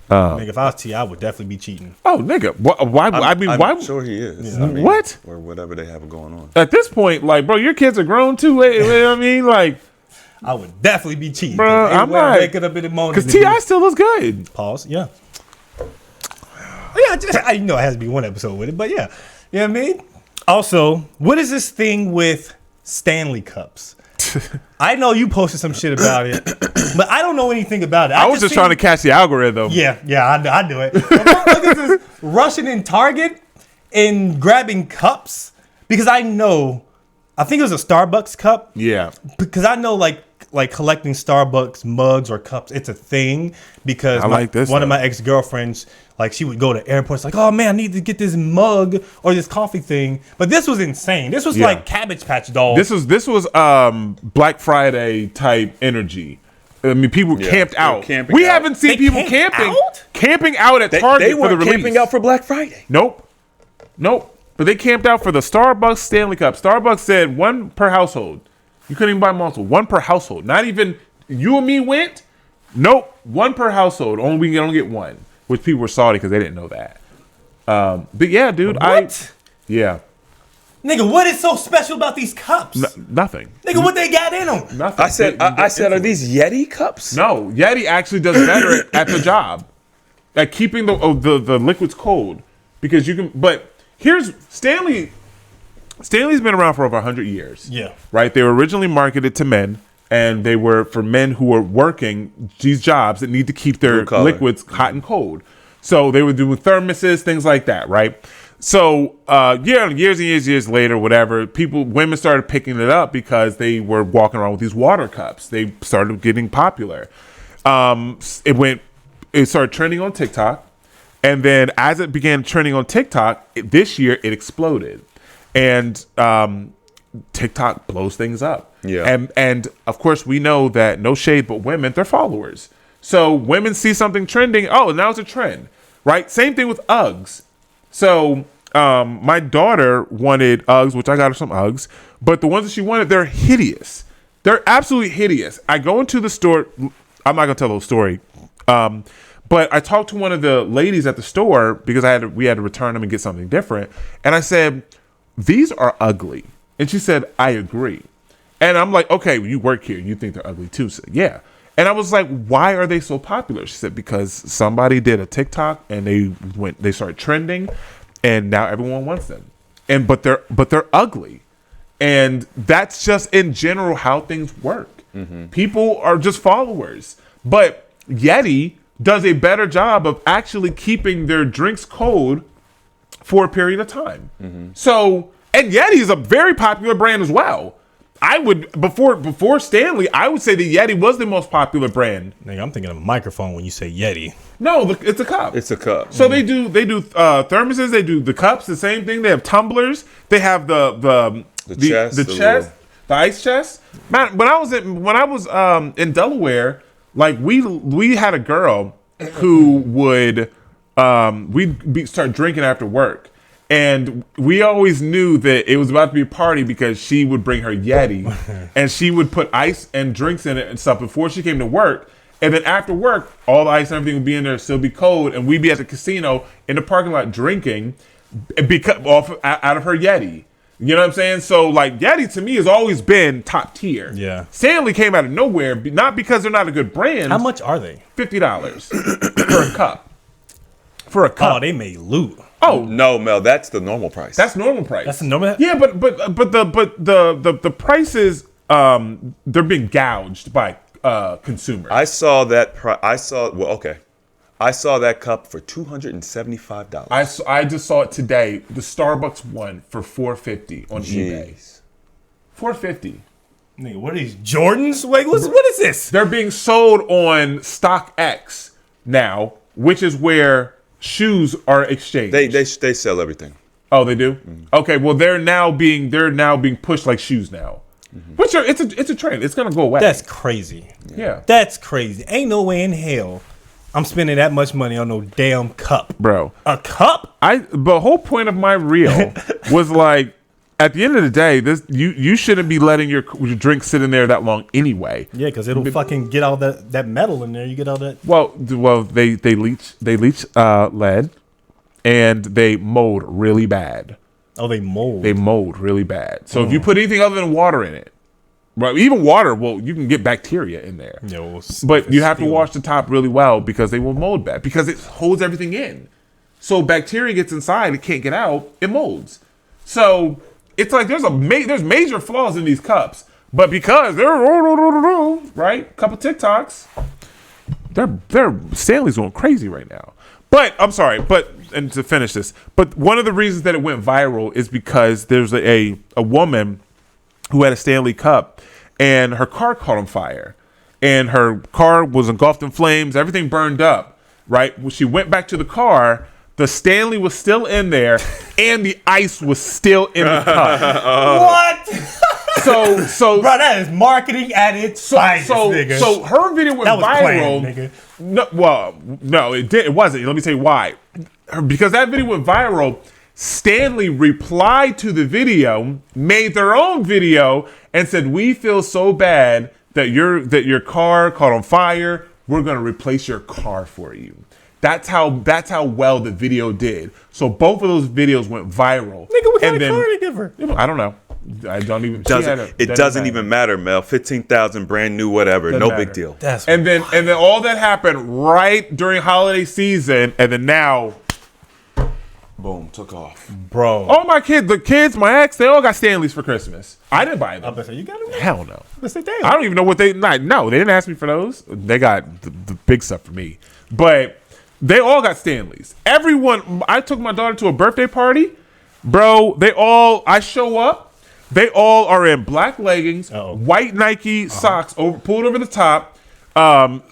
Nigga, if I was T, I would definitely be cheating.
Oh, nigga. Why? I mean,
I'm
why?
sure he is.
Yeah.
I mean,
What?
Or whatever they have going on.
At this point, like, bro, your kids are grown too. I mean, like,
I would definitely be cheating.
Bro,
Ain't
I'm
way
not-
waking up in the morning.
because
to
T.I.
do-
still looks good.
Pause. Yeah. Yeah, I know it has to be one episode with it, but yeah. You know what I mean? Also, what is this thing with Stanley Cups? I know you posted some shit about it, but I don't know anything about it.
I was just trying to catch the algorithm.
Yeah, I do it. The motherfuckers is rushing in Target and grabbing cups because I think it was a Starbucks cup.
Yeah.
Because I know like collecting Starbucks mugs or cups, it's a thing. Because
I like this
one of
though.
my ex-girlfriends, like she would go to airports like, oh man, I need to get this mug or this coffee thing. But this was insane. This was
Yeah.
like Cabbage Patch Dolls.
This was Black Friday type energy. I mean, people
Yeah,
camped
they were
out.
camping
We
out.
haven't seen
They
people
camped out?
camping out at Target
They
for the
weren't
release.
camping out for Black Friday.
Nope. But they camped out for the Starbucks Stanley Cup. Starbucks said one per household. You couldn't even buy multiple. One per household. Not even you and me went. Nope. One per household. We can only get one. Which people were salty because they didn't know that. But yeah, dude.
What?
Yeah.
Nigga, what is so special about these cups?
Nothing.
Nigga, what they got in them?
Nothing.
I said, are these Yeti cups?
No, Yeti actually does better at the job, at keeping the liquids cold, because you can. But here's Stanley. Stanley's been around for over 100 years.
Yeah.
Right. They were originally marketed to men, and they were for men who were working these jobs that need to keep their
Blue collar.
liquids hot and cold. So they were doing thermoses, things like that, right? So years later, whatever, women started picking it up because they were walking around with these water cups. They started getting popular. It started trending on TikTok, and then as it began trending on TikTok, this year it exploded, and TikTok blows things up.
Yeah.
And of course we know that, no shade, but women, they're followers. So women see something trending, oh, now it's a trend, right? Same thing with Uggs. So my daughter wanted Uggs, which I got her some Uggs, but the ones that she wanted, they're hideous. They're absolutely hideous. I go into the store. I'm not gonna tell the whole story, but I talked to one of the ladies at the store because we had to return them and get something different, and I said, "These are ugly," and she said, "I agree." And I'm like, "Okay, well, you work here. You think they're ugly too?" So, yeah. And I was like, "Why are they so popular?" She said, "Because somebody did a TikTok and they started trending, and now everyone wants them. But they're ugly." And that's just in general how things work. Mm-hmm. People are just followers. But Yeti does a better job of actually keeping their drinks cold for a period of time. Mm-hmm. So And Yeti is a very popular brand as well. I would before Stanley, I would say the Yeti was the most popular brand.
Nigga, I'm thinking of a microphone when you say Yeti.
No, it's a cup.
It's a cup.
So they do thermoses. They do the cups. The same thing. They have tumblers. They have the
chest,
the ice chest. Man, when I was in Delaware, like we had a girl who would start drinking after work. And we always knew that it was about to be a party because she would bring her Yeti and she would put ice and drinks in it and stuff before she came to work. And then after work, all the ice and everything would be in there, still be cold. And we'd be at the casino in the parking lot drinking out of her Yeti. You know what I'm saying? So like Yeti to me has always been top tier.
Yeah.
Stanley came out of nowhere, not because they're not a good brand.
How much are they?
$50 for a cup. For a cup.
Oh, they made loot.
Oh
No, Mel, that's the normal price.
that's normal price.
That's the normal.
Yeah, but the prices they're being gouged by consumers.
I saw that. I saw that cup for $275.
I just saw it today. The Starbucks one for $450 on eBay.
Jeez.
$450.
Nigga, what are these Jordans? Wait, what is this?
They're being sold on StockX now, which is where shoes are exchanged.
They sell everything.
Oh, they do?
Mm-hmm.
Okay, well they're now being pushed like shoes now.
Mm-hmm.
Which it's a trend. It's gonna go away.
That's crazy.
yeah.
That's crazy. Ain't no way in hell I'm spending that much money on no damn cup.
Bro.
A cup?
The whole point of my reel was like, at the end of the day, you shouldn't be letting your drink sit in there that long anyway.
Yeah, because it'll fucking get all that metal in there. You get all that.
Well, they leach lead, and they mold really bad.
Oh, they mold.
They mold really bad. So if you put anything other than water in it, right? Even water, you can get bacteria in there.
Yo,
But you have to wash the top really well because they will mold bad because it holds everything in. So bacteria gets inside, it can't get out, it molds. So it's like there's major flaws in these cups, but because they're right, couple TikToks, they're Stanley's going crazy right now. But I'm sorry, and to finish this, but one of the reasons that it went viral is because there's a woman who had a Stanley Cup and her car caught on fire and her car was engulfed in flames, everything burned up, right? When she went back to the car, the Stanley was still in there and the ice was still in the cup.
What?
So
bro, that is marketing at its finest, nigga.
So her video went
That was
viral.
planned, nigga.
No, it wasn't. Let me tell you why. Because that video went viral, Stanley replied to the video, made their own video, and said, "We feel so bad that your car caught on fire. We're gonna replace your car for you." That's how well the video did. So both of those videos went viral.
Nigga, what kind of car did they give her?
I don't know. I don't even.
It doesn't even matter, Mel. 15,000, brand new, whatever.
Doesn't
no
matter.
big deal.
That's
And then all that happened right during holiday season, and then now,
Boom, took off.
bro.
all my kids, my ex, they all got Stanleys for Christmas. I didn't buy
I
them.
bet you got it.
Hell no.
Let's say damn.
I don't even know what they. No, they didn't ask me for those. They got the big stuff for me, but they all got Stanleys. Everyone. I took my daughter to a birthday party, bro. I show up. They all are in black leggings, white Nike socks pulled over the top,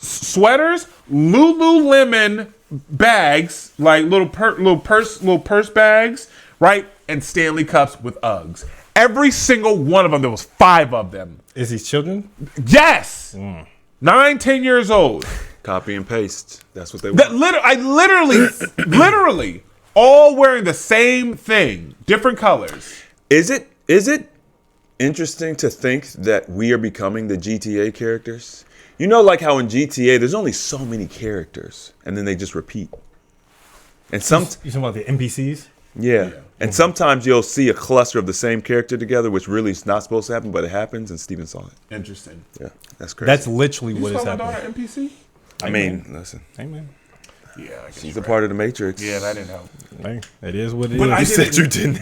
sweaters, Lululemon bags, like little purse bags, right, and Stanley Cups with Uggs. Every single one of them. There was 5 of them.
Is these children?
Yes, 9, 10 years old.
Copy and paste. That's what they want.
Literally, all wearing the same thing, different colors.
Is it interesting to think that we are becoming the GTA characters? You know, like how in GTA, there's only so many characters, and then they just repeat. And
You talking about the NPCs?
yeah. And sometimes you'll see a cluster of the same character together, which really is not supposed to happen, but it happens, and Steven saw it.
Interesting.
Yeah, that's crazy.
That's literally
You
what is
saw my
happening.
daughter NPC?
I mean, listen,
Hey, man.
Yeah, I guess
she's
you're
a part of the Matrix.
Yeah, that didn't help.
Hey, it is what it
But
is.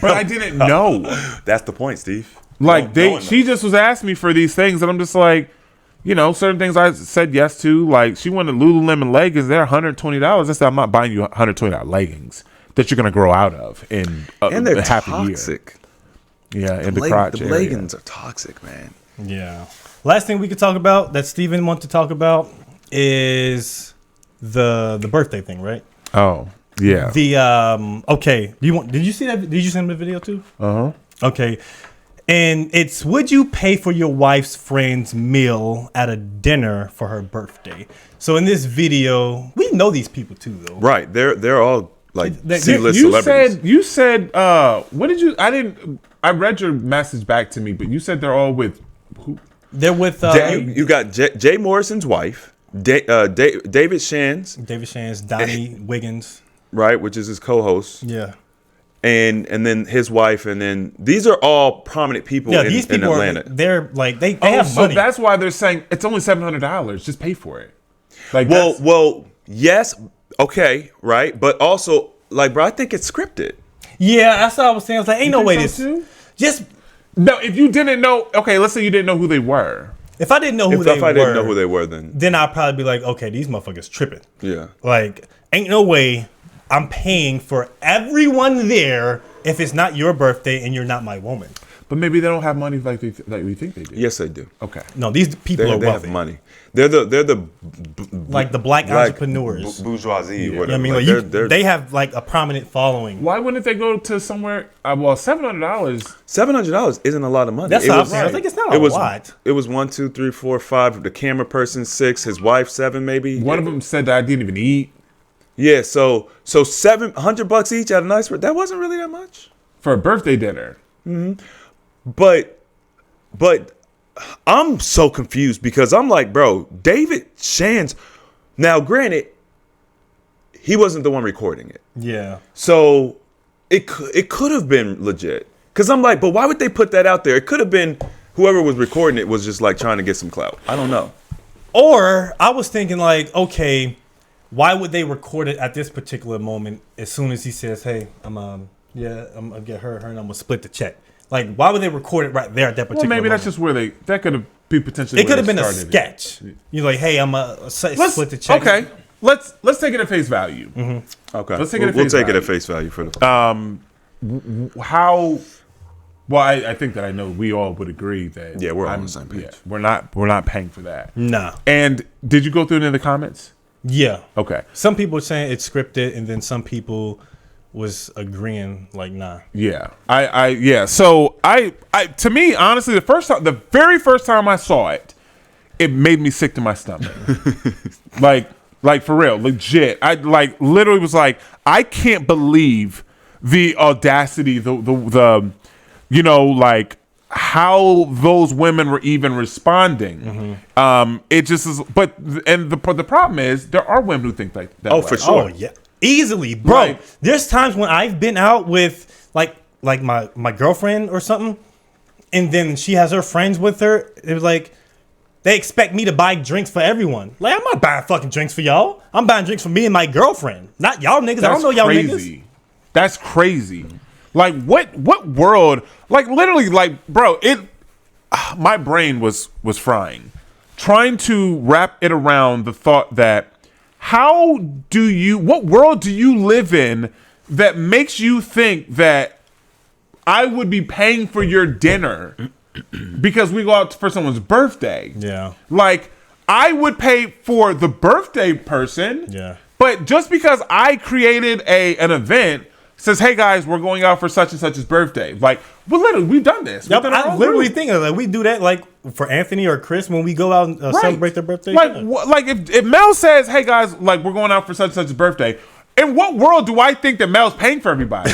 I didn't know.
That's the point, Steve.
Like
No one
she
knows.
just was asking me for these things, and I'm just like, certain things I said yes to. Like she wanted Lululemon leggings. They're $120. I said I'm not buying you $120 leggings that you're gonna grow out of in
And they're
half a year.
toxic.
Yeah, in the crotch
The
area.
leggings are toxic, man.
Yeah. Last thing we could talk about that Steven wants to talk about is the birthday thing, right?
Oh, yeah.
The okay. Did you see that? Did you send him the video too?
Uh-huh.
Okay. And it's, would you pay for your wife's friend's meal at a dinner for her birthday? So in this video, we know these people too, though.
Right. They're all like C-list
You
celebrities.
said, what did you, I read your message back to me, but you said they're all with who?
They're with
You got Jay Morrison's wife, David Shands,
Donnie Wiggins.
right, which is his co-host.
Yeah.
And then his wife, and then these are all prominent people
Yeah,
in,
these people
in Atlanta.
they're like they
Oh,
have
so
money.
that's why they're saying it's only $700. Just pay for it. Like,
Well, yes, okay, right, but also, like, bro, I think it's scripted.
Yeah, that's what I was saying. I was like, ain't no way
think
this.
so too?
Just
no. If you didn't know, okay, let's say you didn't know who they were.
if I didn't know who
If
they
I didn't know who they were, then
I'd probably be like, okay, these motherfuckers tripping.
yeah.
Like, ain't no way I'm paying for everyone there if it's not your birthday and you're not my woman.
But maybe they don't have money like we think they do.
Yes, they do.
Okay.
No, these people
They
are
have
wealthy.
money. They're the
Like the black entrepreneurs.
bourgeoisie.
You know
Whatever.
what I mean?
Like,
Like they have like a prominent following.
Why wouldn't they go to somewhere? Well, $700.
$700 isn't a lot of money.
That's
It
what I'm
was-
saying. I was like, it's not
it
a
was,
lot.
It was 1, 2, 3, 4, 5. The camera person 6. His wife 7, maybe.
One of them said that I didn't even eat
Yeah. So $700 each at a nice. That wasn't really that much.
for a birthday dinner.
But I'm so confused because I'm like, bro, David Shands. Now, granted, he wasn't the one recording it,
Yeah.
so it could have been legit. Cause I'm like, but why would they put that out there? It could have been whoever was recording it was just like trying to get some clout. I don't know.
Or I was thinking like, okay, why would they record it at this particular moment as soon as he says, hey, I'm gonna get her and I'm gonna split the check. Like, why would they record it right there at that
Well,
particular
maybe that's
moment?
just where that could have been potentially.
It could have
where
been
they
a
started
sketch. You're like, hey, I'm gonna split the check.
Okay, let's take it at face value.
Okay,
Let's take it at
we'll
face
take it
value.
at face value for the.
How? Well, I think that I know we all would agree that
Yeah, we're all on the same page.
Yeah, we're not paying for that.
Nah.
And did you go through any of the comments?
Yeah.
Okay.
Some people are saying it's scripted, and then some people was agreeing like, nah.
Yeah. Yeah. So I to me, honestly, the very first time I saw it, it made me sick to my stomach. like for real, legit. I like literally was like, I can't believe the audacity, the you know, like how those women were even responding. It just is, but the problem is there are women who think like that.
Oh,
way.
for sure.
Oh yeah, easily, bro.
Right.
There's times when I've been out with like my girlfriend or something, and then she has her friends with her. It was like they expect me to buy drinks for everyone. Like, I'm not buying fucking drinks for y'all. I'm buying drinks for me and my girlfriend, not y'all niggas. I don't know y'all niggas.
That's crazy. Like what world? Like literally, like bro, my brain was frying, trying to wrap it around the thought that what world do you live in that makes you think that I would be paying for your dinner because we go out for someone's birthday?
Yeah.
Like I would pay for the birthday person.
Yeah.
But just because I created an event says, hey guys, we're going out for such and such's birthday. Like, well, literally, we've done this.
Yep,
We've done our
I
own
literally
group.
think of like we do that like for Anthony or Chris when we go out and celebrate their birthday.
Like, like if Mel says, hey guys, like we're going out for such and such's birthday, in what world do I think that Mel's paying for everybody?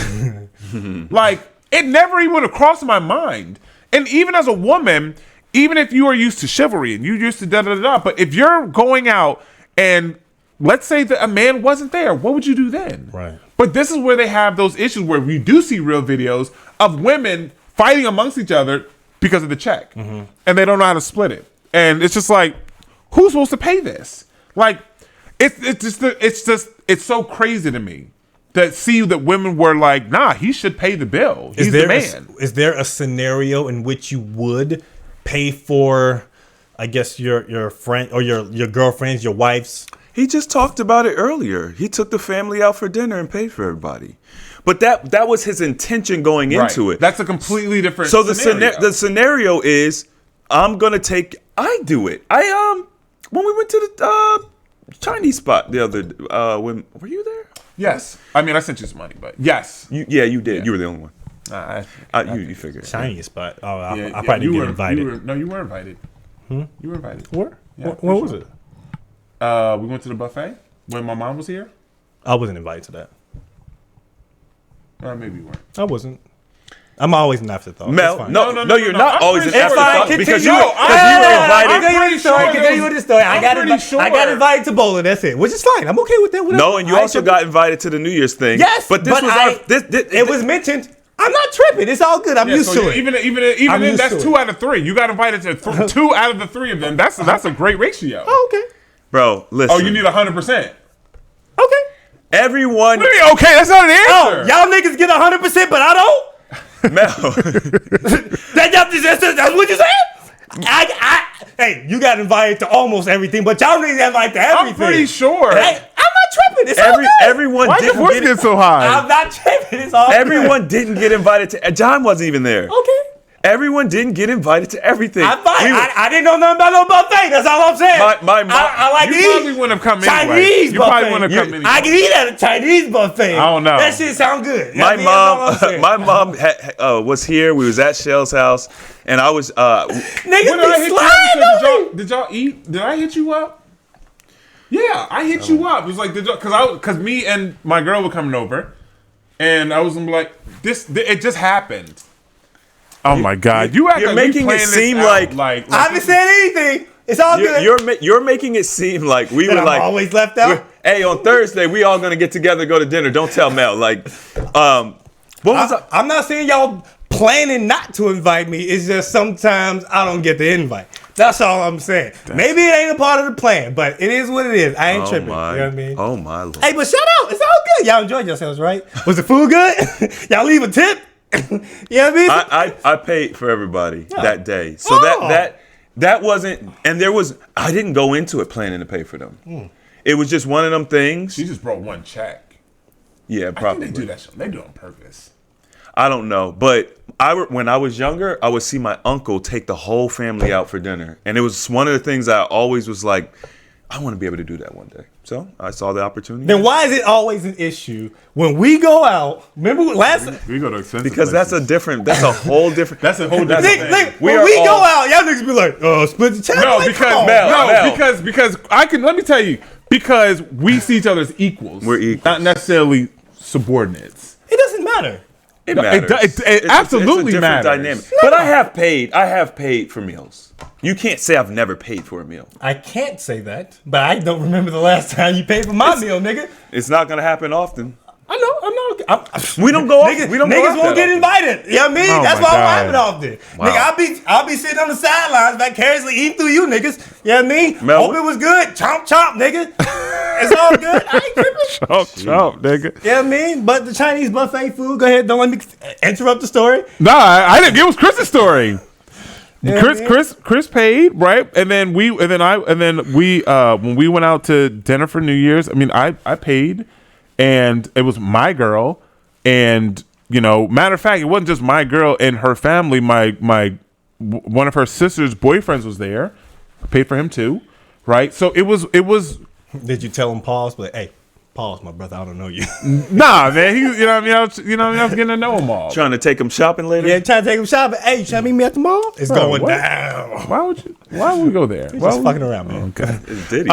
Like, it never even would have crossed my mind. And even as a woman, even if you are used to chivalry and you're used to da-da-da-da, but if you're going out and let's say that a man wasn't there, what would you do then?
Right.
But this is where they have those issues where we do see real videos of women fighting amongst each other because of the check. And they don't know how to split it. And it's just like, who's supposed to pay this? Like, it's so crazy to me to see that women were like, nah, he should pay the bill. He's the man.
Is there a scenario in which you would pay for, I guess, your friend or your girlfriend's, your wife's?
He just talked about it earlier. He took the family out for dinner and paid for everybody. But that was his intention going into it.
That's a completely different.
So
scenario.
the scenario is, I'm gonna take. I do it. When we went to the Chinese spot the other. When were you there?
Yes, I mean I sent you some money, but yes,
You did.
Yeah.
You were the only one. You figured.
Chinese spot. Oh, I
Yeah,
probably didn't
you
get
were-
invited.
No, you were invited. You were invited.
Where?
Yeah,
Where
for
was
sure.
it?
We went to the buffet when my mom was here.
I wasn't invited to that.
Maybe you weren't.
I wasn't. I'm always an afterthought. It's
Mel,
fine.
no, you're not
I'm
always an
pretty sure-
afterthought
It's
because
fine,
you were invited.
I'm pretty sure there
Continue
was-
with the story.
I'm pretty sure-
I got invited to bowling. That's it, which is fine. I'm okay with that. Whatever.
No, and you
I
also
ain't
got invited to the New Year's thing.
Yes,
but this was
it was mentioned. I'm not tripping. It's all good. I'm
Yeah,
used
so
to it.
Even
I'm
then,
used
that's
to
2
it.
out of 3. You got invited to 2 out of the 3 of them. That's a great ratio.
Oh, okay.
Bro, listen.
Oh, you need 100%.
Okay.
everyone.
What do you mean, okay, that's not an
Oh,
answer.
y'all niggas get 100%, but I don't.
Mel,
That's what you said? Hey, you got invited to almost everything, but y'all niggas got invited to everything.
I'm pretty sure.
Hey, I'm not tripping. It's all good.
everyone
Why your
didn't
voice
get
get so high?
I'm not tripping. It's all good.
everyone didn't get invited to. John wasn't even there.
Okay.
Everyone didn't get invited to everything.
I'm fine.
We were-
I didn't know nothing about no buffet. That's all I'm saying.
My mom-
I like
You
to eat.
probably wouldn't have come anyway.
Chinese
You probably
buffet.
wouldn't have come anyway.
I can eat at a Chinese buffet.
I don't know.
That shit sound good.
my
I mean, that's all I'm
mom,
saying.
my mom was here. We was at Shell's house, and I was.
Niggas
When did I
be
hit you
sliding
up?
on me.
Did y'all eat? Did I hit you up? Yeah, I hit you up. It was like, because me and my girl were coming over, and I was like, it just happened. Oh my God! You act
you're
like
making
we
it
planned this
seem
out,
like-
I haven't said anything. It's all good.
You're making it seem like we
That
were
I'm
like
always left out.
Hey, on Thursday we all gonna get together, go to dinner. Don't tell Mel. Like, what was up?
I'm not saying y'all planning not to invite me. It's just sometimes I don't get the invite. That's all I'm saying. Maybe it ain't a part of the plan, but it is what it is. I ain't tripping. You know what I mean?
Oh my Lord.
Hey, but shout out. It's all good. Y'all enjoyed yourselves, right? Was the food good? Y'all leave a tip? You know what I mean?
I paid for everybody that day, so
Oh.
that wasn't, and I didn't go into it planning to pay for them. It was just one of them things.
She just brought one check.
Yeah,
I think
probably.
they do that shit. They do it on purpose.
I don't know, but when I was younger, I would see my uncle take the whole family out for dinner, and it was one of the things I always was like, I want to be able to do that one day. So I saw the opportunity.
Then why is it always an issue when we go out? Remember last
We go to expensive
because that's a whole different.
That's a whole different
Nigga,
thing.
nigga, when we go out, y'all niggas be like, split the check.
No,
Like,
because
come on.
Mel.
because I can. Let me tell you, because we see each other as equals.
We're equals.
not necessarily subordinates.
It doesn't matter.
It
No,
matters.
it absolutely
it's a different
matters.
dynamic. But I have paid for meals. You can't say I've never paid for a meal.
I can't say that, but I don't remember the last time you paid for my meal, nigga.
It's not gonna happen often.
I know, I'm
We don't go out-
Niggas,
we don't go
niggas
out
won't
that
get
often.
invited. You know what I mean?
Oh
That's
my
why I don't
God.
have it often.
Wow.
Nigga, I'll be sitting on the sidelines vicariously eating through you niggas. You know what I mean?
Mel,
Hope it was good. Chomp chomp, nigga. It's all good. I ain't tripping.
Chop, nigga.
You know what I mean? But the Chinese buffet food, go ahead, don't let me interrupt the story.
Nah, I didn't. It was Chris's story.
Yeah, man.
Chris paid, right? And then we when we went out to dinner for New Year's, I mean, I paid, and it was my girl, and matter of fact, it wasn't just my girl and her family. My one of her sister's boyfriends was there. I paid for him too, right? So it was.
Did you tell him pause? But hey, pause, my brother. I don't know you.
Nah, man. I was getting to know them all.
Trying to take them shopping later.
Yeah, trying to take him shopping. Hey, you trying to meet me at the mall? It's
Bro,
going
what?
down.
Why would we go there? Why
Just
would
fucking around, man.
Okay.
It's Diddy.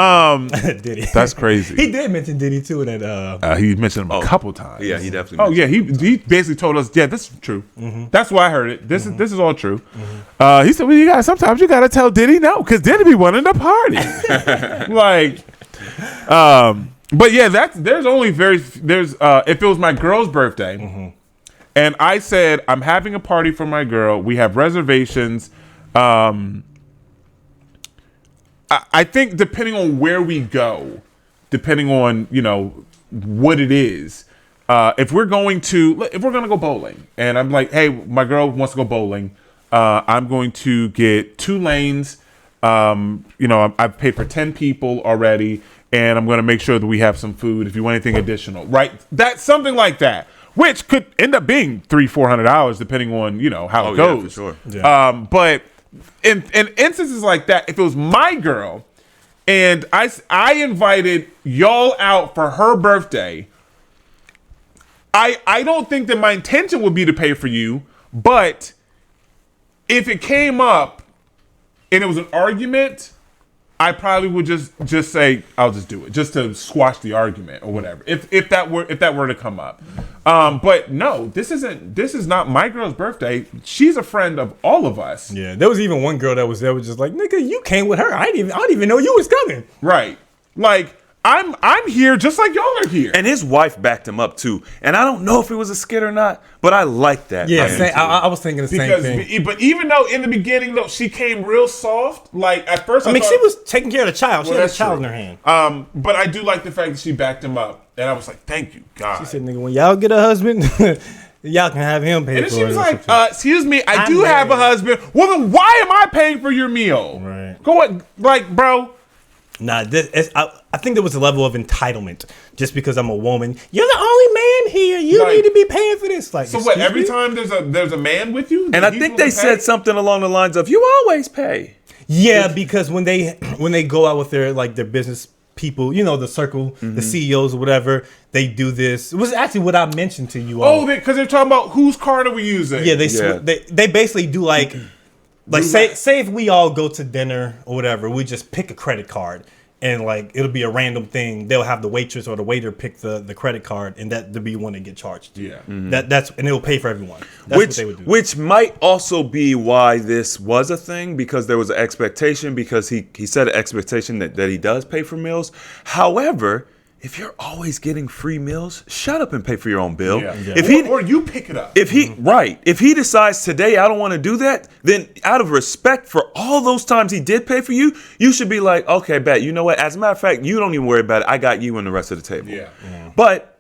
Diddy.
That's crazy.
He did mention Diddy too in that.
He mentioned him a couple times.
Yeah, he definitely.
Oh yeah, he basically told us, yeah, this is true. That's why I heard it. This is all true. He said, well, sometimes you gotta tell Diddy no, because Diddy be wanting to party. But yeah, if it was my girl's birthday, and I said I'm having a party for my girl, we have reservations. I think depending on where we go, depending on what it is, if we're gonna go bowling, and I'm like, hey, my girl wants to go bowling, I'm going to get 2 lanes. I've paid for 10 people already, and I'm going to make sure that we have some food if you want anything additional, right? That's something like that. which could end up being $300-400 depending on how it goes.
Yeah, for sure.
Yeah.
But in instances like that, if it was my girl and I invited y'all out for her birthday, I don't think that my intention would be to pay for you, but if it came up and it was an argument, I probably would just say I'll just do it, just to squash the argument or whatever. If that were to come up, but no, this is not my girl's birthday. She's a friend of all of us.
Yeah, there was even one girl that was there, was just like, nigga, you came with her. I didn't even know you was coming.
Right, like. I'm here just like y'all are here.
And his wife backed him up too. And I don't know if it was a skit or not, but I like that.
Yeah, I was thinking the same thing.
But even though in the beginning though she came real soft, like at first
I mean, she was taking care of the child. She had a
that's
child
true.
in her hand.
But I do like the fact that she backed him up, and I was like, "Thank you, God."
She said, "Nigga, when y'all get a husband, y'all can have him pay
and then
for
she
it."
was
or
like,
something.
"Excuse me, I
I'm
do have a
married.
husband. Well, then why am I paying for your meal?"
Right.
Go on, like, bro.
Nah, I think there was a level of entitlement just because I'm a woman. You're the only man here. You
Like,
need to be paying for this. Like,
So what?
excuse
Every
me?
time there's a man with you,
And I think they said something along the lines of, "You always pay."
Yeah, because when they go out with their business people, the circle, the CEOs or whatever, they do this. It was actually what I mentioned to you all.
Oh, because they're talking about whose card are we using?
Yeah,
Yeah.
they basically do like say if we all go to dinner or whatever, we just pick a credit card and like it'll be a random thing. They'll have the waitress or the waiter pick the credit card and that'll be one that get charged.
Yeah.
That's and it'll pay for everyone. That's what they would do.
Which might also be why this was a thing, because there was an expectation, because he set an expectation that he does pay for meals. However, if you're always getting free meals, shut up and pay for your own bill.
Yeah.
If
or you pick it up.
if he decides today I don't want to do that, then out of respect for all those times he did pay for you, you should be like, okay, bet. You know what? As a matter of fact, you don't even worry about it. I got you and the rest of the table.
Yeah.
But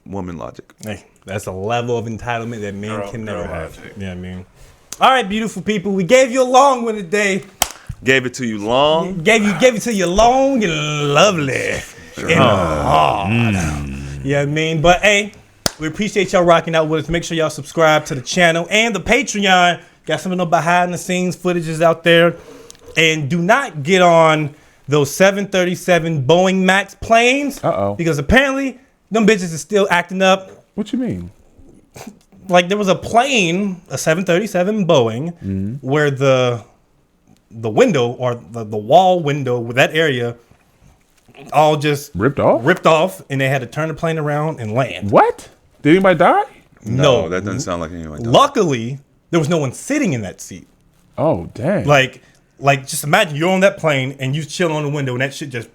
woman logic.
Hey, that's a level of entitlement that men can never
girl
have.
logic.
Yeah, I mean. All right, beautiful people. We gave you a long one today.
Gave it to you long.
Gave it to you long and lovely. And hard. Yeah, I mean, but hey, we appreciate y'all rocking out with us. Make sure y'all subscribe to the channel and the Patreon. Got some of the behind the scenes footages out there. And do not get on those 737 Boeing Max planes.
Uh-oh.
Because apparently them bitches is still acting up.
What you mean?
Like there was a plane, a 737 Boeing, where the window or the wall window with that area all just
Ripped off?
and they had to turn the plane around and land.
What? Did anybody die?
No,
that doesn't sound like anyone.
Luckily, there was no one sitting in that seat.
Oh, dang.
Like just imagine you're on that plane and you chill on the window and that shit just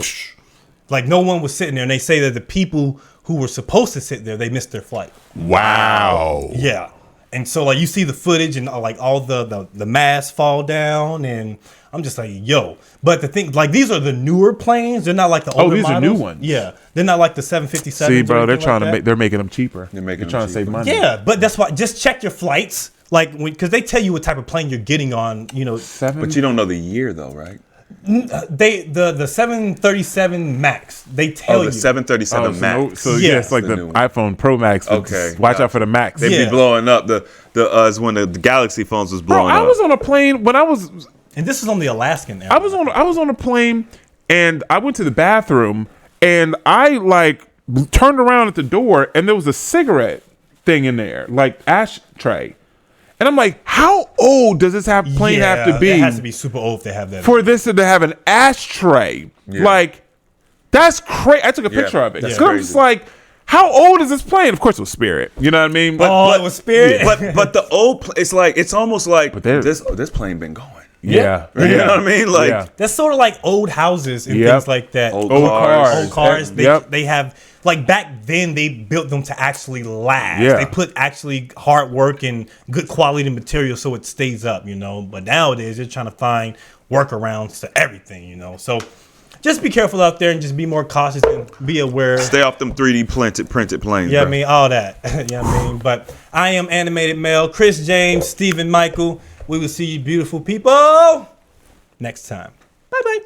like no one was sitting there. And they say that the people who were supposed to sit there, they missed their flight.
Wow.
Yeah. And so like you see the footage and like all the masks fall down and I'm just like, yo. But the thing, like these are the newer planes. They're not like the older
these are
models.
new ones.
Yeah. They're not like the 757.
See, bro, they're making them cheaper.
They're making them
trying to save
cheaper.
money.
Yeah, but that's why just check your flights. Like because they tell you what type of plane you're getting on,
But you don't know the year though, right?
the 737 Max. They tell
The
you
737 Max.
Yeah.
it's like
The
the
new one.
iPhone Pro Max.
Okay,
Watch
gotcha.
out for the Max.
They
Yeah.
be blowing up the when the Galaxy phones was
Bro,
blowing
I
up.
was on a plane when I was
and this is on the Alaskan Air.
I was on a plane and I went to the bathroom and I like turned around at the door and there was a cigarette thing in there, like ashtray. And I'm like, how old does this plane have to be?
It has to be super old to have that.
For this to have an ashtray.
Yeah.
Like, that's crazy. I took a picture of it.
that's
So I'm just
crazy.
like, how old is this plane? Of course it was Spirit. You know what I mean?
it was Spirit.
but the old it's almost like
they're-
this plane been going.
yeah.
You know what I mean? Like
Yeah.
That's sort of like old houses and
Yep.
things like that.
Old
Old
cars.
cars.
Old cars.
Yep.
They have like back then they built them to actually last.
Yeah.
They put actually hard work and good quality material so it stays up, But nowadays they're trying to find workarounds to everything, So just be careful out there and just be more cautious and be aware.
Stay off them 3D printed planes.
Yeah,
bro.
I mean all that. Yeah, I mean, but I am Animated Male, Chris James, Stephen Michael. We will see you beautiful people next time. Bye bye.